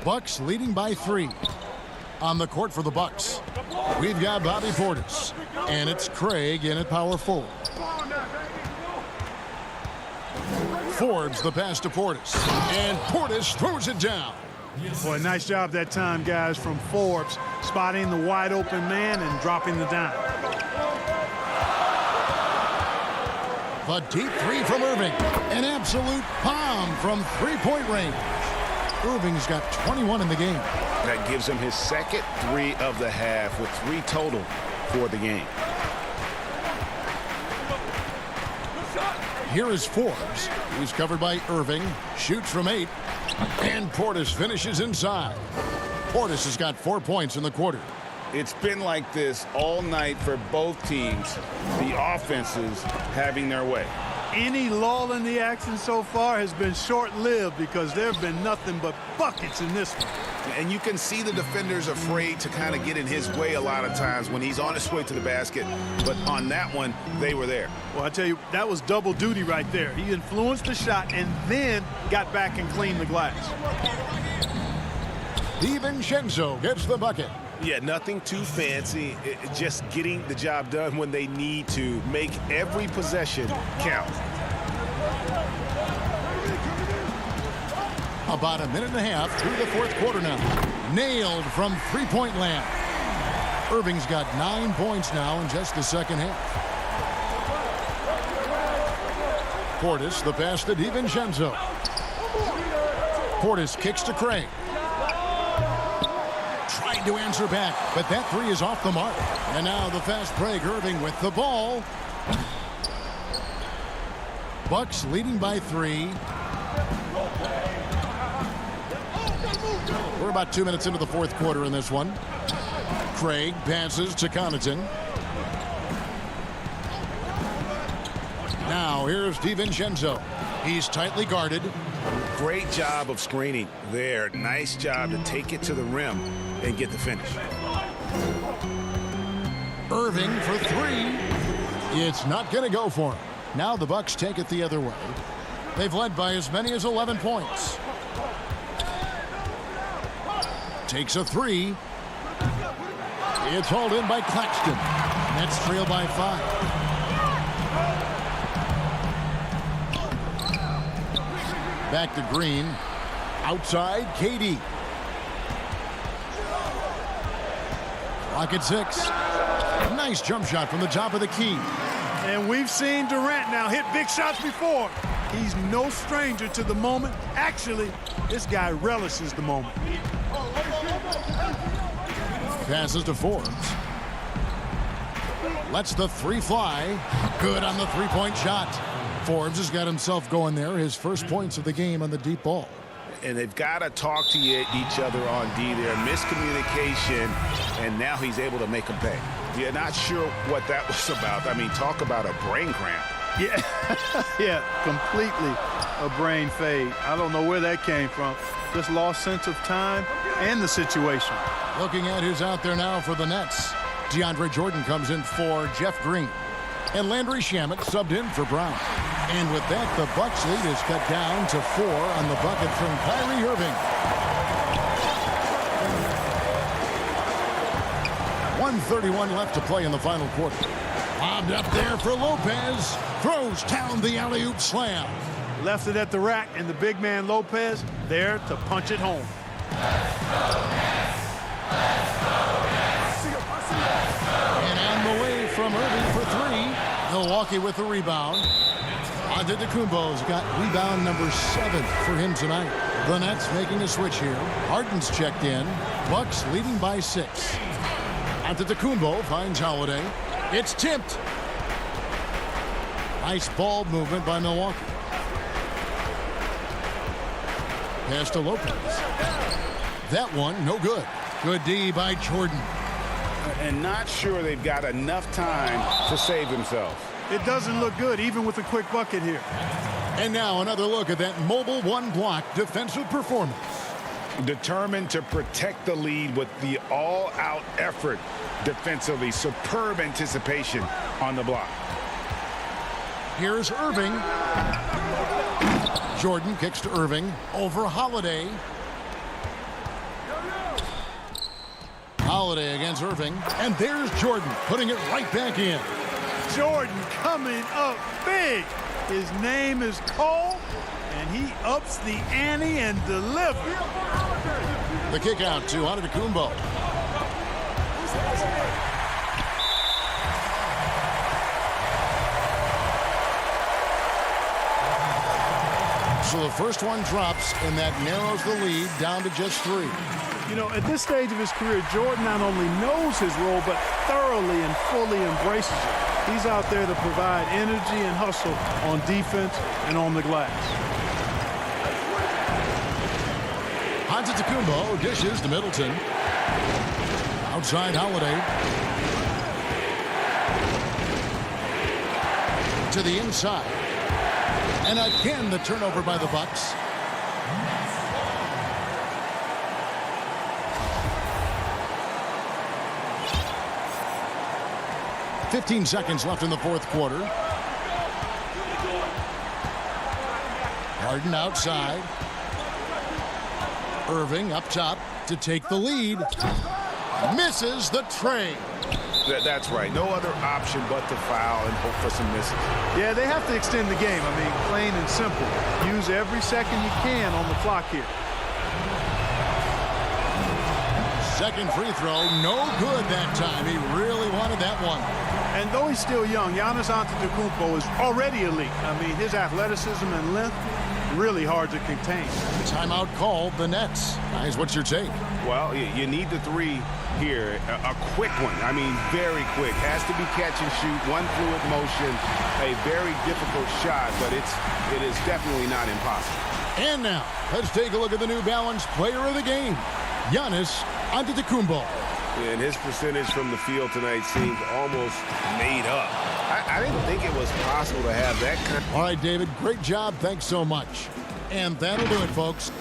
Bucks leading by 3. On the court for the Bucks, we've got Bobby Portis, and it's Craig in at power forward. Forbes the pass to Portis, and Portis throws it down. Boy, nice job that time, guys, from Forbes, spotting the wide open man and dropping the dime. The deep 3 from Irving, an absolute bomb from 3-point range. Irving's got 21 in the game. That gives him his second 3 of the half with 3 total for the game. Here is Forbes. He's covered by Irving. Shoots from 8. And Portis finishes inside. Portis has got 4 points in the quarter. It's been like this all night for both teams. The offenses having their way. Any lull in the action so far has been short-lived because there have been nothing but buckets in this one. And you can see the defenders afraid to kind of get in his way a lot of times when he's on his way to the basket. But on that one, they were there. Well, I tell you, that was double duty right there. He influenced the shot and then got back and cleaned the glass. DiVincenzo gets the bucket. Yeah, nothing too fancy. Just getting the job done when they need to. Make every possession count. About a minute and a half through the fourth quarter now. Nailed from 3-point land. Irving's got 9 points now in just the second half. Portis, the pass to DiVincenzo. Portis kicks to Craig. Trying to answer back, but that 3 is off the mark. And now the fast break, Irving with the ball. Bucks leading by 3. We're about 2 minutes into the fourth quarter in this one. Craig passes to Connaughton. Now here's DiVincenzo. He's tightly guarded. Great job of screening there. Nice job to take it to the rim and get the finish. Irving for three. It's not going to go for him. Now the Bucks take it the other way. They've led by as many as 11 points. Takes a three. It's hauled in by Claxton. Nets trail by 5. Back to Green. Outside, KD. Clock at 6. Nice jump shot from the top of the key. And we've seen Durant now hit big shots before. He's no stranger to the moment. Actually, this guy relishes the moment. Passes to Forbes. Lets the three fly. Good on the three-point shot. Forbes has got himself going there. His first points of the game on the deep ball. And they've got to talk to each other on D there. Miscommunication, and now he's able to make them pay. You're not sure what that was about. I mean, talk about a brain cramp. Yeah, yeah, completely a brain fade. I don't know where that came from. Just lost sense of time and the situation. Looking at who's out there now for the Nets. DeAndre Jordan comes in for Jeff Green. And Landry Shamet subbed in for Brown. And with that, the Bucks lead is cut down to 4 on the bucket from Kyrie Irving. 1:31 left to play in the final quarter. Lobbed up there for Lopez. Throws down the alley-oop slam. Left it at the rack, and the big man Lopez there to punch it home. And on the way from Irving for 3. Milwaukee with the rebound. Antetokounmpo's got rebound number 7 for him tonight. The Nets making a switch here. Harden's checked in. Bucks leading by 6. Antetokounmpo finds Holiday. It's tipped. Nice ball movement by Milwaukee. Pass to Lopez. That one, no good. Good D by Jordan. And not sure they've got enough time to save themselves. It doesn't look good, even with a quick bucket here. And now another look at that mobile one-block defensive performance. Determined to protect the lead with the all-out effort defensively. Superb anticipation on the block. Here's Irving. Jordan kicks to Irving. Over Holiday. Holiday against Irving. And there's Jordan putting it right back in. Jordan coming up big. His name is Cole, and he ups the ante and delivers. The kick out to Antetokounmpo. So the first one drops, and that narrows the lead down to just 3. You know, at this stage of his career, Jordan not only knows his role, but thoroughly and fully embraces it. He's out there to provide energy and hustle on defense and on the glass. Antetokounmpo dishes to Middleton. Outside Holiday. To the inside. And again, the turnover by the Bucks. $15 seconds left in the fourth quarter. Harden outside. Irving up top to take the lead. Misses the tray. That's right. No other option but to foul and hope for some misses. Yeah, they have to extend the game. I mean, plain and simple. Use every second you can on the clock here. Second free throw, no good that time. He really wanted that one. And though he's still young, Giannis Antetokounmpo is already elite. I mean, his athleticism and length, really hard to contain. Timeout called, the Nets. Guys, what's your take? Well, you need the 3 here. A quick one. I mean, very quick. Has to be catch and shoot. One fluid motion. A very difficult shot, but it is definitely not impossible. And now, let's take a look at the New Balance player of the game, Giannis Antetokounmpo. And his percentage from the field tonight seems almost made up. I didn't think it was possible to have that kind. All right, David, great job. Thanks so much. And that'll do it, folks.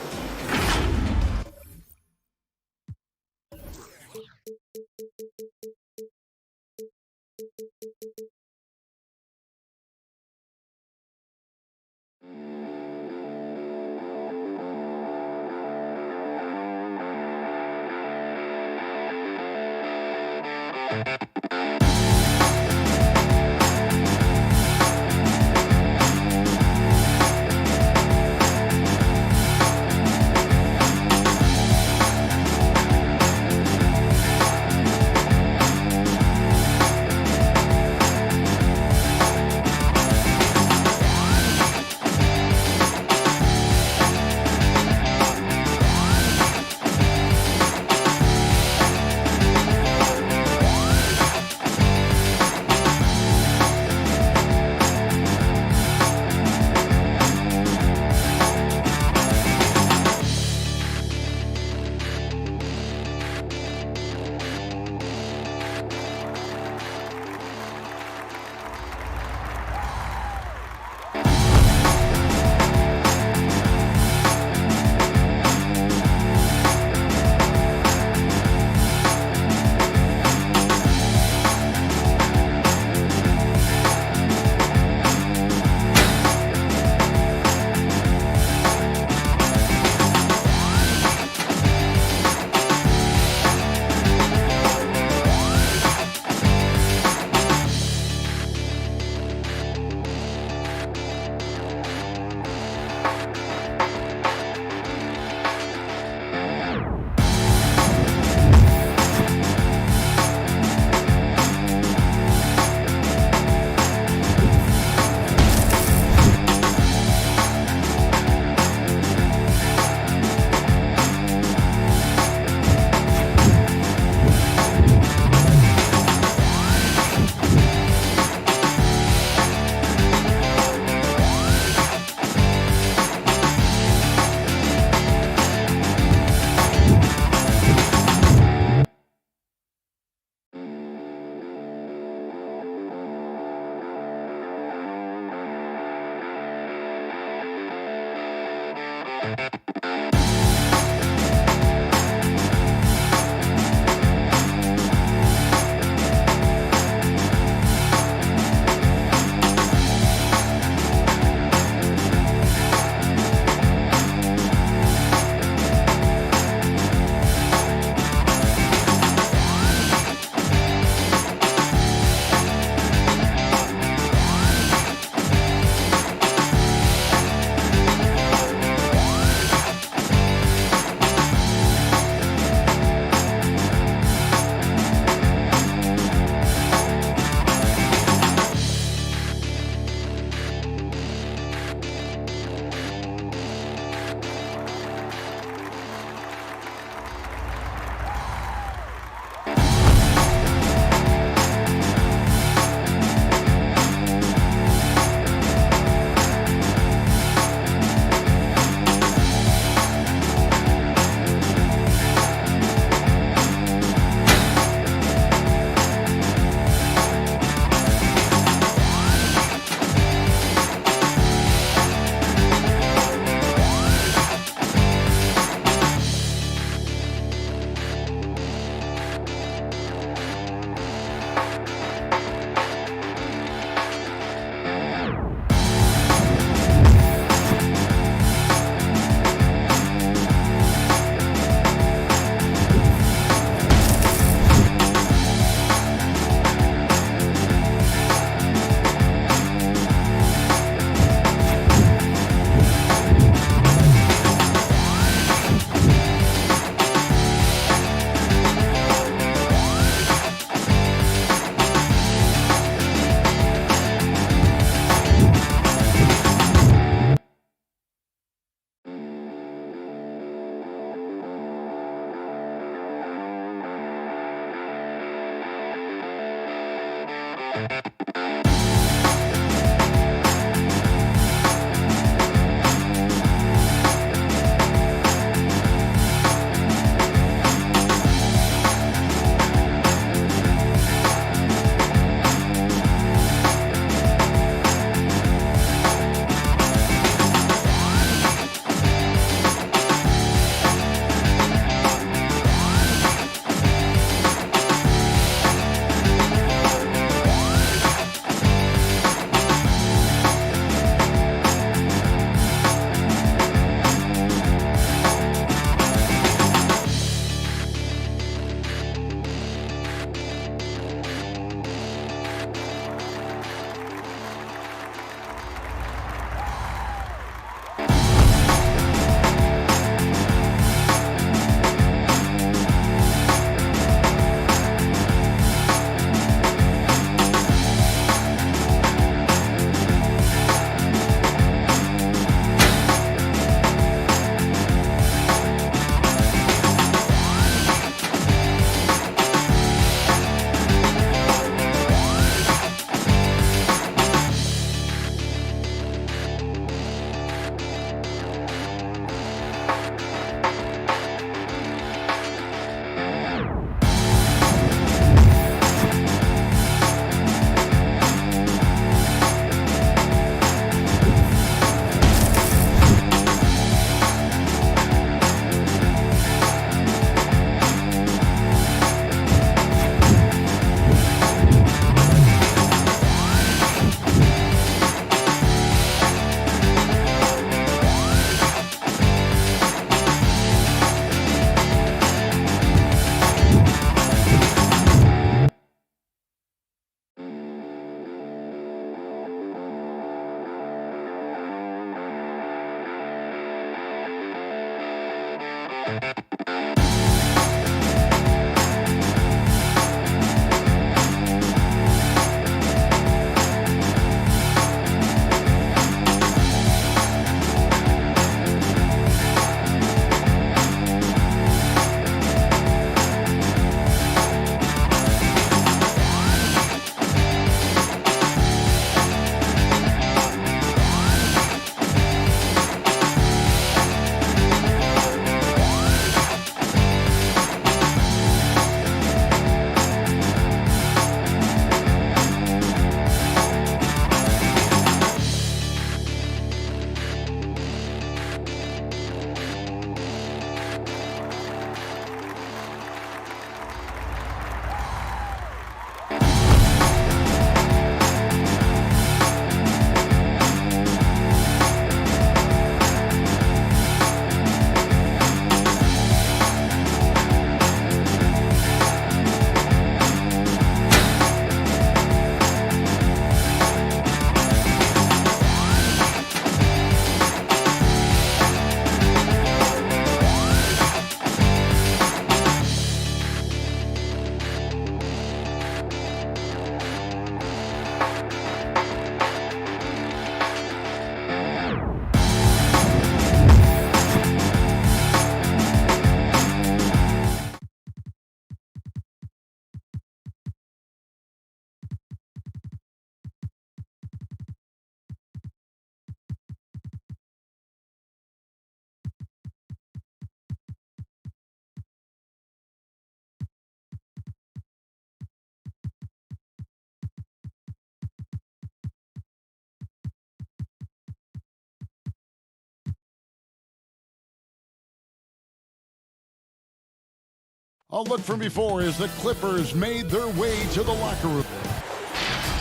A look from before as the Clippers made their way to the locker room.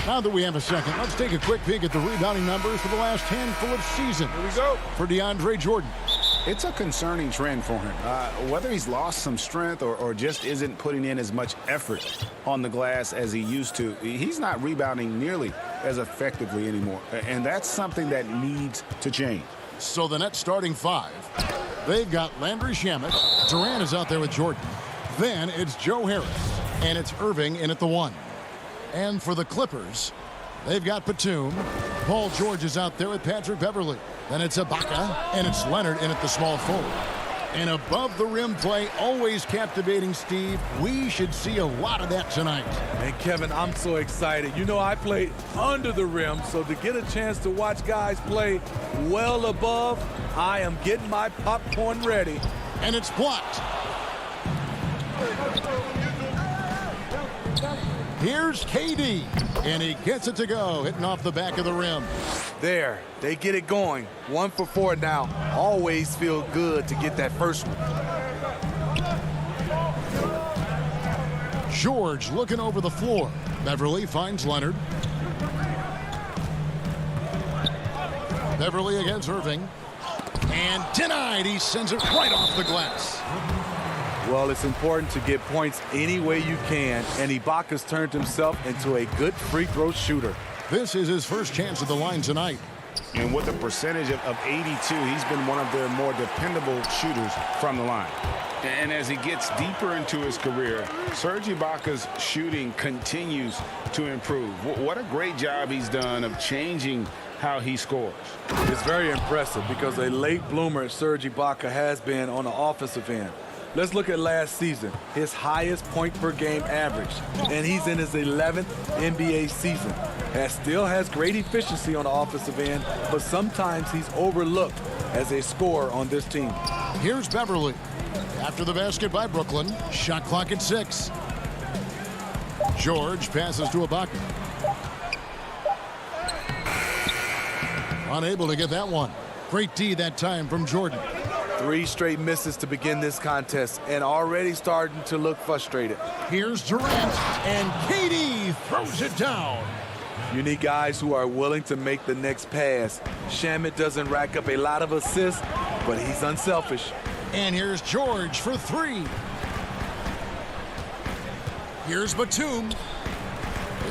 Now that we have a second, let's take a quick peek at the rebounding numbers for the last handful of seasons. Here we go. For DeAndre Jordan. It's a concerning trend for him. Whether he's lost some strength or just isn't putting in as much effort on the glass as he used to, he's not rebounding nearly as effectively anymore. And that's something that needs to change. So the Nets starting five. They've got Landry Shamet. Durant is out there with Jordan. Then it's Joe Harris. And it's Irving in at the one. And for the Clippers, they've got Batum. Paul George is out there with Patrick Beverley. Then it's Ibaka, and it's Leonard in at the small forward. And above the rim play, always captivating, Steve. We should see a lot of that tonight. And Kevin, I'm so excited. You know, I played under the rim, so to get a chance to watch guys play well above, I am getting my popcorn ready. And it's blocked. Here's KD, and he gets it to go, hitting off the back of the rim. There, they get it going. 1 for 4 now. Always feel good to get that first one. George looking over the floor. Beverley finds Leonard. Beverley against Irving. And denied. He sends it right off the glass. Well, it's important to get points any way you can, and Ibaka's turned himself into a good free throw shooter. This is his first chance at the line tonight. And with a percentage of 82, he's been one of their more dependable shooters from the line. And as he gets deeper into his career, Serge Ibaka's shooting continues to improve. What a great job he's done of changing how he scores. It's very impressive because a late bloomer Serge Ibaka has been on the offensive end. Let's look at last season, his highest point per game average, and he's in his 11th NBA season. Still has great efficiency on the offensive end, but sometimes he's overlooked as a scorer on this team. Here's Beverley. After the basket by Brooklyn, shot clock at 6. George passes to Ibaka. Unable to get that one. Great D that time from Jordan. 3 straight misses to begin this contest and already starting to look frustrated. Here's Durant, and KD throws it down. You need guys who are willing to make the next pass. Shamet doesn't rack up a lot of assists, but he's unselfish. And here's George for 3. Here's Batum.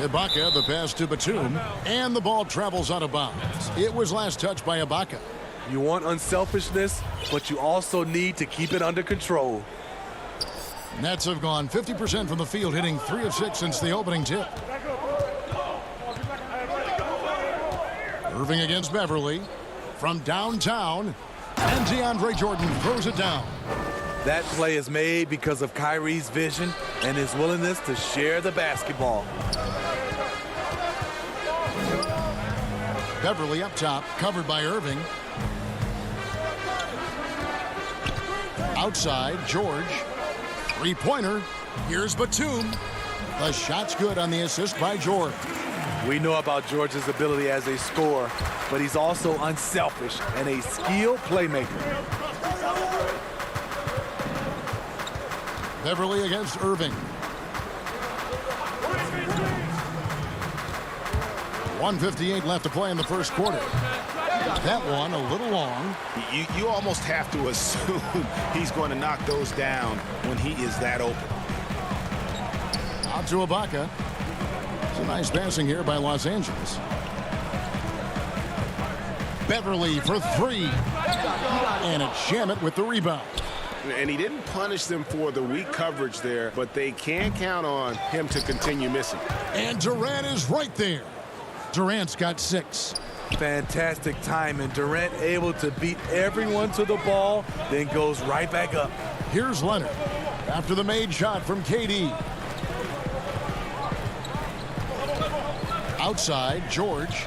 Ibaka, the pass to Batum, and the ball travels out of bounds. It was last touched by Ibaka. You want unselfishness, but you also need to keep it under control. Nets have gone 50% from the field, hitting 3 of 6 since the opening tip. Irving against Beverly. From downtown, and DeAndre Jordan throws it down. That play is made because of Kyrie's vision and his willingness to share the basketball. Beverly up top, covered by Irving. Outside, George. Three-pointer. Here's Batum. The shot's good on the assist by George. We know about George's ability as a scorer, but he's also unselfish and a skilled playmaker. Beverly against Irving. 1:58 left to play in the first quarter. That one a little long. You almost have to assume he's going to knock those down when he is that open. Out to Ibaka. It's a nice passing here by Los Angeles. Beverly for 3. And it's Shamet with the rebound. And he didn't punish them for the weak coverage there, but they can count on him to continue missing. And Durant is right there. Durant's got 6. Fantastic timing. Durant able to beat everyone to the ball, then goes right back up. Here's Leonard after the made shot from KD. Outside, George.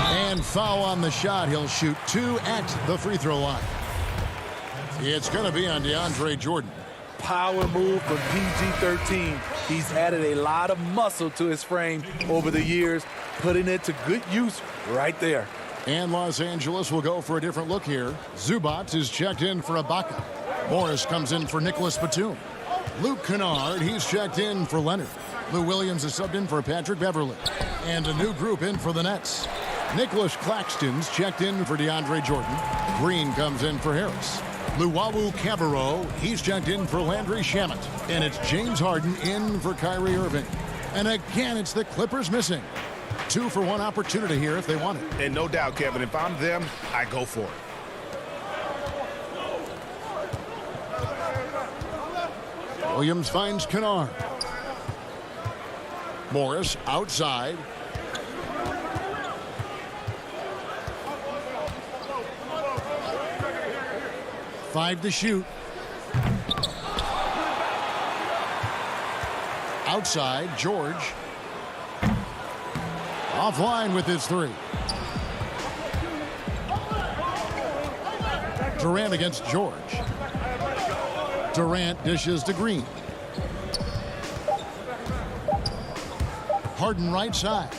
And foul on the shot. He'll shoot 2 at the free throw line. It's going to be on DeAndre Jordan. Power move from PG-13. He's added a lot of muscle to his frame over the years, putting it to good use right there. And Los Angeles will go for a different look here. Zubac is checked in for Ibaka. Morris comes in for Nicholas Batum. Luke Kennard, he's checked in for Leonard. Lou Williams is subbed in for Patrick Beverly. And a new group in for the Nets. Nicholas Claxton's checked in for DeAndre Jordan. Green comes in for Harris. Luwawu Cabarro, he's checked in for Landry Shamet. And it's James Harden in for Kyrie Irving. And again, it's the Clippers missing. 2-for-1 opportunity here if they want it. And no doubt, Kevin, if I'm them, I go for it. Williams finds Kennard. Morris outside. Five to shoot. Outside, George. Offline with his 3. Durant against George. Durant dishes to Green. Harden right side.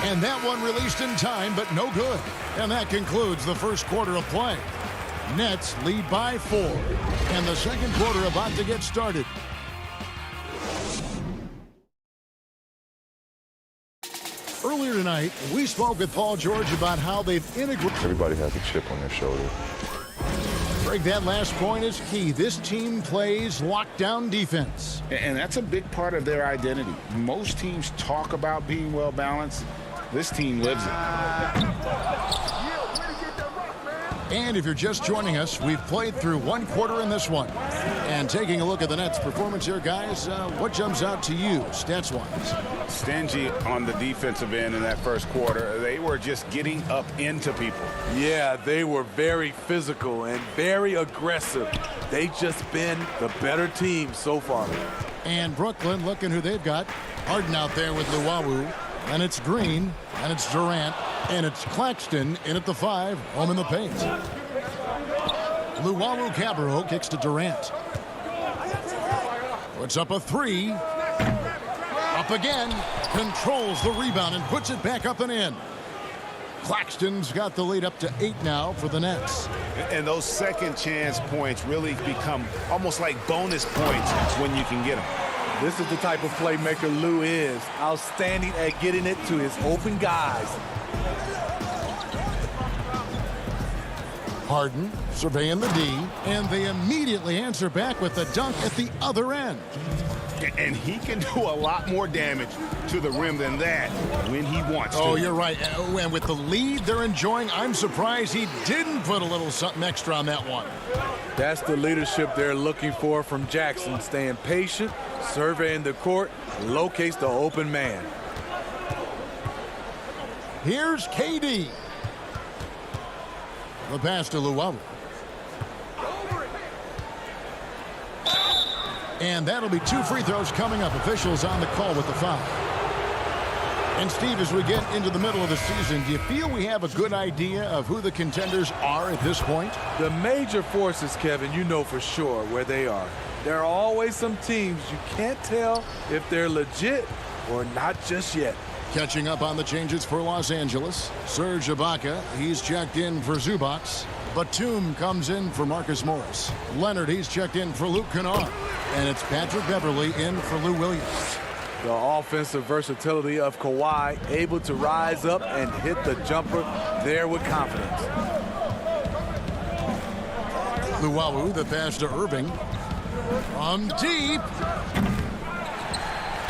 And that one released in time, but no good. And that concludes the first quarter of play. Nets lead by 4. And the second quarter about to get started. Earlier tonight, we spoke with Paul George about how they've integrated. Everybody has a chip on their shoulder. Greg, that last point is key. This team plays lockdown defense. And that's a big part of their identity. Most teams talk about being well balanced. This team lives it. And if you're just joining us, we've played through one quarter in this one. And taking a look at the Nets' performance here, guys, what jumps out to you, stats-wise? Stingy on the defensive end in that first quarter. They were just getting up into people. Yeah, they were very physical and very aggressive. They've just been the better team so far. And Brooklyn, looking who they've got. Harden out there with Luwawu. And it's Green. And it's Durant. And it's Claxton in at the 5, home in the paint. Luwawu Cabarro kicks to Durant. Puts up a 3. Up again. Controls the rebound and puts it back up and in. Claxton's got the lead up to 8 now for the Nets. And those second chance points really become almost like bonus points when you can get them. This is the type of playmaker Lou is. Outstanding at getting it to his open guys. Harden surveying the D, and they immediately answer back with the dunk at the other end. And he can do a lot more damage to the rim than that when he wants to. Oh, you're right. And with the lead they're enjoying, I'm surprised he didn't put a little something extra on that one. That's the leadership they're looking for from Jackson. Staying patient, surveying the court, locates the open man. Here's KD. The pass to Luwawu. And that'll be 2 free throws coming up. Officials on the call with the foul. And Steve, as we get into the middle of the season, do you feel we have a good idea of who the contenders are at this point? The major forces, Kevin, you know for sure where they are. There are always some teams you can't tell if they're legit or not just yet. Catching up on the changes for Los Angeles. Serge Ibaka, he's checked in for Zubac. Batum comes in for Marcus Morris. Leonard, he's checked in for Luke Kennard. And it's Patrick Beverley in for Lou Williams. The offensive versatility of Kawhi, able to rise up and hit the jumper there with confidence. Luwawu, the pass to Irving. From deep.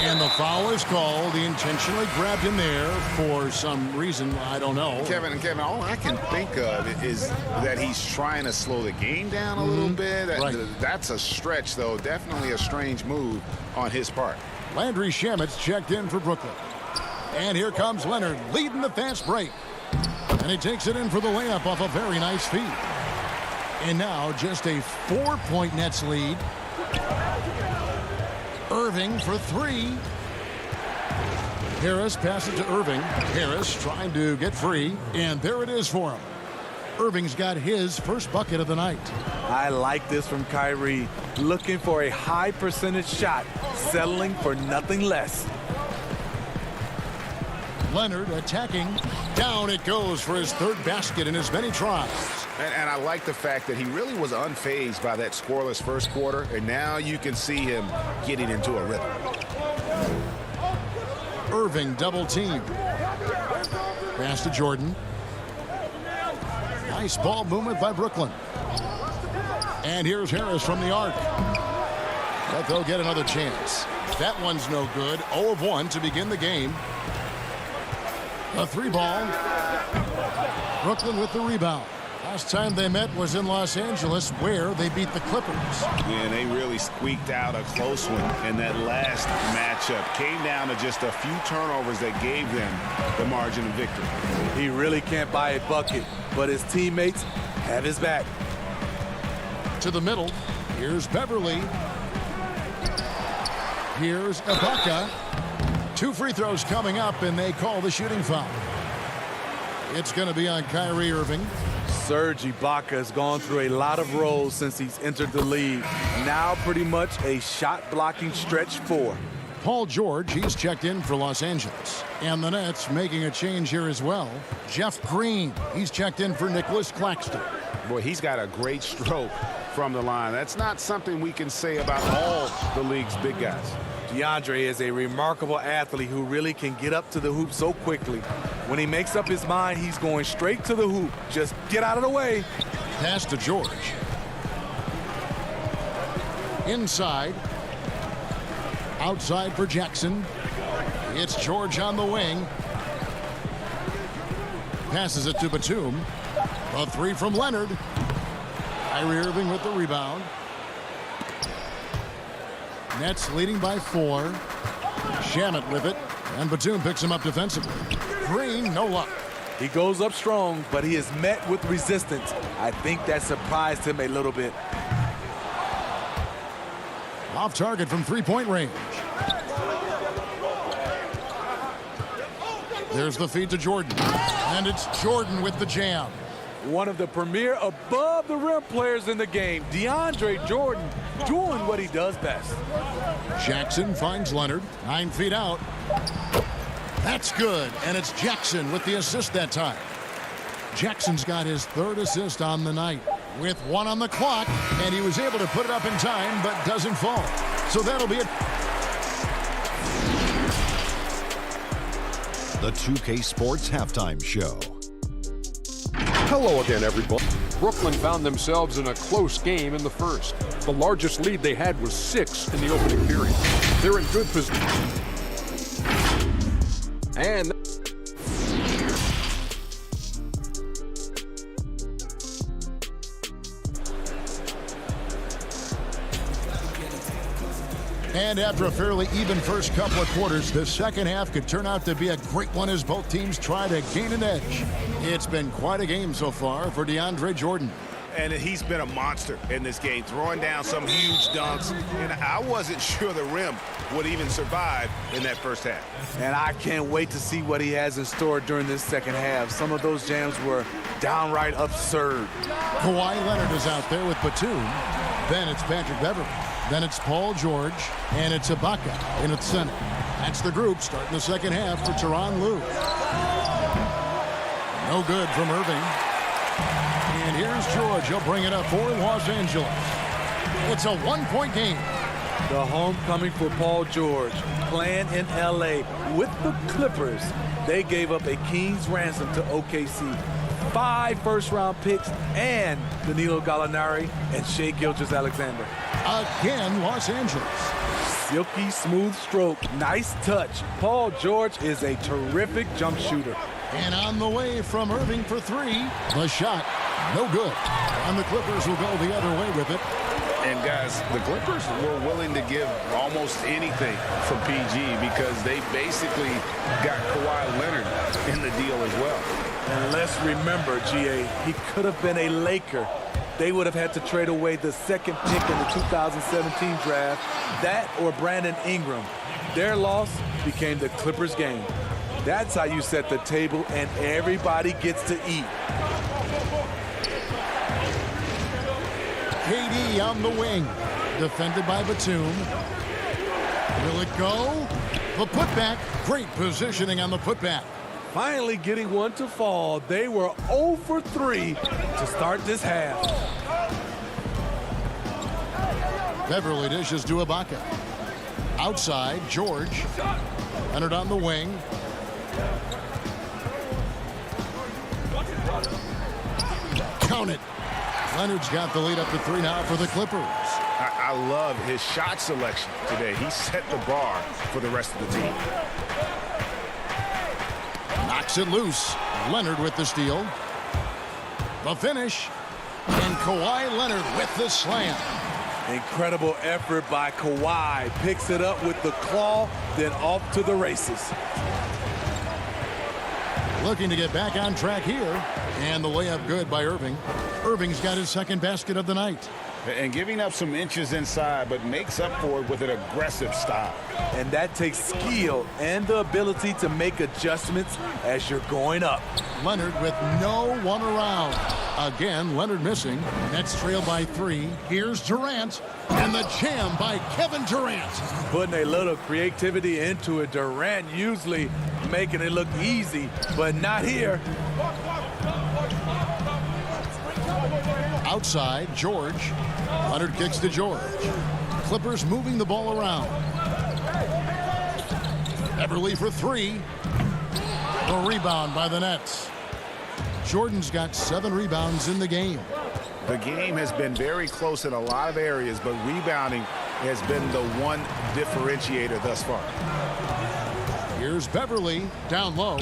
And the foul is called. He intentionally grabbed him there for some reason. I don't know. Kevin, all I can think of is that he's trying to slow the game down a little bit. Right. That's a stretch, though. Definitely a strange move on his part. Landry Shamet's checked in for Brooklyn. And here comes Leonard leading the fast break. And he takes it in for the layup off a very nice feed. And now just a 4-point Nets lead. Irving for 3. Harris passes to Irving. Harris trying to get free. And there it is for him. Irving's got his first bucket of the night. I like this from Kyrie. Looking for a high percentage shot. Settling for nothing less. Leonard attacking. Down it goes for his 3rd basket in as many tries. And I like the fact that he really was unfazed by that scoreless first quarter. And now you can see him getting into a rhythm. Irving double team. Pass to Jordan. Nice ball movement by Brooklyn. And here's Harris from the arc. But they'll get another chance. That one's no good. 0 of 1 to begin the game. A 3-ball. Brooklyn with the rebound. Last time they met was in Los Angeles, where they beat the Clippers. Yeah, and they really squeaked out a close one in that last matchup. Came down to just a few turnovers that gave them the margin of victory. He really can't buy a bucket, but his teammates have his back. To the middle. Here's Beverley. Here's Ibaka. 2 free throws coming up, and they call the shooting foul. It's going to be on Kyrie Irving. Serge Ibaka has gone through a lot of roles since he's entered the league. Now pretty much a shot-blocking stretch 4. Paul George, he's checked in for Los Angeles. And the Nets making a change here as well. Jeff Green, he's checked in for Nicholas Claxton. Boy, he's got a great stroke from the line. That's not something we can say about all the league's big guys. DeAndre is a remarkable athlete who really can get up to the hoop so quickly. When he makes up his mind, he's going straight to the hoop. Just get out of the way. Pass to George. Inside. Outside for Jackson. It's George on the wing. Passes it to Batum. A 3 from Leonard. Kyrie Irving with the rebound. Nets leading by 4. Shamet with it. And Batum picks him up defensively. Green, no luck. He goes up strong, but he is met with resistance. I think that surprised him a little bit. Off target from 3-point range. There's the feed to Jordan. And it's Jordan with the jam. One of the premier above-the-rim players in the game, DeAndre Jordan, doing what he does best. Jackson finds Leonard, 9 feet out. That's good, and it's Jackson with the assist that time. Jackson's got his 3rd assist on the night with 1 on the clock, and he was able to put it up in time, but doesn't fall. So that'll be it. The 2K Sports Halftime Show. Hello again, everybody. Brooklyn found themselves in a close game in the first. The largest lead they had was 6 in the opening period. They're in good position. And And after a fairly even first couple of quarters, the second half could turn out to be a great one as both teams try to gain an edge. It's been quite a game so far for DeAndre Jordan. And he's been a monster in this game, throwing down some huge dunks. And I wasn't sure the rim would even survive in that first half. And I can't wait to see what he has in store during this second half. Some of those jams were downright absurd. Kawhi Leonard is out there with Batum. Then it's Patrick Beverley. Then it's Paul George. And it's Ibaka in its center. That's the group starting the second half for Tyronn Lue. No good from Irving. And here's George. He'll bring it up for Los Angeles. It's a one-point game. The homecoming for Paul George, playing in L.A. with the Clippers. They gave up a king's ransom to OKC. 5 first-round picks and Danilo Gallinari and Shai Gilgeous-Alexander. Again, Los Angeles. Silky smooth stroke, nice touch. Paul George is a terrific jump shooter. And on the way from Irving for 3. The shot, no good. And the Clippers will go the other way with it. And guys, the Clippers were willing to give almost anything for PG because they basically got Kawhi Leonard in the deal as well. And let's remember, GA, he could have been a Laker. They would have had to trade away the second pick in the 2017 draft, that or Brandon Ingram. Their loss became the Clippers' game. That's how you set the table and everybody gets to eat. KD on the wing, defended by Batum. Will it go? The putback, great positioning on the putback. Finally getting one to fall. They were 0 for 3 to start this half. Beverly dishes to Ibaka. Outside, George. Leonard on the wing. Count it. Leonard's got the lead up to 3 now for the Clippers. I love his shot selection today. He set the bar for the rest of the team. Knocks it loose. Leonard with the steal. The finish. And Kawhi Leonard with the slam. Incredible effort by Kawhi. Picks it up with the claw, then off to the races. Looking to get back on track here. And the layup good by Irving. Irving's got his second basket of the night. And giving up some inches inside, but makes up for it with an aggressive style. And that takes skill and the ability to make adjustments as you're going up. Leonard with no one around. Again, Leonard missing. Nets trail by 3. Here's Durant. And the jam by Kevin Durant. Putting a little creativity into it. Durant usually making it look easy, but not here. Outside, George. Leonard kicks to George. Clippers moving the ball around. Beverly for 3. The rebound by the Nets. Jordan's got 7 rebounds in the game. The game has been very close in a lot of areas, but rebounding has been the one differentiator thus far. Here's Beverly down low.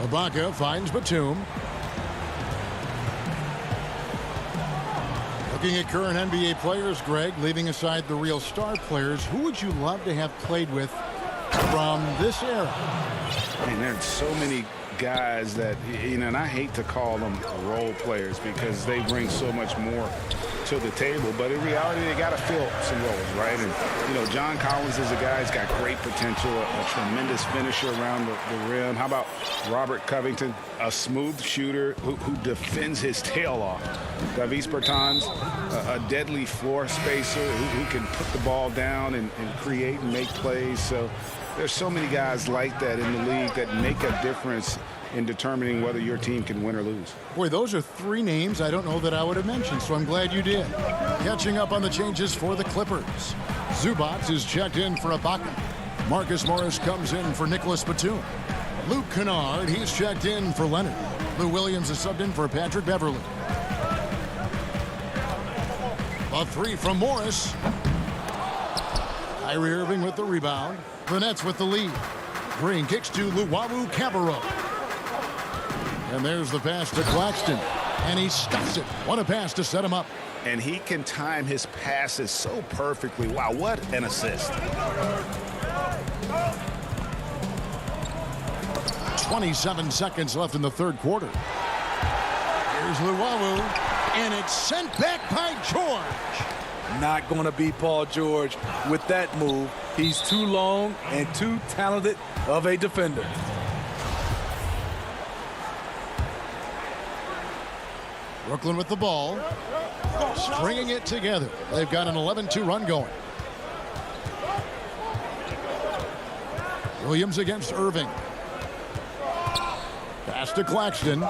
Ibaka finds Batum. Looking at current NBA players, Greg, leaving aside the real star players, who would you love to have played with from this era? And there's so many guys that, you know, and I hate to call them role players because they bring so much more to the table, but in reality they got to fill some roles, right? And you know, John Collins is a guy who's got great potential, a tremendous finisher around the rim. How about Robert Covington, a smooth shooter who defends his tail off? Davis Bertans, a deadly floor spacer who can put the ball down and create and make plays. So there's so many guys like that in the league that make a difference in determining whether your team can win or lose. Boy, those are 3 names I don't know that I would have mentioned, so I'm glad you did. Catching up on the changes for the Clippers. Zubac is checked in for Ibaka. Marcus Morris comes in for Nicholas Batum. Luke Kennard, he's checked in for Leonard. Lou Williams is subbed in for Patrick Beverly. A 3 from Morris. Kyrie Irving with the rebound. The Nets with the lead. Green kicks to Luwawu Cabarrot. And there's the pass to Claxton. And he stuffs it. What a pass to set him up. And he can time his passes so perfectly. Wow, what an assist. 27 seconds left in the third quarter. Here's Luwawu, and it's sent back by George. Not going to be Paul George with that move. He's too long and too talented of a defender. Brooklyn with the ball, stringing it together. They've got an 11-2 run going. Williams against Irving. Pass to Claxton.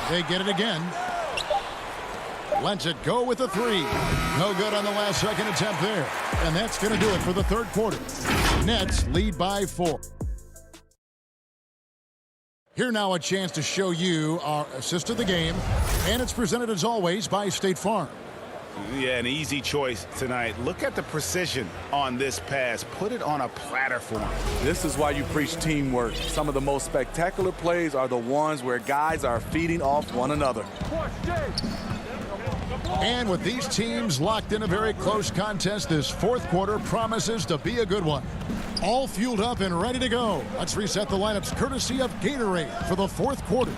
They get it again. Lets it go with a three. No good on the last second attempt there. And that's going to do it for the third quarter. Nets lead by 4. Here now a chance to show you our assist of the game. And it's presented as always by State Farm. Yeah, an easy choice tonight. Look at the precision on this pass. Put it on a platter for him. This is why you preach teamwork. Some of the most spectacular plays are the ones where guys are feeding off one another. And with these teams locked in a very close contest, this fourth quarter promises to be a good one. All fueled up and ready to go. Let's reset the lineups courtesy of Gatorade for the fourth quarter.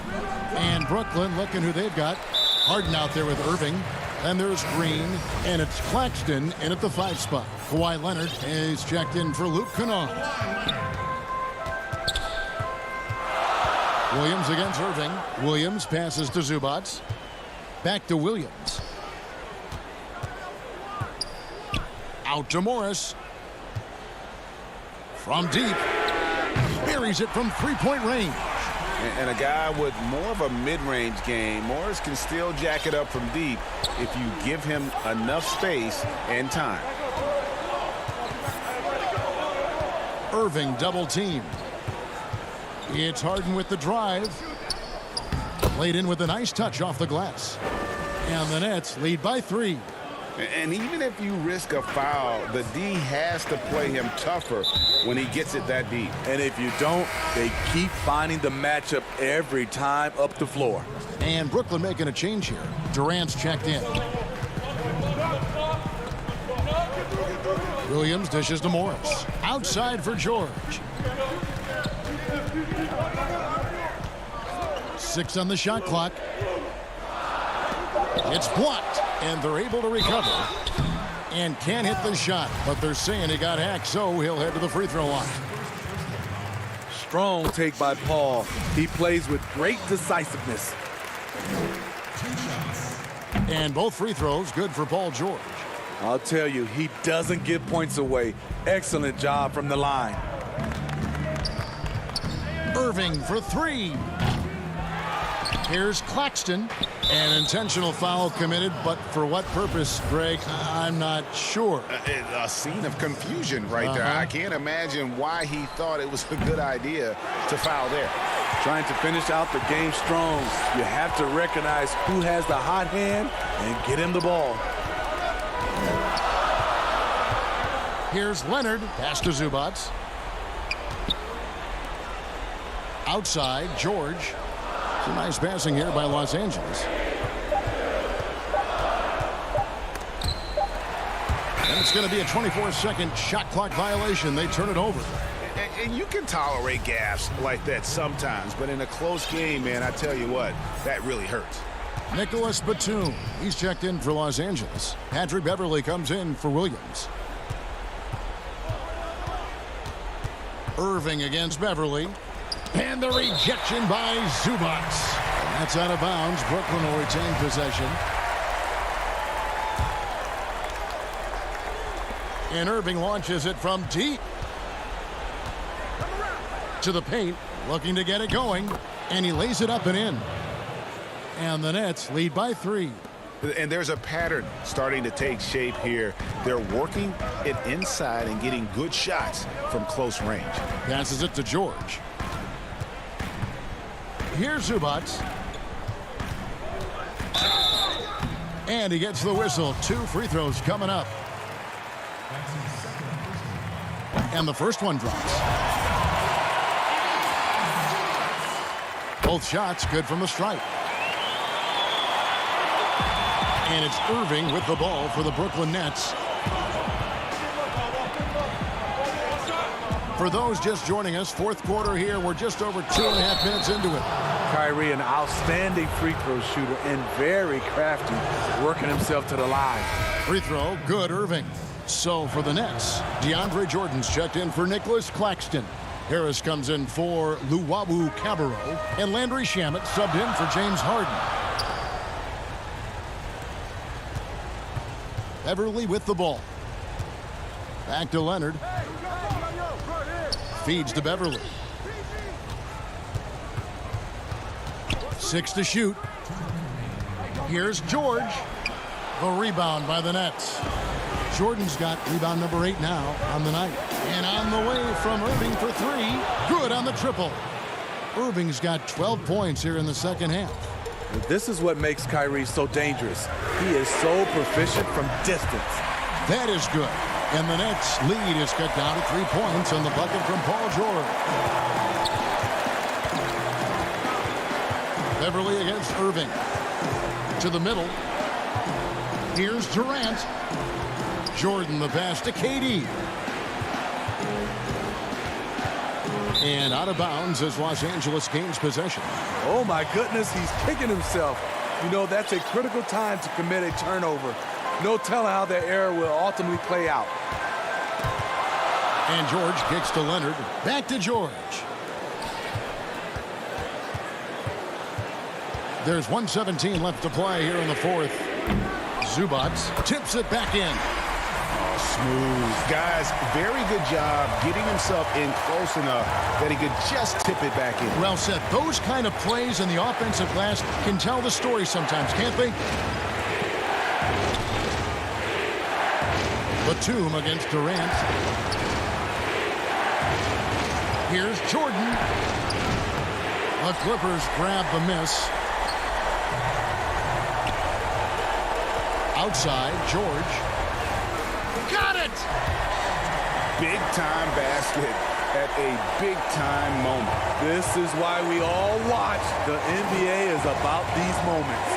And Brooklyn looking who they've got. Harden out there with Irving. Then there's Green, and it's Claxton in at the 5 spot. Kawhi Leonard is checked in for Luke Kennard. Williams against Irving. Williams passes to Zubac. Back to Williams. Out to Morris. From deep. Buries it from three-point range. And a guy with more of a mid-range game, Morris can still jack it up from deep if you give him enough space and time. Irving double team. It's Harden with the drive. Played in with a nice touch off the glass. And the Nets lead by 3. And even if you risk a foul, the D has to play him tougher when he gets it that deep. And if you don't, they keep finding the matchup every time up the floor. And Brooklyn making a change here. Durant's checked in. Williams dishes to Morris. Outside for George. 6 on the shot clock. It's blocked, and they're able to recover. And can't hit the shot, but they're saying he got hacked, so he'll head to the free throw line. Strong take by Paul. He plays with great decisiveness. And both free throws good for Paul George. I'll tell you, he doesn't give points away. Excellent job from the line. Irving for 3. Here's Claxton. An intentional foul committed, but for what purpose, Greg, I'm not sure. A scene of confusion right there. I can't imagine why he thought it was a good idea to foul there. Trying to finish out the game strong. You have to recognize who has the hot hand and get him the ball. Here's Leonard. Pass to Zubac. Outside, George. Some nice passing here by Los Angeles. And it's going to be a 24-second shot clock violation. They turn it over. And you can tolerate gaffes like that sometimes, but in a close game, man, I tell you what, that really hurts. Nicholas Batum. He's checked in for Los Angeles. Patrick Beverly comes in for Williams. Irving against Beverly. And the rejection by Zubac. That's out of bounds. Brooklyn will retain possession. And Irving launches it from deep. To the paint, looking to get it going. And he lays it up and in. And the Nets lead by 3. And there's a pattern starting to take shape here. They're working it inside and getting good shots from close range. Passes it to George. Here's Zubac. And he gets the whistle. 2 free throws coming up. And the first one drops. Both shots good from the stripe. And it's Irving with the ball for the Brooklyn Nets. For those just joining us, fourth quarter here. We're just over 2.5 minutes into it. Kyrie, an outstanding free throw shooter and very crafty, working himself to the line. Free throw, good, Irving. So for the Nets, DeAndre Jordan's checked in for Nicholas Claxton. Harris comes in for Luwawu Cabarro. And Landry Shamet subbed in for James Harden. Beverly with the ball. Back to Leonard. Feeds to Beverly. 6 to shoot. Here's George. The rebound by the Nets. Jordan's got rebound number 8 now on the night. And on the way from Irving for 3. Good on the triple. Irving's got 12 points here in the second half. This is what makes Kyrie so dangerous. He is so proficient from distance. That is good. And the Nets lead is cut down to 3 points on the bucket from Paul George. Beverly against Irving. To the middle. Here's Durant. Jordan the pass to KD. And out of bounds as Los Angeles gains possession. Oh my goodness, he's kicking himself. You know, that's a critical time to commit a turnover. No telling how that error will ultimately play out. And George kicks to Leonard. Back to George. There's 1:17 left to play here in the fourth. Zubac tips it back in. Smooth. Guys, very good job getting himself in close enough that he could just tip it back in. Well said. Those kind of plays in the offensive glass can tell the story sometimes, can't they? Batum against Durant. Here's Jordan. The Clippers grab the miss. Outside, George. Got it! Big-time basket at a big-time moment. This is why we all watch. The NBA is about these moments.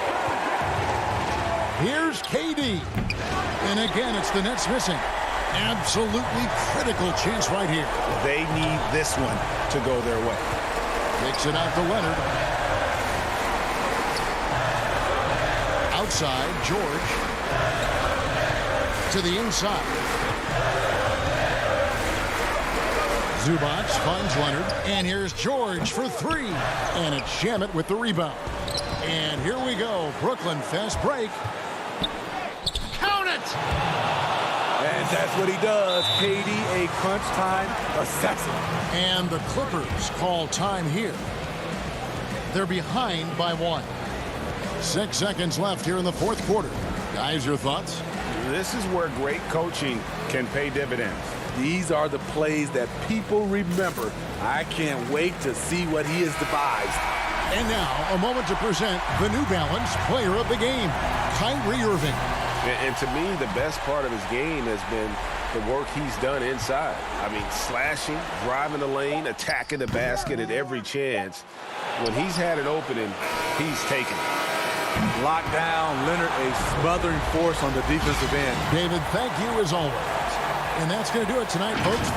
Here's KD. And again, it's the Nets missing. Absolutely critical chance right here. They need this one to go their way. Takes it out to Leonard. Outside, George. To the inside. Zubac finds Leonard. And here's George for 3. And it's Shamet with the rebound. And here we go. Brooklyn fast break. Count it! And that's what he does. KD, a crunch time assassin. And the Clippers call time here. They're behind by 1. 6 seconds left here in the fourth quarter. Guys, your thoughts? This is where great coaching can pay dividends. These are the plays that people remember. I can't wait to see what he has devised. And now, a moment to present the New Balance Player of the Game, Kyrie Irving. And to me, the best part of his game has been the work he's done inside. I mean, slashing, driving the lane, attacking the basket at every chance. When he's had an opening, he's taken it. Locked down, Leonard, a smothering force on the defensive end. David, thank you as always. And that's going to do it tonight, folks.